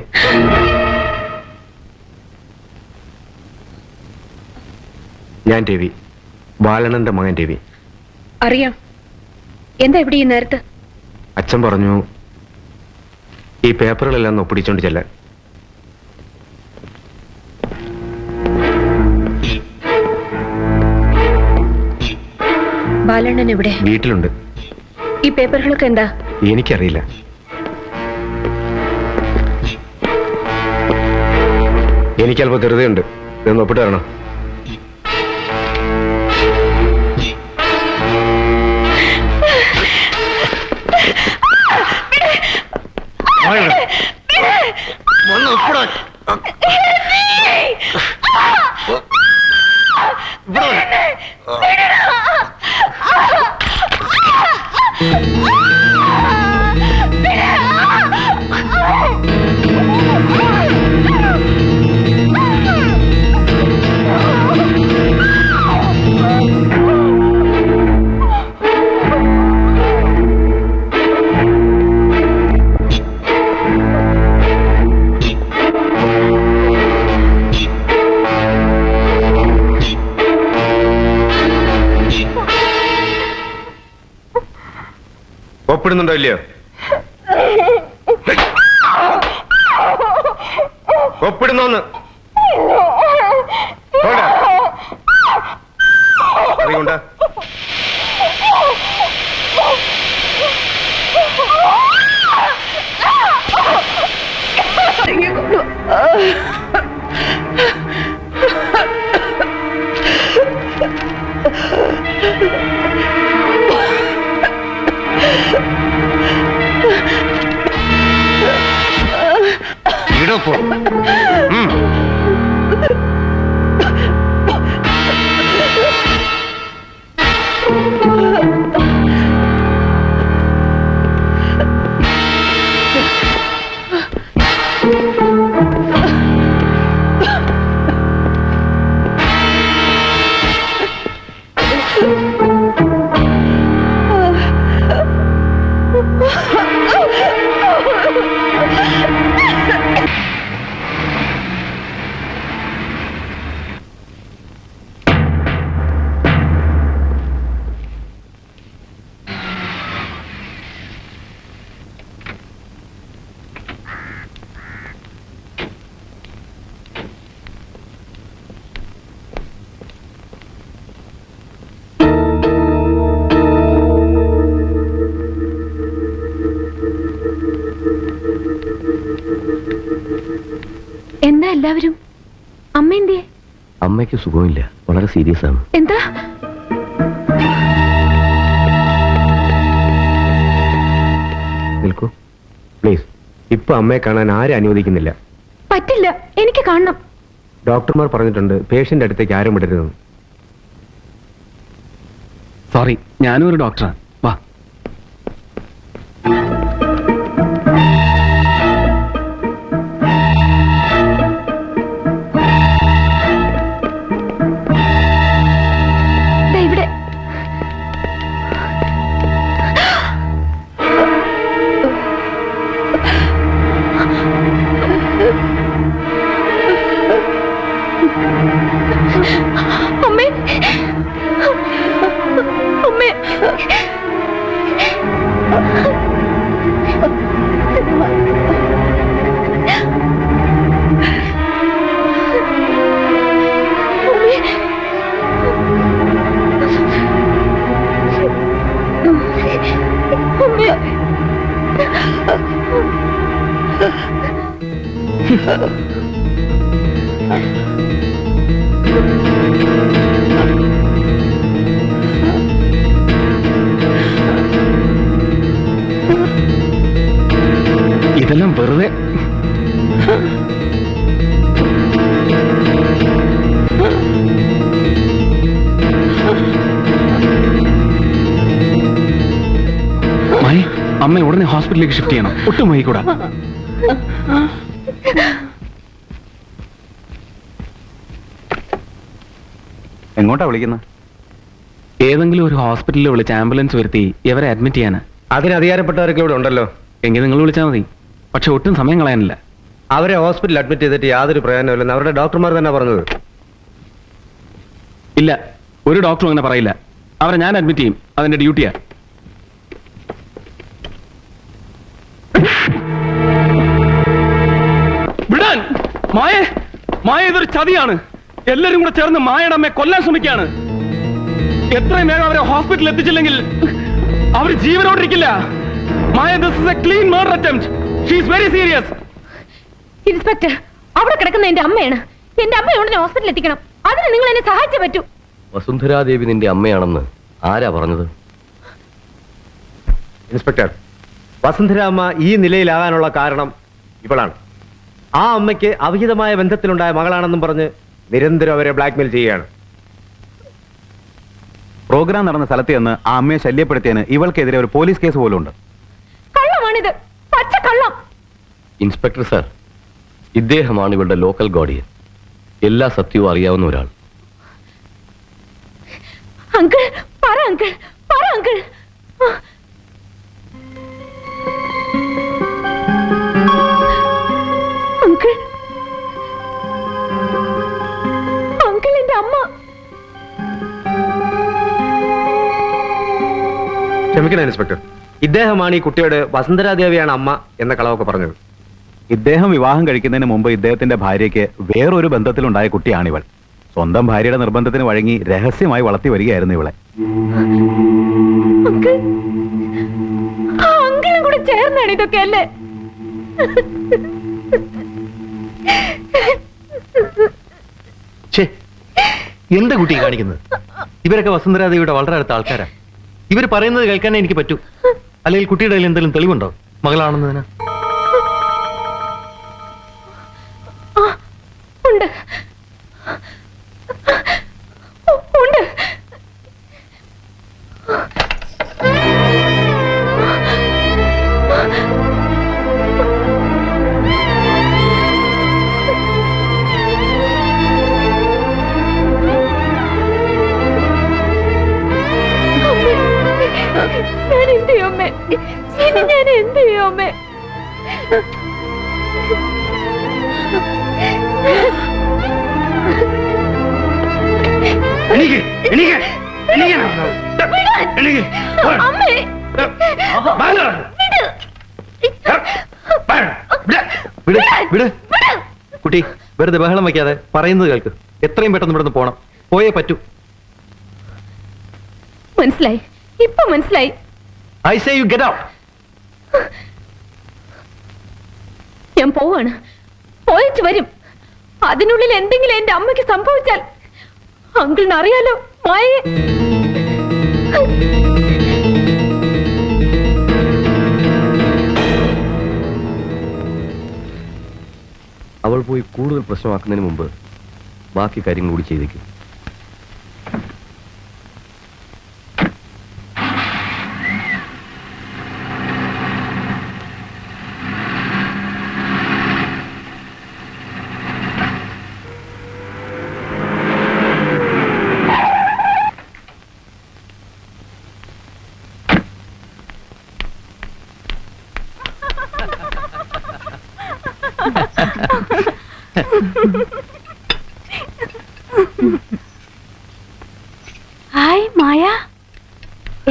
Speaker 11: ഞാൻ രവി, ബാലണന്റെ മകൻ രവി.
Speaker 10: അറിയാം. എന്താ ഇവിടെ ഈ നേരത്ത്?
Speaker 11: അച്ഛൻ പറഞ്ഞു ഈ പേപ്പറുകളെല്ലാം ഒന്ന് ഒപ്പിടിച്ചോണ്ട് ചെല്ലാൻ.
Speaker 10: ബാലണ്ണൻ എവിടെ?
Speaker 11: വീട്ടിലുണ്ട്.
Speaker 10: ഈ പേപ്പറുകളൊക്കെ എന്താ?
Speaker 11: എനിക്കറിയില്ല. എനിക്കല്പം ധൃതയുണ്ട്. ഇതൊന്ന് ഒപ്പിട്ട് തരണം. ഒപ്പിടുന്നുണ്ടോ ഇല്ലയോ? ഒപ്പിടുന്നോന്ന് അറിയുണ്ട. ഇടപ്പോ
Speaker 5: എന്താ എല്ലാവരും? അമ്മ എന്തേ?
Speaker 6: അമ്മയ്ക്ക് സുഖമില്ല, വളരെ സീരിയസ് ആണ്.
Speaker 5: എന്താ?
Speaker 11: നിൽക്കൂ പ്ലീസ്. ഇപ്പൊ അമ്മയെ കാണാൻ ആരും അനുവദിക്കുന്നില്ല.
Speaker 5: പറ്റില്ല, എനിക്ക് കാണണം.
Speaker 11: ഡോക്ടർമാർ പറഞ്ഞിട്ടുണ്ട് പേഷ്യന്റ് അടുത്തേക്ക് ആരും വിടരുതെന്ന്.
Speaker 2: സോറി, ഞാനും ഒരു ഡോക്ടറാണ്. വാ.
Speaker 5: ദേ ഇവിടെ. അമ്മേ, അമ്മേ.
Speaker 2: ഇതെല്ലാം വെറുതെ. മായി, അമ്മ ഉടനെ ഹോസ്പിറ്റലിലേക്ക് ഷിഫ്റ്റ് ചെയ്യണം. ഒട്ടും വൈകൂടാ.
Speaker 9: എങ്ങോട്ടാ വിളിക്കുന്നത്?
Speaker 2: ഏതെങ്കിലും ഒരു ഹോസ്പിറ്റലിൽ വിളിച്ച് ആംബുലൻസ് വരുത്തി ഇവരെ അഡ്മിറ്റ് ചെയ്യാന്.
Speaker 11: അതിന് അധികാരപ്പെട്ടവരൊക്കെ ഇവിടെ ഉണ്ടല്ലോ.
Speaker 2: എങ്കിൽ നിങ്ങൾ വിളിച്ചാൽ മതി. പക്ഷെ ഒട്ടും സമയം കളയാനില്ല.
Speaker 11: അവരെ ഹോസ്പിറ്റലിൽ അഡ്മിറ്റ് ചെയ്തിട്ട് യാതൊരു പ്രയോജനമില്ലെന്ന് അവരുടെ ഡോക്ടർമാർ തന്നെ പറഞ്ഞത്.
Speaker 2: ഇല്ല, ഒരു ഡോക്ടറും അങ്ങനെ പറയില്ല. അവരെ ഞാൻ അഡ്മിറ്റ് ചെയ്യും. അതിന്റെ ഡ്യൂട്ടിയാ. വിടാൻ! മായ, മായ ഇതൊരു ചതിയാണ്. എല്ലാരും കൂടെ ചേർന്ന് മായയുടെ അമ്മയെ കൊല്ലാൻ ശ്രമിക്കുകയാണ്. എത്രയും വേഗം അവരെ ഹോസ്പിറ്റലിൽ എത്തിച്ചില്ലെങ്കിൽ അവർ ജീവനോടിരിക്കില്ല. മായ, this is a clean murder attempt. She is very serious.
Speaker 5: Inspector, അവിടെ കിടക്കുന്ന എന്റെ അമ്മയാണ്. എന്റെ അമ്മയെ ഉടനെ ഹോസ്പിറ്റലിൽ എത്തിക്കണം. അതിന് നിങ്ങൾ എന്നെ സഹായിച്ചേ പറ്റൂ.
Speaker 6: വസുന്ധരാദേവി നിന്റെ അമ്മയാണെന്ന് ആരാ പറഞ്ഞത്?
Speaker 11: ഇൻസ്പെക്ടർ, വസുന്ധരാമ്മ ഈ നിലയിലാകാനുള്ള കാരണം ഇവളാണ്. ആ അമ്മയ്ക്ക് അവിഹിതമായ ബന്ധത്തിലുണ്ടായ മകളാണെന്നും പറഞ്ഞ് നിരന്തരം അവരെ ബ്ലാക്ക്മെയിൽ ചെയ്യുകയാണ്.
Speaker 9: പ്രോഗ്രാം നടന്ന സ്ഥലത്ത് നിന്ന് ആ അമ്മയെ ശല്യപ്പെടുത്തിയതിന് ഇവൾക്കെതിരെ ഒരു പോലീസ് കേസ് പോലും ഉണ്ട്.
Speaker 5: കള്ളമാണിത്, പച്ച കള്ളം.
Speaker 6: ഇൻസ്പെക്ടർ സാർ, ഇദ്ദേഹമാണ് ഇവളുടെ ലോക്കൽ ഗാർഡിയൻ. എല്ലാ സത്യവും അറിയാവുന്ന ഒരാൾ.
Speaker 5: അങ്കിൾ, പറ അങ്കിൾ, പറ അങ്കിൾ. അങ്കിൾ, അങ്കിൾ, എന്റെ അമ്മ.
Speaker 11: ക്ഷമിക്കണം ഇൻസ്പെക്ടർ, ഇദ്ദേഹമാണ് ഈ കുട്ടിയോട് വസുന്ധരാദേവിയാണ് അമ്മ എന്ന കളവൊക്കെ പറഞ്ഞത്.
Speaker 9: ഇദ്ദേഹം വിവാഹം കഴിക്കുന്നതിന് മുമ്പ് ഇദ്ദേഹത്തിന്റെ ഭാര്യയ്ക്ക് വേറൊരു ബന്ധത്തിലുണ്ടായ കുട്ടിയാണിവൾ. സ്വന്തം ഭാര്യയുടെ നിർബന്ധത്തിന് വഴങ്ങി രഹസ്യമായി വളർത്തി വരികയായിരുന്നു ഇവളെ.
Speaker 5: അങ്കിളും കൂടെ ചേർന്നാണ് ഇതൊക്കെ അല്ലേ?
Speaker 11: എന്താ കുട്ടി കാണിക്കുന്നത്? ഇവരൊക്കെ വസുന്ധരാദേവിയുടെ വളരെ അടുത്ത ആൾക്കാരാ. ഇവർ പറയുന്നത് കേൾക്കാനേ എനിക്ക് പറ്റൂ. അല്ലെങ്കിൽ കുട്ടിയുടെ കയ്യിൽ എന്തെങ്കിലും തെളിവുണ്ടോ മകളാണെന്നതിന്?
Speaker 5: ഉണ്ട് ഉണ്ട്. ഞാൻ എന്ത് ചെയ്യും അമ്മേ? ഇനി ഞാൻ എന്ത് ചെയ്യും അമ്മേ? അമ്മേ
Speaker 11: കുട്ടി വെറുതെ ബഹളം വയ്ക്കാതെ പറയുന്നത് കേൾക്ക്. എത്രയും പെട്ടെന്ന് ഇവിടുന്ന് പോണം. പോയേ പറ്റൂ.
Speaker 5: മനസ്സിലായി, ഇപ്പൊ മനസ്സിലായി.
Speaker 11: I say you get out.
Speaker 5: ഞാൻ പോവാണ്, പോയിച്ചു വരും. അതിനുള്ളിൽ എന്തെങ്കിലും എന്റെ അമ്മയ്ക്ക് സംഭവിച്ചാൽ അങ്കിളിന് അറിയാലോ മായേ.
Speaker 6: അവൾ പോയി കൂടുതൽ പ്രശ്നമാക്കുന്നതിന് മുമ്പ് ബാക്കി കാര്യങ്ങൾ കൂടി ചെയ്തേക്കും.
Speaker 3: ഹായ് മായ.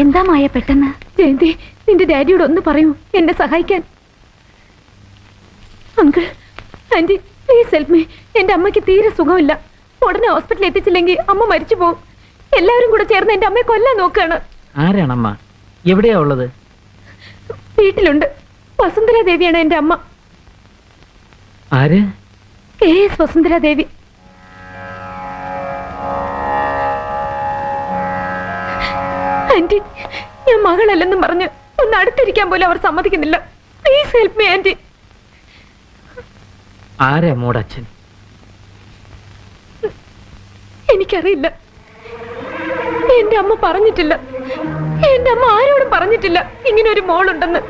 Speaker 3: എന്താ മായ പെട്ടെന്ന്?
Speaker 5: ജയന്തി, നിന്റെ ഡാഡിയോട് ഒന്ന് പറയൂ എന്നെ സഹായിക്കാൻ. Uncle, aunty, please help me. എന്റെ അമ്മയ്ക്ക് തീരെ സുഖമില്ല. ഉടനെ ഹോസ്പിറ്റലിൽ എത്തിച്ചില്ലെങ്കിൽ അമ്മ മരിച്ചു പോകും. എല്ലാവരും കൂടെ ചേർന്ന് എന്റെ അമ്മയെ കൊല്ലാൻ നോക്കുകയാണ്.
Speaker 1: ആരാണമ്മ? എവിടെയാ ഉള്ളത്?
Speaker 5: വീട്ടിലുണ്ട്. വസുന്ധരാ ദേവിയാണ് എന്റെ അമ്മ.
Speaker 1: ആര്?
Speaker 5: KS വസുന്ധരാ ദേവി. ആന്റി, ഞാൻ മകളല്ലെന്നും പറഞ്ഞ് ഒന്ന് അടുത്തിരിക്കാൻ പോലും അവർ സമ്മതിക്കുന്നില്ല. Please help me aunty.
Speaker 1: ആരാ മോടച്ഛൻ?
Speaker 5: എനിക്കറിയില്ല. എന്റെ അമ്മ പറഞ്ഞിട്ടില്ല. എന്റെ അമ്മ ആരോടും പറഞ്ഞിട്ടില്ല ഇങ്ങനെ ഒരു മോളുണ്ടെന്ന്.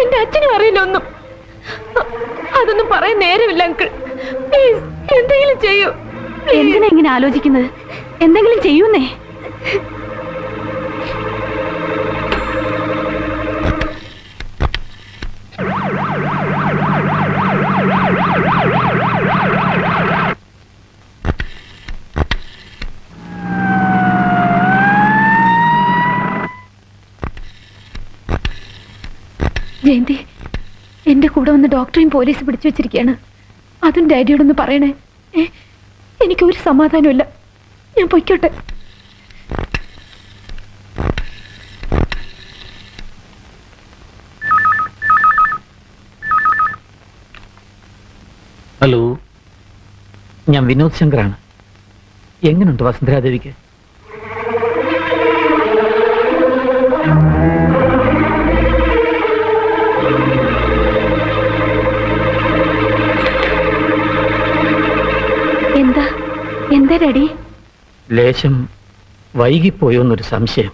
Speaker 5: എന്റെ അച്ഛനും അറിയില്ല ഒന്നും. അതൊന്നും പറയാൻ നേരമില്ല അങ്കിൾ. പ്ലീസ് എന്തെങ്കിലും ചെയ്യൂ.
Speaker 3: എന്തിനാ ഇങ്ങനെ ആലോചിക്കുന്നത്? എന്തെങ്കിലും ചെയ്യൂന്നേ.
Speaker 5: ജയന്തി, എന്റെ കൂടെ വന്ന് ഡോക്ടറെയും പോലീസ് പിടിച്ചു വെച്ചിരിക്കുകയാണ്. അതും ഡാഡിയോടൊന്ന് പറയണേ. എനിക്കൊരു സമാധാനമില്ല. ഞാൻ പൊയ്ക്കോട്ടെ.
Speaker 1: ഹലോ, ഞാൻ വിനോദ് ശങ്കറാണ്. എങ്ങനെയുണ്ട് വസുന്ധരാദേവിക്ക്?
Speaker 3: എന്താ ഡാഡി?
Speaker 1: ലേശം വൈകിപ്പോയോന്നൊരു സംശയം.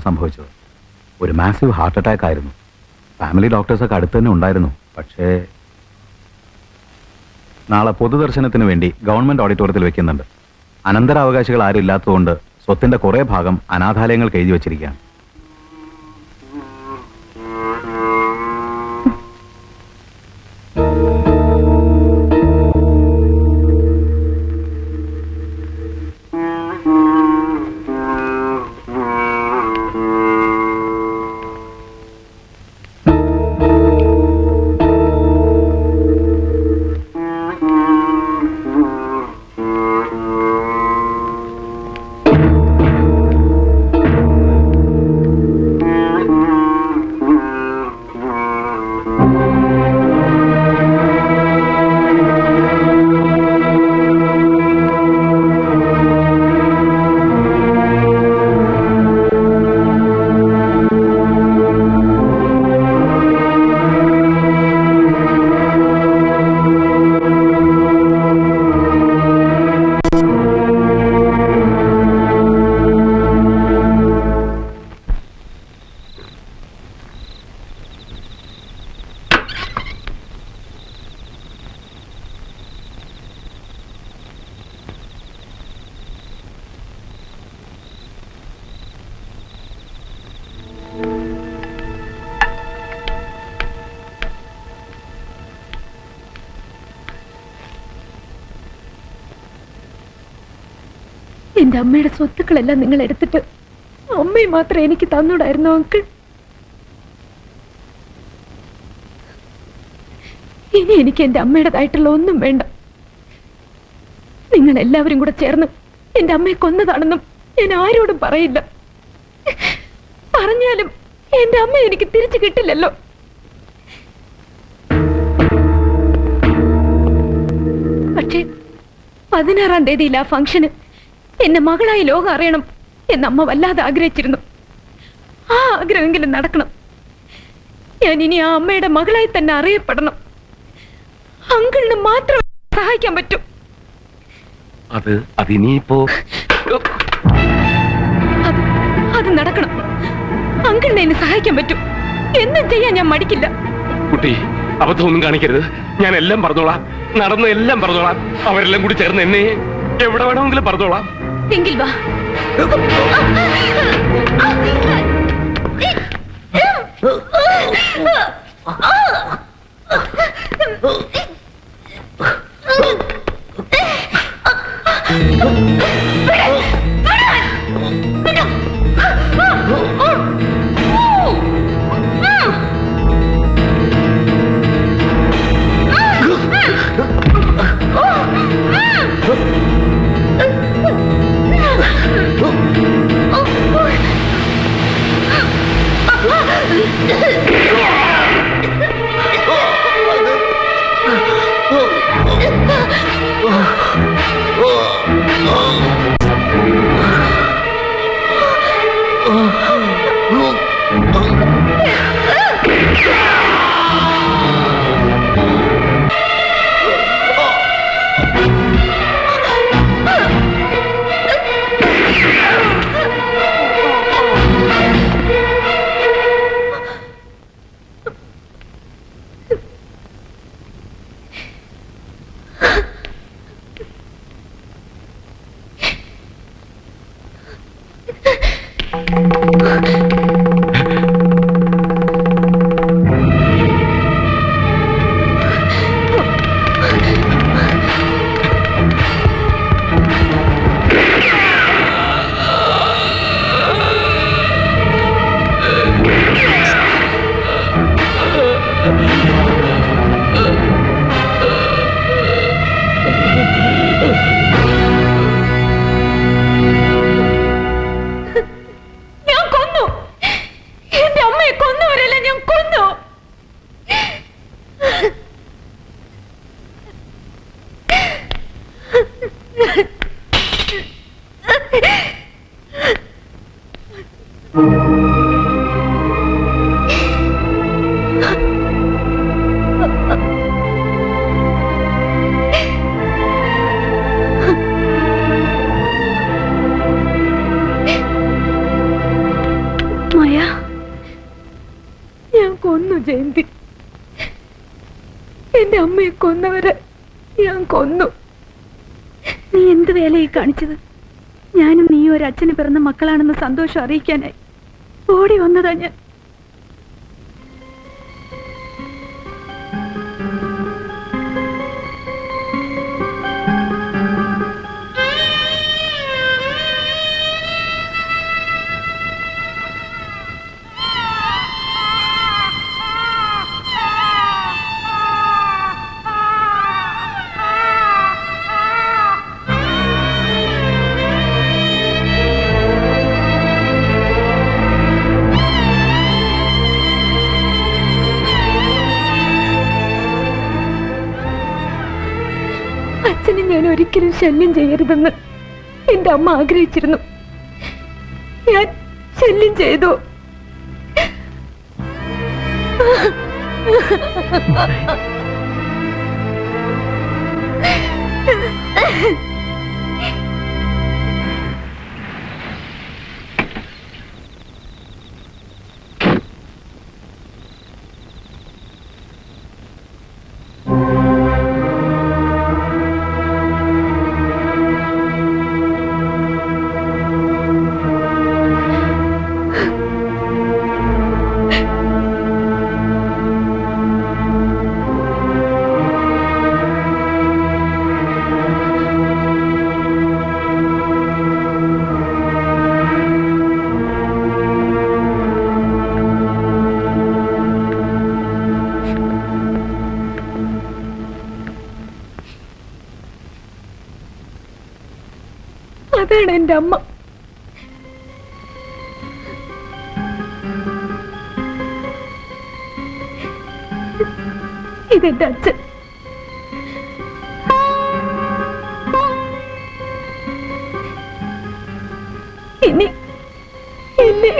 Speaker 9: സംഭവിച്ചത്. ഒരു മാസീവ് ഹാർട്ട് അറ്റാക്ക് ആയിരുന്നു. ഫാമിലി ഡോക്ടേഴ്സൊക്കെ അടുത്ത് തന്നെ ഉണ്ടായിരുന്നു. പക്ഷേ നാളെ പൊതുദർശനത്തിന് വേണ്ടി ഗവൺമെന്റ് ഓഡിറ്റോറിയത്തിൽ വെക്കുന്നുണ്ട്. അനന്തരാവകാശികൾ ആരും ഇല്ലാത്തതുകൊണ്ട് സ്വത്തിന്റെ കുറേ ഭാഗം അനാഥാലയങ്ങൾക്ക് എഴുതി വച്ചിരിക്കുകയാണ്.
Speaker 5: എന്റെ അമ്മയുടെ സ്വത്തുക്കളെല്ലാം നിങ്ങൾ എടുത്തിട്ട് അമ്മയെ മാത്രം എനിക്ക് തന്നൂടായിരുന്നു അങ്കിൾ. ഇനി എനിക്ക് എന്റെ അമ്മയുടേതായിട്ടുള്ള ഒന്നും വേണ്ട. നിങ്ങൾ എല്ലാവരും കൂടെ ചേർന്ന് എന്റെ അമ്മയെ കൊന്നതാണെന്നും ഞാൻ ആരോടും പറയില്ല. പറഞ്ഞാലും എന്റെ അമ്മ എനിക്ക് തിരിച്ചു കിട്ടില്ലല്ലോ. പക്ഷേ 16-ാം തീയതിയിൽ ആ ഫംഗ്ഷന് എന്നെ മകളായി ലോകം അറിയണം എന്നമ്മ വല്ലാതെ ആഗ്രഹിച്ചിരുന്നു. ആ ആഗ്രഹമെങ്കിലും നടക്കണം. ഞാൻ ഇനി ആ അമ്മയുടെ മകളായി തന്നെ അറിയപ്പെടണം. അങ്കിളിന് മാത്രമേ സഹായിക്കാൻ പറ്റൂ.
Speaker 6: അതിനിപ്പോ
Speaker 5: അത് നടക്കണം. അങ്കിളിനെ എന്നെ സഹായിക്കാൻ പറ്റും. എന്തും ചെയ്യാൻ ഞാൻ മടിക്കില്ല.
Speaker 6: കുട്ടി, അബദ്ധമൊന്നും കാണിക്കരുത്. ഞാൻ എല്ലാം പറഞ്ഞോളാം. നടന്ന എല്ലാം പറഞ്ഞോളാം. അവരെല്ലാം കൂടി ചേർന്ന് എന്നെ എവിടെ വേണമെങ്കിലും പറഞ്ഞോളാം.
Speaker 5: എങ്കിൽ വാ. കൊന്നു ജയന്തി. എന്റെ അമ്മയെ കൊന്നവരെ ഞാൻ കൊന്നു.
Speaker 3: നീ എന്ത് വേലയായി കാണിച്ചത്? ഞാനും നീയും ഒരു അച്ഛന് പിറന്ന മക്കളാണെന്ന് സന്തോഷം അറിയിക്കാനായി ഓടി വന്നതാ ഞാൻ.
Speaker 5: അച്ഛനെ ഞാൻ ഒരിക്കലും ശല്യം ചെയ്യരുതെന്ന് എന്റെ അമ്മ ആഗ്രഹിച്ചിരുന്നു. ഞാൻ ശല്യം ചെയ്തു. അതാണ് എന്റെ അമ്മ. ഇതെന്റെ അച്ഛൻ. ഇനി എന്നെ